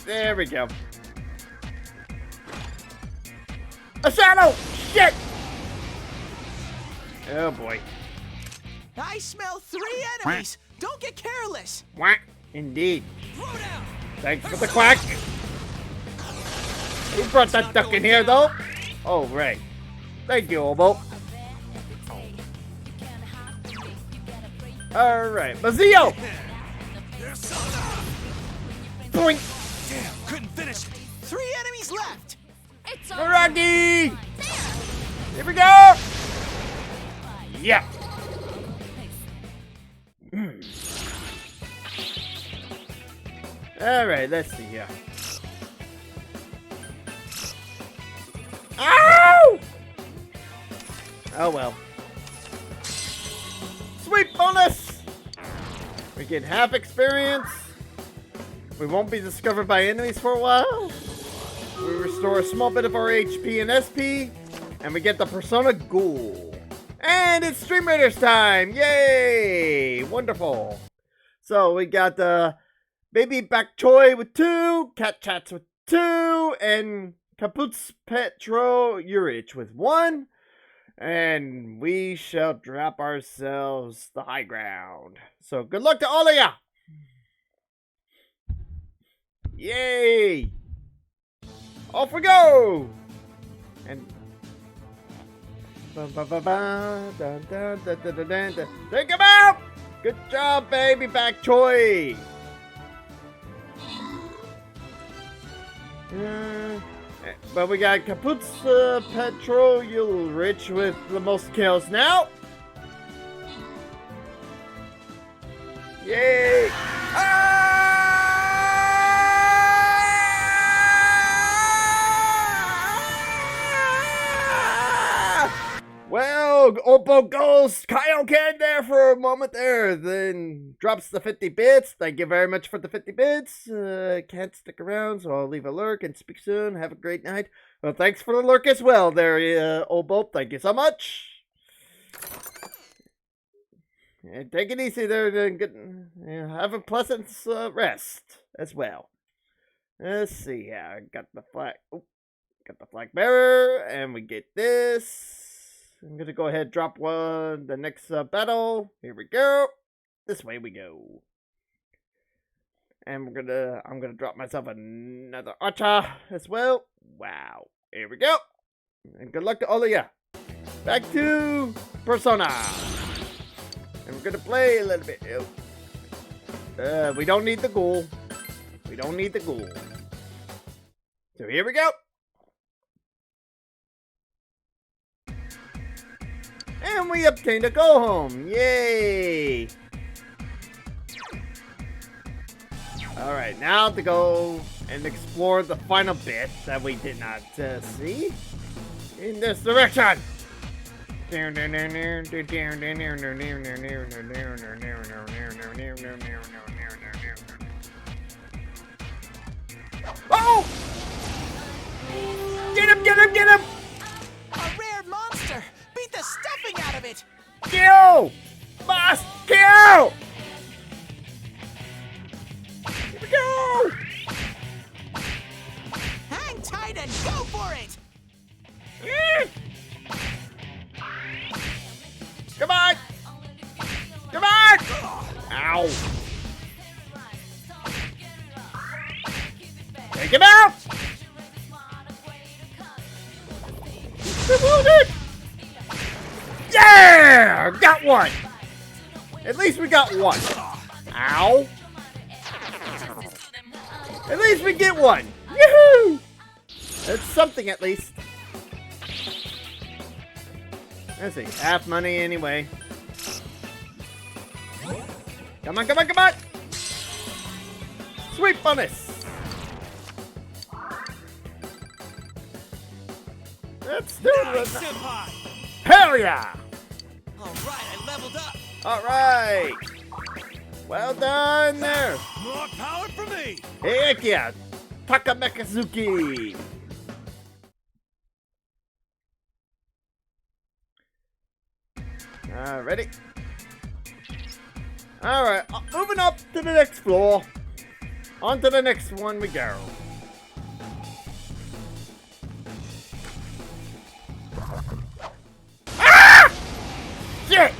There we go. A shadow! Shit! Oh boy. I smell 3 enemies. Don't get careless. Quack. Indeed. Thanks for the quack. Who brought that duck in here, though? Oh, right. Thank you, Obo. Alright, Mazio! Boink! Damn, couldn't finish it. 3 enemies left. It's Miragi! Here we go! Yeah. Alright, let's see here. Ow! Oh well. Sweet bonus! We get half experience. We won't be discovered by enemies for a while. We restore a small bit of our HP and SP. And we get the Persona Ghoul. And it's Stream Raiders time! Yay! Wonderful. So we got the Baby Back Choi with 2, Cat Chats with 2, and Kaput's Petro Urich with 1. And we shall drop ourselves the high ground. So good luck to all of ya! Yay! Off we go! And take him out! Good job, Baby Back Choi! But we got Kaput's Petro Ulrich with the most kills now. Yay! Well, Oppo goes Kaioken there for a moment there, then drops the 50 bits. Thank you very much for the 50 bits. Can't stick around, so I'll leave a lurk and speak soon. Have a great night. Well, thanks for the lurk as well there, Oppo. Thank you so much. And take it easy there. Have a pleasant rest as well. Let's see here. I got the flag. Oh, got the flag bearer, and we get this. I'm gonna go ahead and drop the next battle. Here we go. This way we go. And I'm gonna drop myself another Archa as well. Wow. Here we go. And good luck to all of you. Back to Persona. And we're gonna play a little bit. We don't need the ghoul. We don't need the ghoul. So here we go. And we obtained a go home. Yay! Alright, now to go and explore the final bit that we did not see. In this direction! Oh! Get him, get him, get him! A rare monster. Beat the stuffing out of it. Kill! Boss, kill! Here we go! Hang tight and go for it. Come on! Come on! Ow! Take him out! He's wounded! Yeah! Got one! At least we got one. Ow. At least we get one. Yoo-hoo! That's something at least. Let's see. Half money anyway. Come on, come on, come on! Sweet bonus! Let's do it! Hell yeah! Alright, I leveled up. Alright! Well done there! More power for me! Heck yeah! Takamekazuki! Ready? Alright, moving up to the next floor. On to the next one we go. Ah! Shit!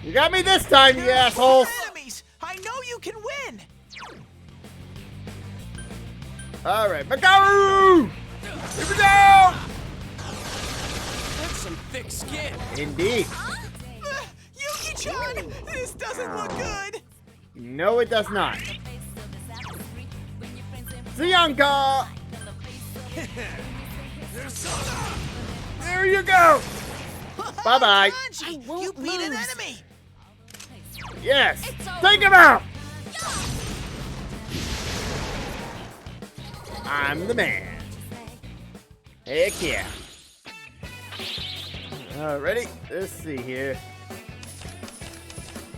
You got me this time, you assholes! Enemies! I know you can win! Alright, Makaru! Here we go! That's some thick skin. Indeed. Yuki-chan! This doesn't look good! No, it does not. Ziyanka! There you go! Bye-bye. Kanji, you beat an enemy! Yes! Take him out! I'm the man. Heck yeah. Ready? Let's see here.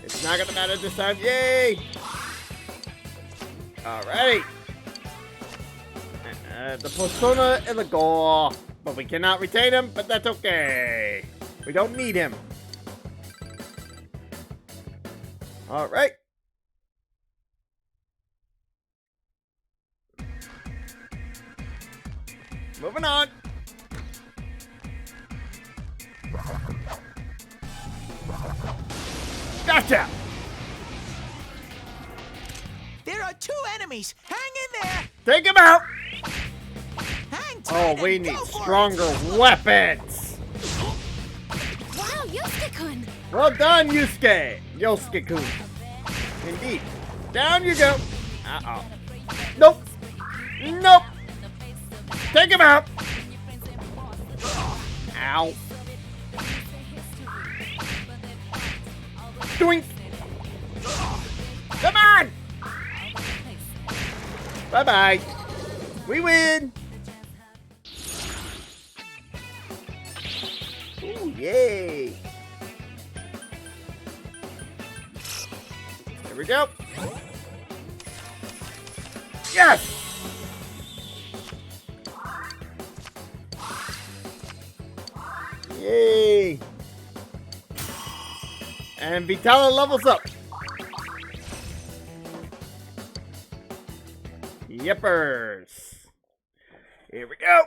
It's not gonna matter this time. Yay! Alrighty. The persona and the goal. But we cannot retain him, but that's okay. We don't need him. Alright. Moving on. Gotcha! There are 2 enemies! Hang in there! Take him out! Hang tight Oh, and we go need for it. stronger weapons! Wow, Yusuke-kun! Well done, Yusuke! Yosuke-kun. Indeed. Down you go! Uh-oh. Nope! Nope! Take him out! Ow. Doink! Come on! Bye-bye. We win! Ooh, yay! There we go. Yes! Yay! And Vitala levels up. Yippers. Here we go.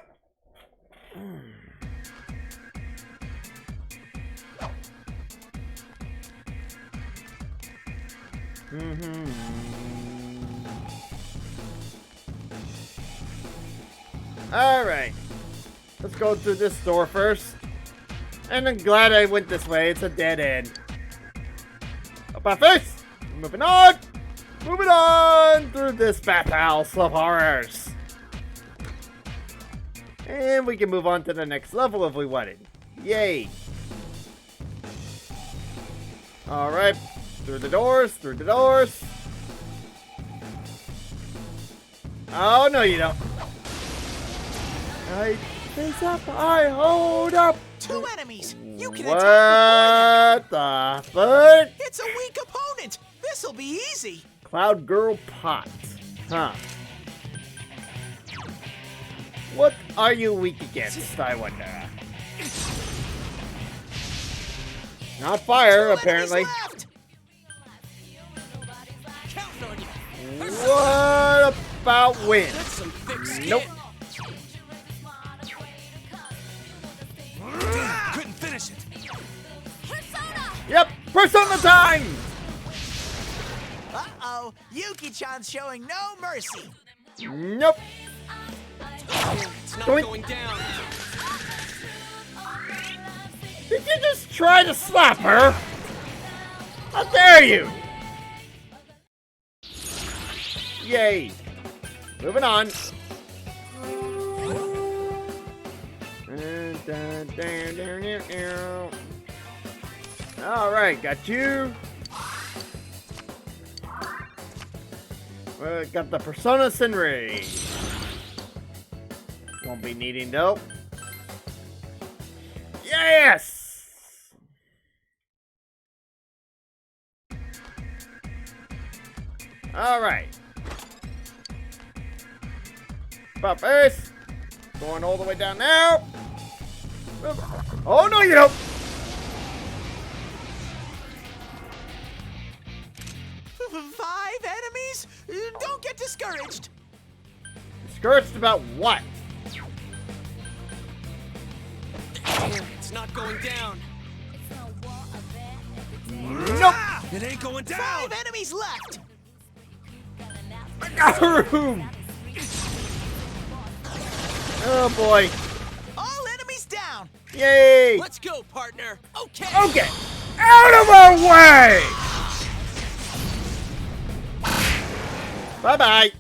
Alright. Let's go through this door first. And I'm glad I went this way. It's a dead end. Up my face! Moving on! Moving on through this bathhouse of horrors. And we can move on to the next level if we wanted. Yay! Alright. Through the doors, through the doors. Oh, no you don't. I face up, I hold up. 2 enemies! You can attack before them! What the fuck? It's a weak opponent! This'll be easy! Cloud Girl Pot. Huh. What are you weak against, I wonder? Not fire, 2 apparently. enemies left. Counting on you. What about wind? That's some thick skin. Nope. Couldn't finish it. Yep, Persona time! Uh-oh, Yuki-chan's showing no mercy. Nope. It's not Doink. going down. Did you just try to slap her? How dare you! Yay! Moving on. Alright, got you. Got the Persona Senri. Won't be needing though. Yes! Alright. Puppers. Going all the way down now. Oh no you don't! 5 enemies? Don't get discouraged. Discouraged about what? It's not going down. Nope! It ain't going down! 5 enemies left. I got room! Oh boy. All enemies down. Yay! Let's go, partner. Okay. Okay! Out of our way! Bye-bye!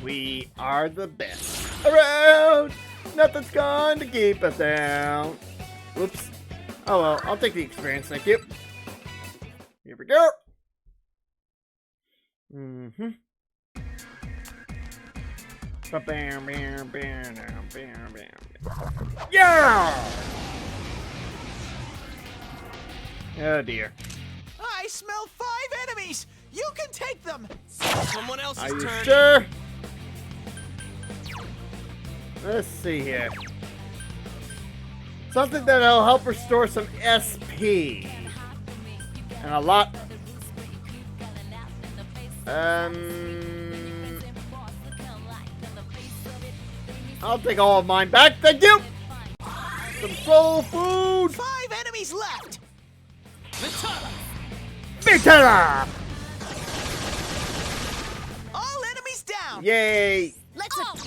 We are the best around! Nothing's going to keep us down. Whoops. Oh well, I'll take the experience, thank you. Here we go! Mm-hmm. Ba-bam, bam, bam, bam, bam. Yeah! Oh dear. I smell 5 enemies. You can take them. Someone else's Are you turn. sure? Let's see here. Something that'll help restore some SP. And a lot. I'll take all of mine back, thank you! Some soul food! 5 enemies left. Vitara! All enemies down. Yay! Let's fight!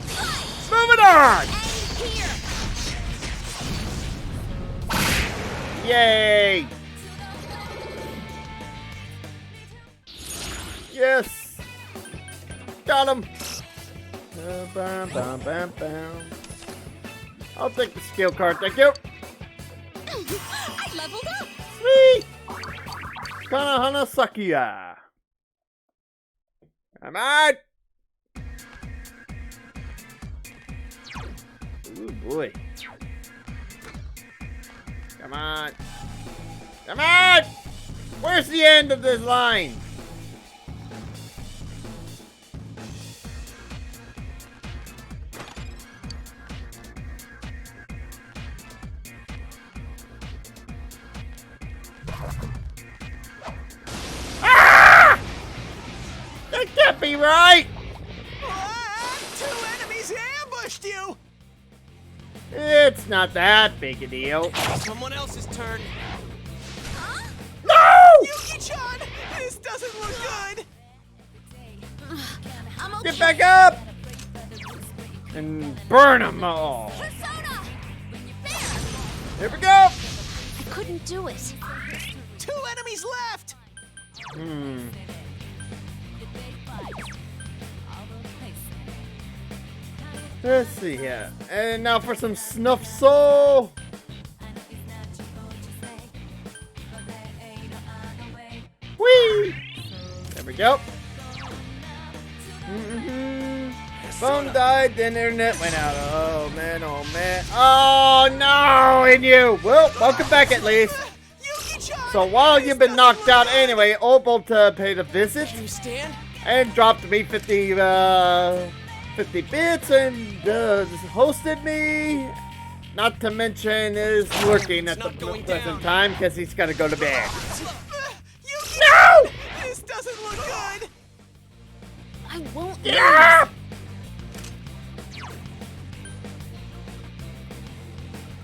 Moving on! And here! Yay! Yes! Got him! I'll take the skill card, thank you! I leveled up! Sweet! Kanahana Sakuya! Come on! Ooh boy. Come on. Come on! Where's the end of this line? Ah! That can't be right! What? 2 enemies ambushed you. It's not that big a deal. Someone else's turn. No! Yuki-chan, this doesn't look good. I'm okay. Get back up! And burn them all. Persona! Here we go! I couldn't do it. 2 enemies left. Let's see here. And now for some Snuff Soul. Whee! There we go. Phone died, then internet went out. Oh man, oh man. Oh no, and you. Well, welcome back at least. Yuki-chan. So while you've been knocked out anyway, Opal paid a visit Can you stand? and dropped me 50 bits and hosted me. Not to mention is lurking at the present time because he's got to go to bed. No! This doesn't look good. I won't Yeah!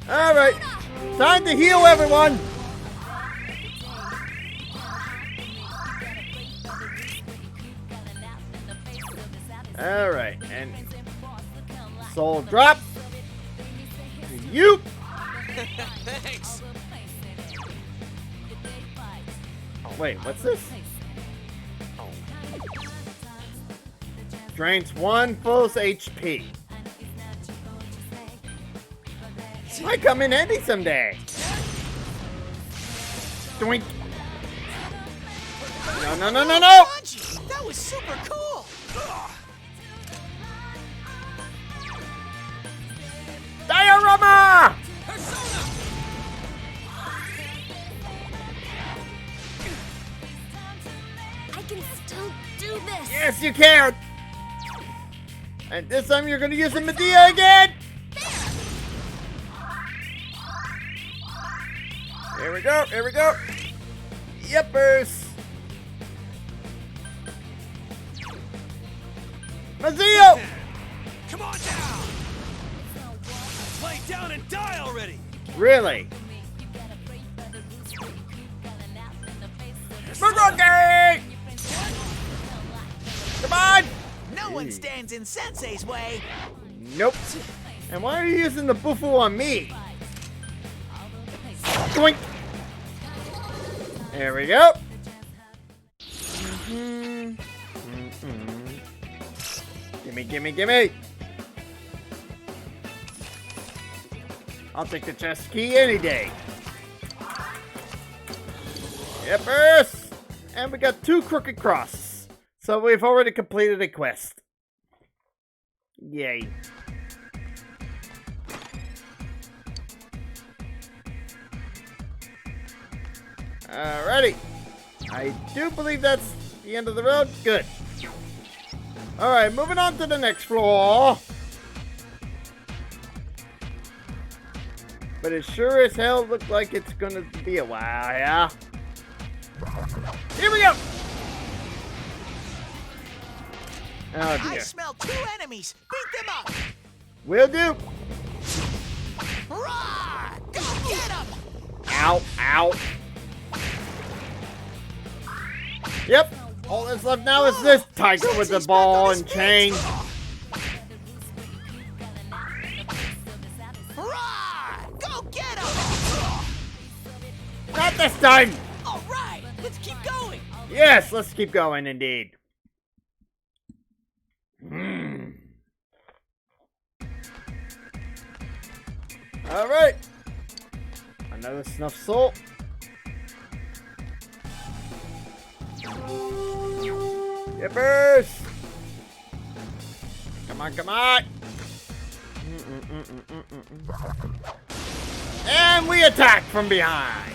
Alright, time to heal everyone! Alright, and soul drop. You. Thanks. Wait, what's this? Drains 1 full HP. Might come in handy someday. Doink. No, no, no, no, no! That was super cool! Diorama! I can still do this. Yes, you can! And this time you're gonna use the Medea again! Here we go, here we go! Yippers! Mazio! Come on down! Lay down and die already! Really? Maruki! Come on! No one stands in Sensei's way. Nope. And why are you using the bufu on me? Doink! There we go. Gimme, gimme, gimme! I'll take the chest key any day. Yippers! And we got 2 crooked crosses. So we've already completed a quest. Yay. Alrighty. I do believe that's the end of the road. Good. Alright, moving on to the next floor. But it sure as hell looks like it's gonna be a while, yeah? Here we go! Oh I dear. smell 2 enemies. Beat them up. Will do. Roar! Go get them. Ow, ow. Yep. All that's left now is this tiger with the ball and chain. Roar! Go get them. Not this time. All right, let's keep going. Yes, let's keep going indeed. Alright. Another snuff salt. Yippers! Come on, come on! And we attack from behind!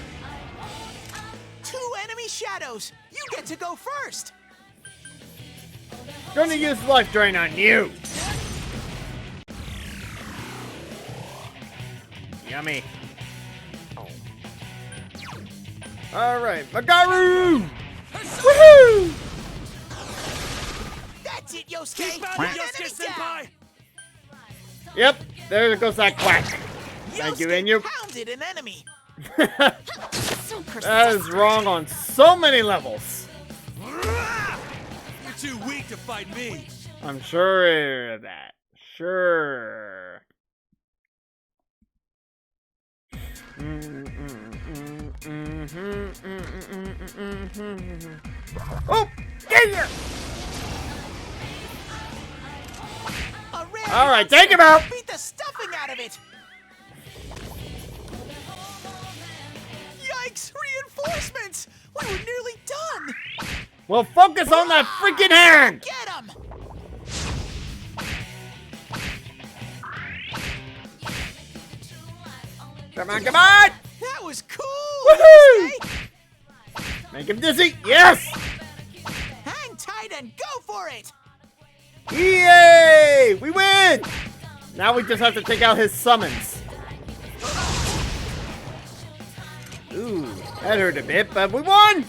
2 enemy shadows. You get to go first. Gonna use life drain on you! Yummy. Alright, Magaru! Woohoo! That's it, Yosuke. Keep out, The Yosuke enemy senpai! down. Yep, there goes that quack. Thank you, Yosuke Inu. pounded an enemy. So That is wrong on so many levels. You're too weak to fight me. I'm sure of that. Sure. Oh! Yeah! A rare All right, monster. take him out. Beat the stuffing out of it. Yikes! Reinforcements. We were nearly done. Well, focus on that freaking hand! Get him. Come on, come on! That was cool. Woohoo! Yosuke. Make him dizzy! Yes! Hang tight and go for it. Yay! We win! Now we just have to take out his summons. Ooh, that hurt a bit, but we won!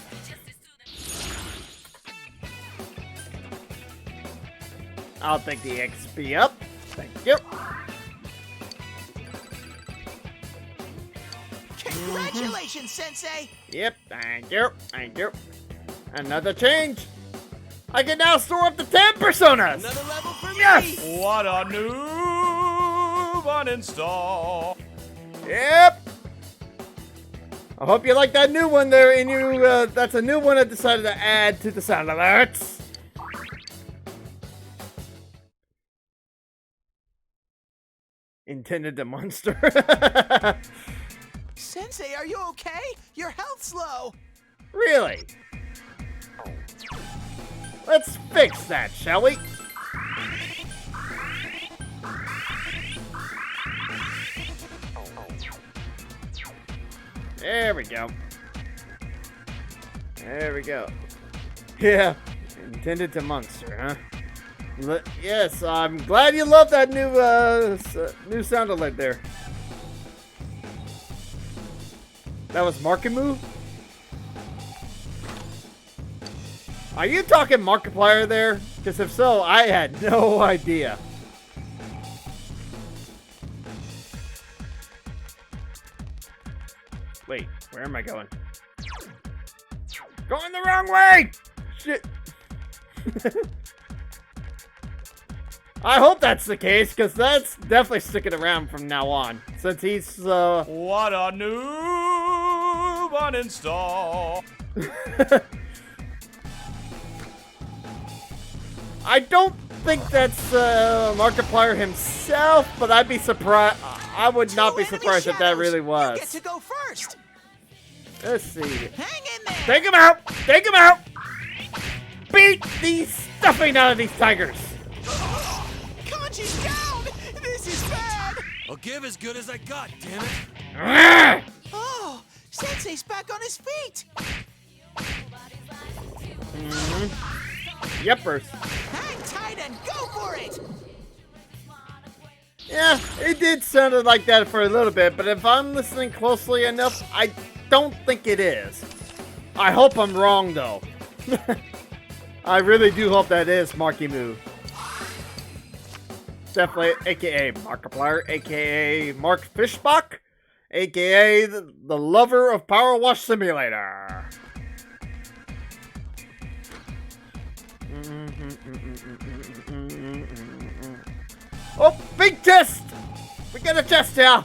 I'll take the XP up. Thank you. Congratulations, Sensei. Yep, thank you. Thank you. Another change. I can now store up to 10 personas! Another level for Yes! me. What a noob uninstall. Yep! I hope you like that new one there, and that's a new one I decided to add to the sound alerts. Intended a monster. Sensei, are you okay? Your health's low. Really? Let's fix that, shall we? There we go. There we go. Yeah, intended to monster, huh? Yes, I'm glad you love that new sound alert there. That was Markimu? Are you talking Markiplier there? Because if so, I had no idea. Wait, where am I going? Going the wrong way! Shit. I hope that's the case, because that's definitely sticking around from now on. Since he's, What a noob uninstall! I don't think that's, Markiplier himself, but I'd be surprised. I would not be surprised if that really was. You get to go first. Let's see. Hang in there. Take him out! Take him out! Beat the stuffing out of these tigers! Kanji's down. This is bad. I'll give as good as I got, damn it. Ah! Oh, Sensei's back on his feet. Yepers. Hang tight and go for it. Yeah, it did sound like that for a little bit, but if I'm listening closely enough, I don't think it is. I hope I'm wrong, though. I really do hope that is Markimu. Definitely, aka Markiplier, aka Mark Fishbach, aka the lover of Power Wash Simulator. Oh, big chest! We got a chest here!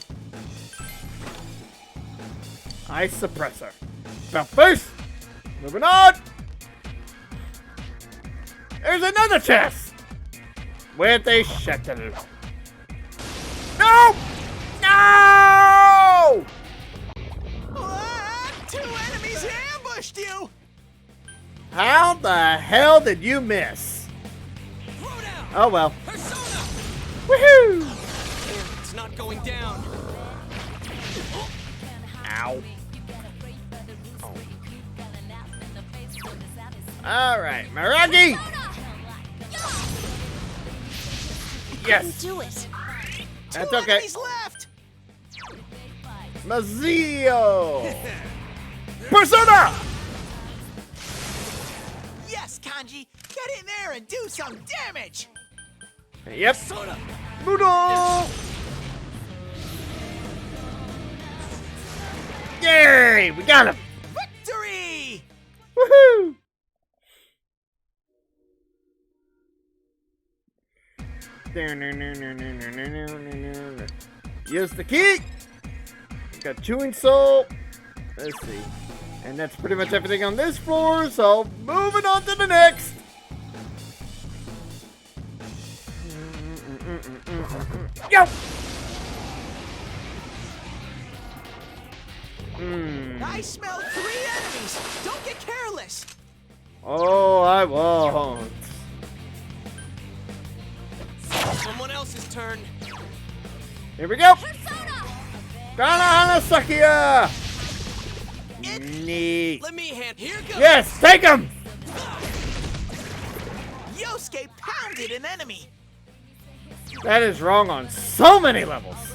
Ice suppressor. Belt first! Moving on! There's another chest! With a shuttle. No! No! Ah, 2 enemies ambushed you. How the hell did you miss? Oh well. Woohoo! It's not going down. Ow. Alright, Maragi! Yes! Do it. That's 2 okay. enemies left. Mazio! Persona! Yes, Kanji. Get in there and do some damage. Yep. Moodle! Yay! We got him! Victory! Woohoo! Use the key! Got chewing soul. Let's see. And that's pretty much everything on this floor, so moving on to the next! Yo! I smell 3 enemies. Don't get careless. Oh, I won't. Someone else's turn. Here we go! Kana Hanasakia! Neat. Let me hand. Here goes. Yes, take him! Yosuke pounded an enemy. That is wrong on so many levels.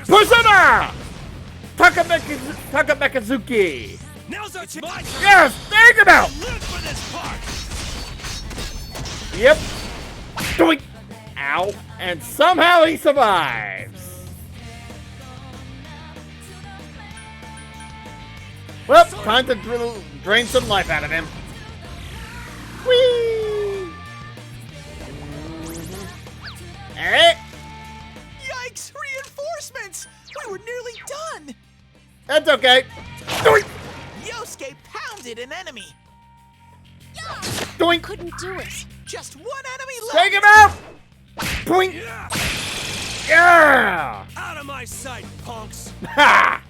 Persona! Takamekazuki! Now's our chance. Yes, take him out! Live for this part. Yep. Doink! Ow. And somehow he survives. Well, time to drain some life out of him. Whee! Alright. Yikes! Reinforcements! We were nearly done. That's okay. Doink! Yosuke pounded an enemy. Doink! Couldn't do it. Just one enemy left. Take him out! Point! Yeah! Out of my sight, punks! Ha!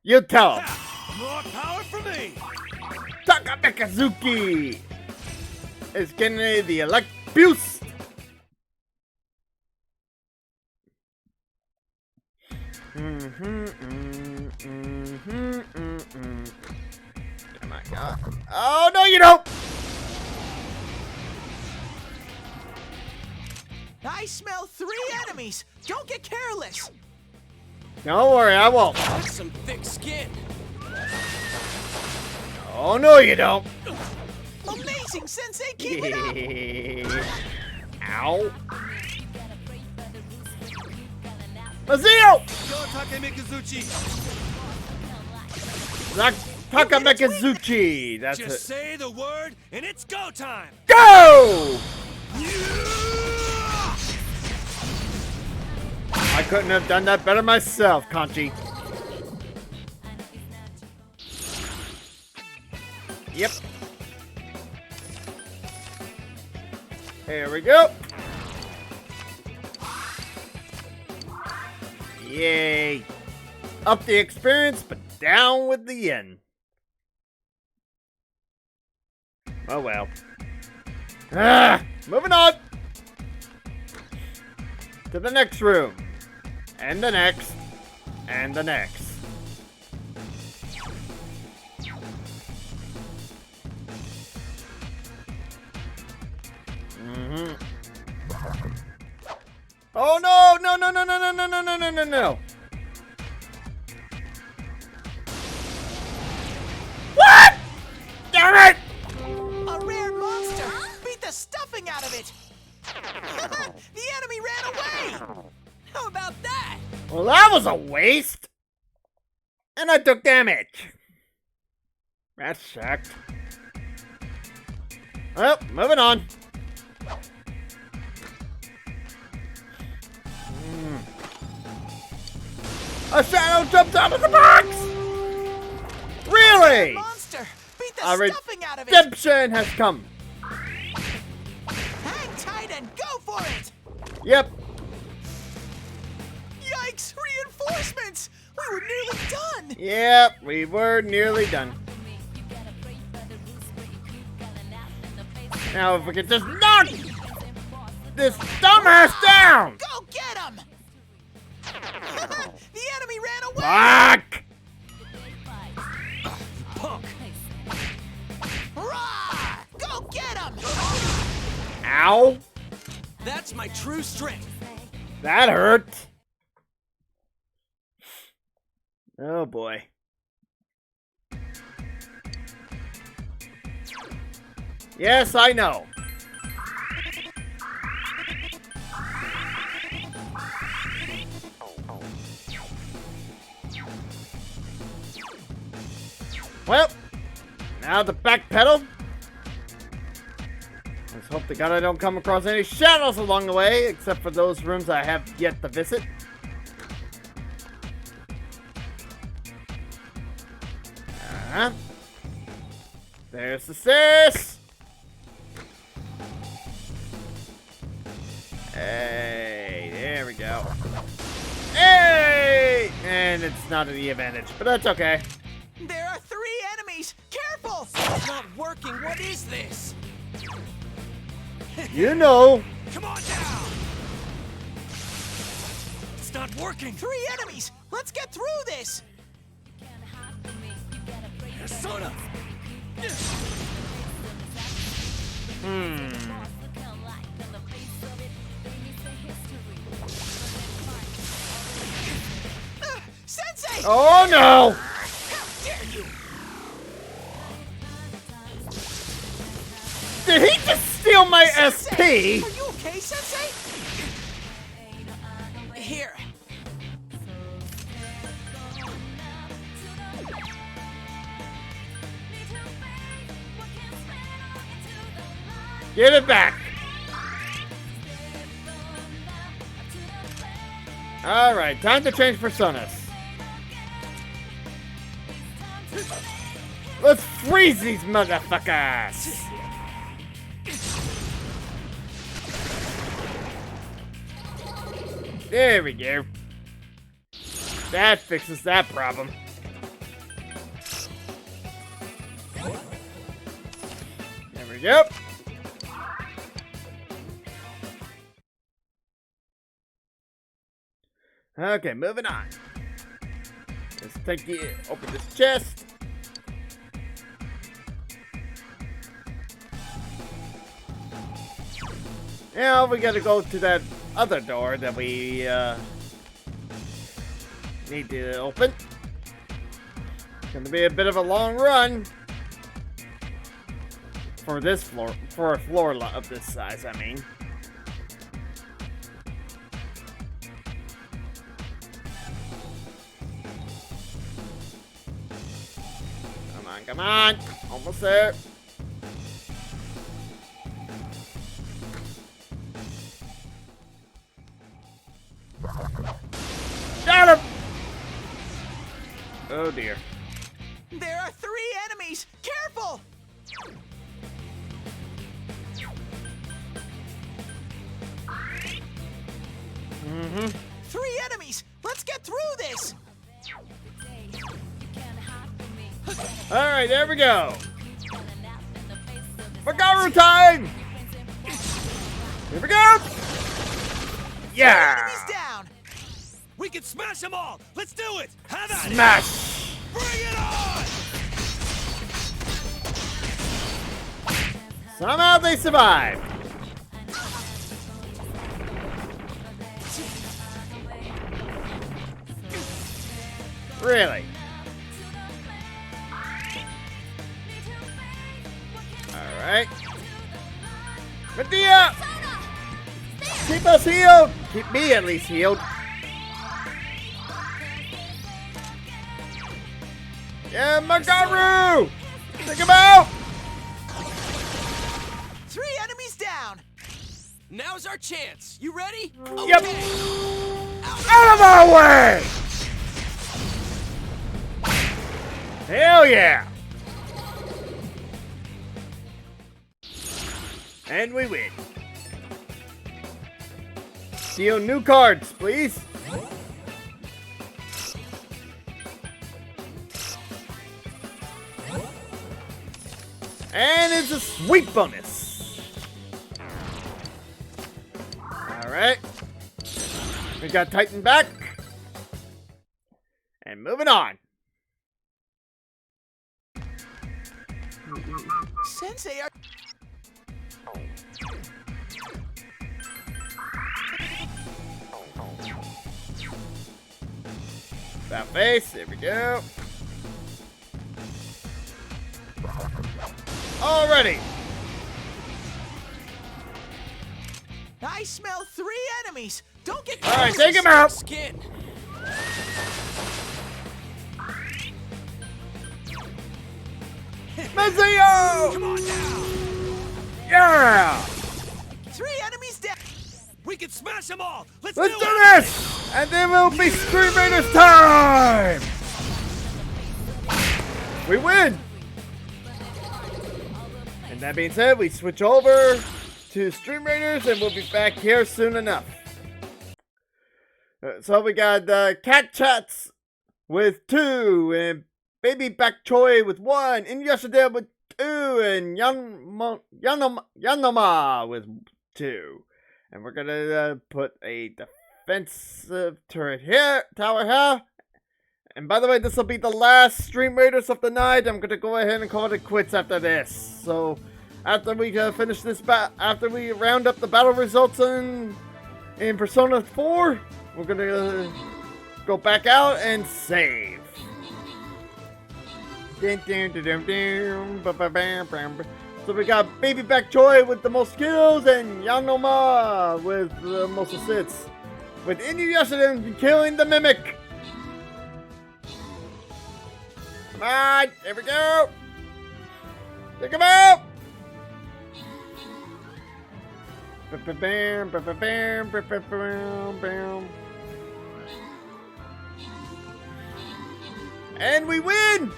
You tell him. More power for me! Takamekazuki is getting the elect boost. Oh my god. Oh no, you don't! I smell 3 enemies. Don't get careless. Don't worry, I won't. That's some thick skin. Oh no, you don't. Amazing, Sensei. Keep it up. Ow. Mazio! Go Takemikazuchi! Takamekazuchi. That's Just it. say the word and it's go time! Go! I couldn't have done that better myself, Conchi. Yep. Here we go. Yay. Up the experience, but down with the yen. Oh well. Moving on. To the next room. And the next. And the next. Oh no! No, no, no, no, no, no, no, no, no, no, no. What? Damn it! A rare monster. Beat the stuffing out of it. The enemy ran away. How about that? Well, that was a waste. And I took damage. That sucked. Well, moving on. A shadow jumped out of the box! Really? Monster. Beat the A stuffing out of it. redemption has come. Hang tight and go for it. Yep. Yikes! Reinforcements. We were nearly done. Yep, we were nearly done. Now if we could just knock this dumbass down! Go get him! The enemy ran away! Fuck! Punk! Rah! Go get him! Ow! That's my true strength. That hurt. Oh boy. Yes, I know. Well, now the back pedal. Let's hope to God I don't come across any shadows along the way, except for those rooms I have yet to visit. There's the stairs. Hey, there we go. Hey! And it's not an E advantage, but that's okay. There are 3 enemies. Careful! It's not working. What is this? You know. Come on down! It's not working! 3 enemies. Let's get through this. Persona! Sensei! Oh no! How dare you! Did he just steal my Sensei! SP? Are you okay, Sensei? Here. Give it back. Alright, time to change personas. Let's freeze these motherfuckers! There we go. That fixes that problem. There we go. Okay, moving on. Let's open this chest. Now we gotta go to that other door that we need to open. It's gonna be a bit of a long run for this floor, for a floor of this size, I mean. Come on, almost there. Got him! Oh dear. There are 3 enemies! Careful! Mm-hmm. 3 enemies! Let's get through this! Alright, there we go. Magaru time! Here we go! Yeah! Enemies down! We can smash them all! Let's do it! Have at it! Smash! Bring it on! Somehow they survived. Really? Alright. Medea! Keep us healed! Keep me at least healed. Yeah, Magaru! Take him out! 3 enemies down! Now's our chance. You ready? Yep. Okay. Out of our way! Hell yeah! And we win. Deal new cards, please. And it's a sweet bonus. Alright. We got Titan back. And moving on. Sensei, are... That face, there we go. Alrighty. I smell 3 enemies! Don't get Alright, close. take him out. Skin. Mazio! Come on now! Yeah! 3 enemies down! We can smash them all! Let's Let's do do it! this! And then will be Stream Raiders time! We win! And that being said, we switch over to Stream Raiders and we'll be back here soon enough. So we got Cat Chats with 2, and Baby Back Choi with 1, and Yoshida with 2, and Yanoma with 2. And we're gonna put a defensive turret here, tower here. And by the way, this will be the last Stream Raiders of the night. I'm gonna go ahead and call it quits after this. So after we finish this, after we round up the battle results in Persona 4, we're gonna go back out and save. So we got Baby Back Joy with the most kills and Yanoma with the most assists. With Inuyasha killing the Mimic. Come on, here we go. Take him out. And we win!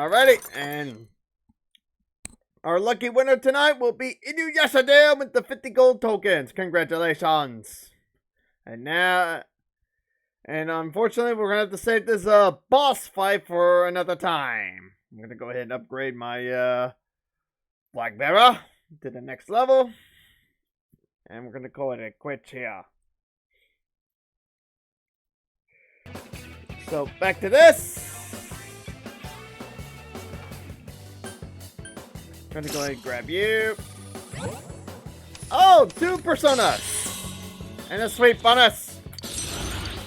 Alrighty, and our lucky winner tonight will be Inuyasha with the 50 gold tokens. Congratulations. And now, and unfortunately, we're going to have to save this boss fight for another time. I'm going to go ahead and upgrade my Black Bearer to the next level. And we're going to call it a quit here. So, back to this. I'm gonna go ahead and grab you. Oh, 2 personas! And a sweet bonus!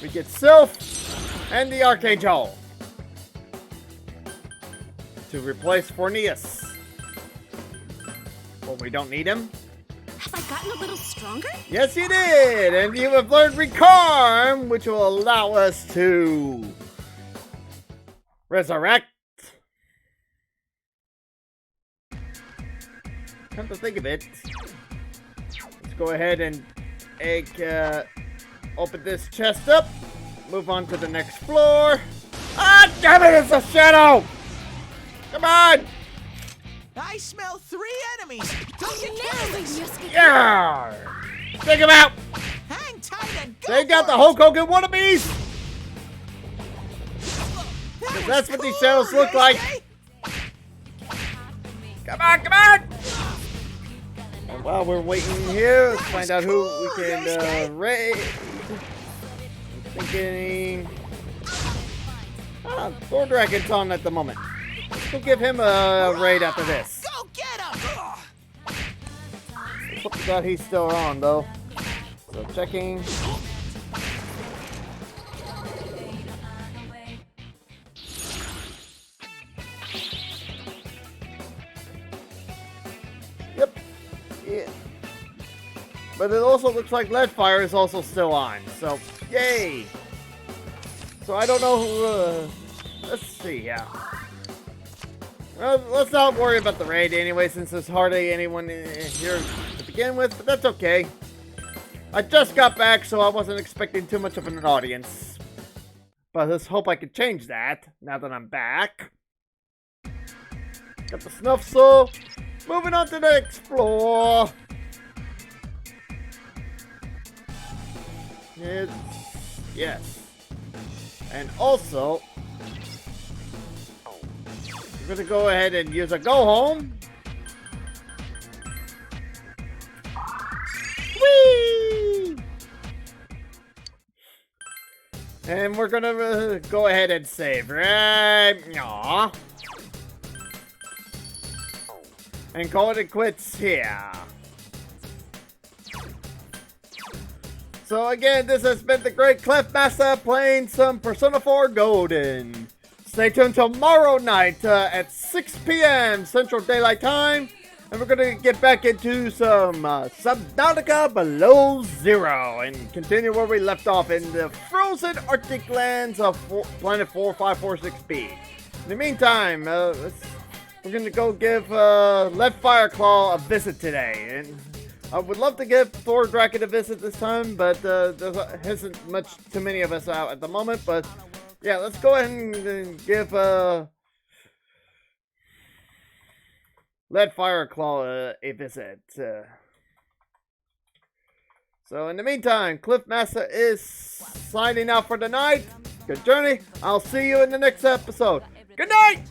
We get Sylph and the Archangel to replace Forneus. Well, we don't need him. Have I gotten a little stronger? Yes, you did! And you have learned Recarm, which will allow us to resurrect. Come to think of it, let's go ahead and open this chest up. Move on to the next floor. Ah, damn it! It's a shadow. Come on! I smell 3 enemies. Don't get careless. Yeah! Take him out! Hang tight and go. They got the Hulk Hogan wannabes! 'Cause that's what these shadows look like. Come on, come on! And while we're waiting here, let's find out who we can raid. I'm thinking... Thor Dragon's on at the moment. We'll give him a raid after this. Go get him! Hope that he's still on, though. So checking. Yep. Yeah. But it also looks like Leadfire is also still on. So, yay! So I don't know who, let's see, yeah. Well, let's not worry about the raid anyway, since there's hardly anyone here to begin with, but that's okay. I just got back, so I wasn't expecting too much of an audience. But let's hope I can change that, now that I'm back. Got the Snuff Soul. Moving on to the next floor. Yes. And also... we're gonna go ahead and use a go home. Whee! And we're gonna go ahead and save, right? Aww. And call it quits here. So again, this has been the Great Cliffmaster playing some Persona 4 Golden. Stay tuned tomorrow night at 6 p.m. Central Daylight Time. And we're going to get back into some Subnautica Below Zero. And continue where we left off in the frozen Arctic lands of Planet 4546b. In the meantime, we're going to go give Leadfire Claw a visit today. And I would love to give Thor Draken a visit this time. But there isn't much too many of us out at the moment. But... yeah, let's go ahead and give Leadfire Claw a visit. So in the meantime, Cliffmaster is signing out for the night. Good journey. I'll see you in the next episode. Good night!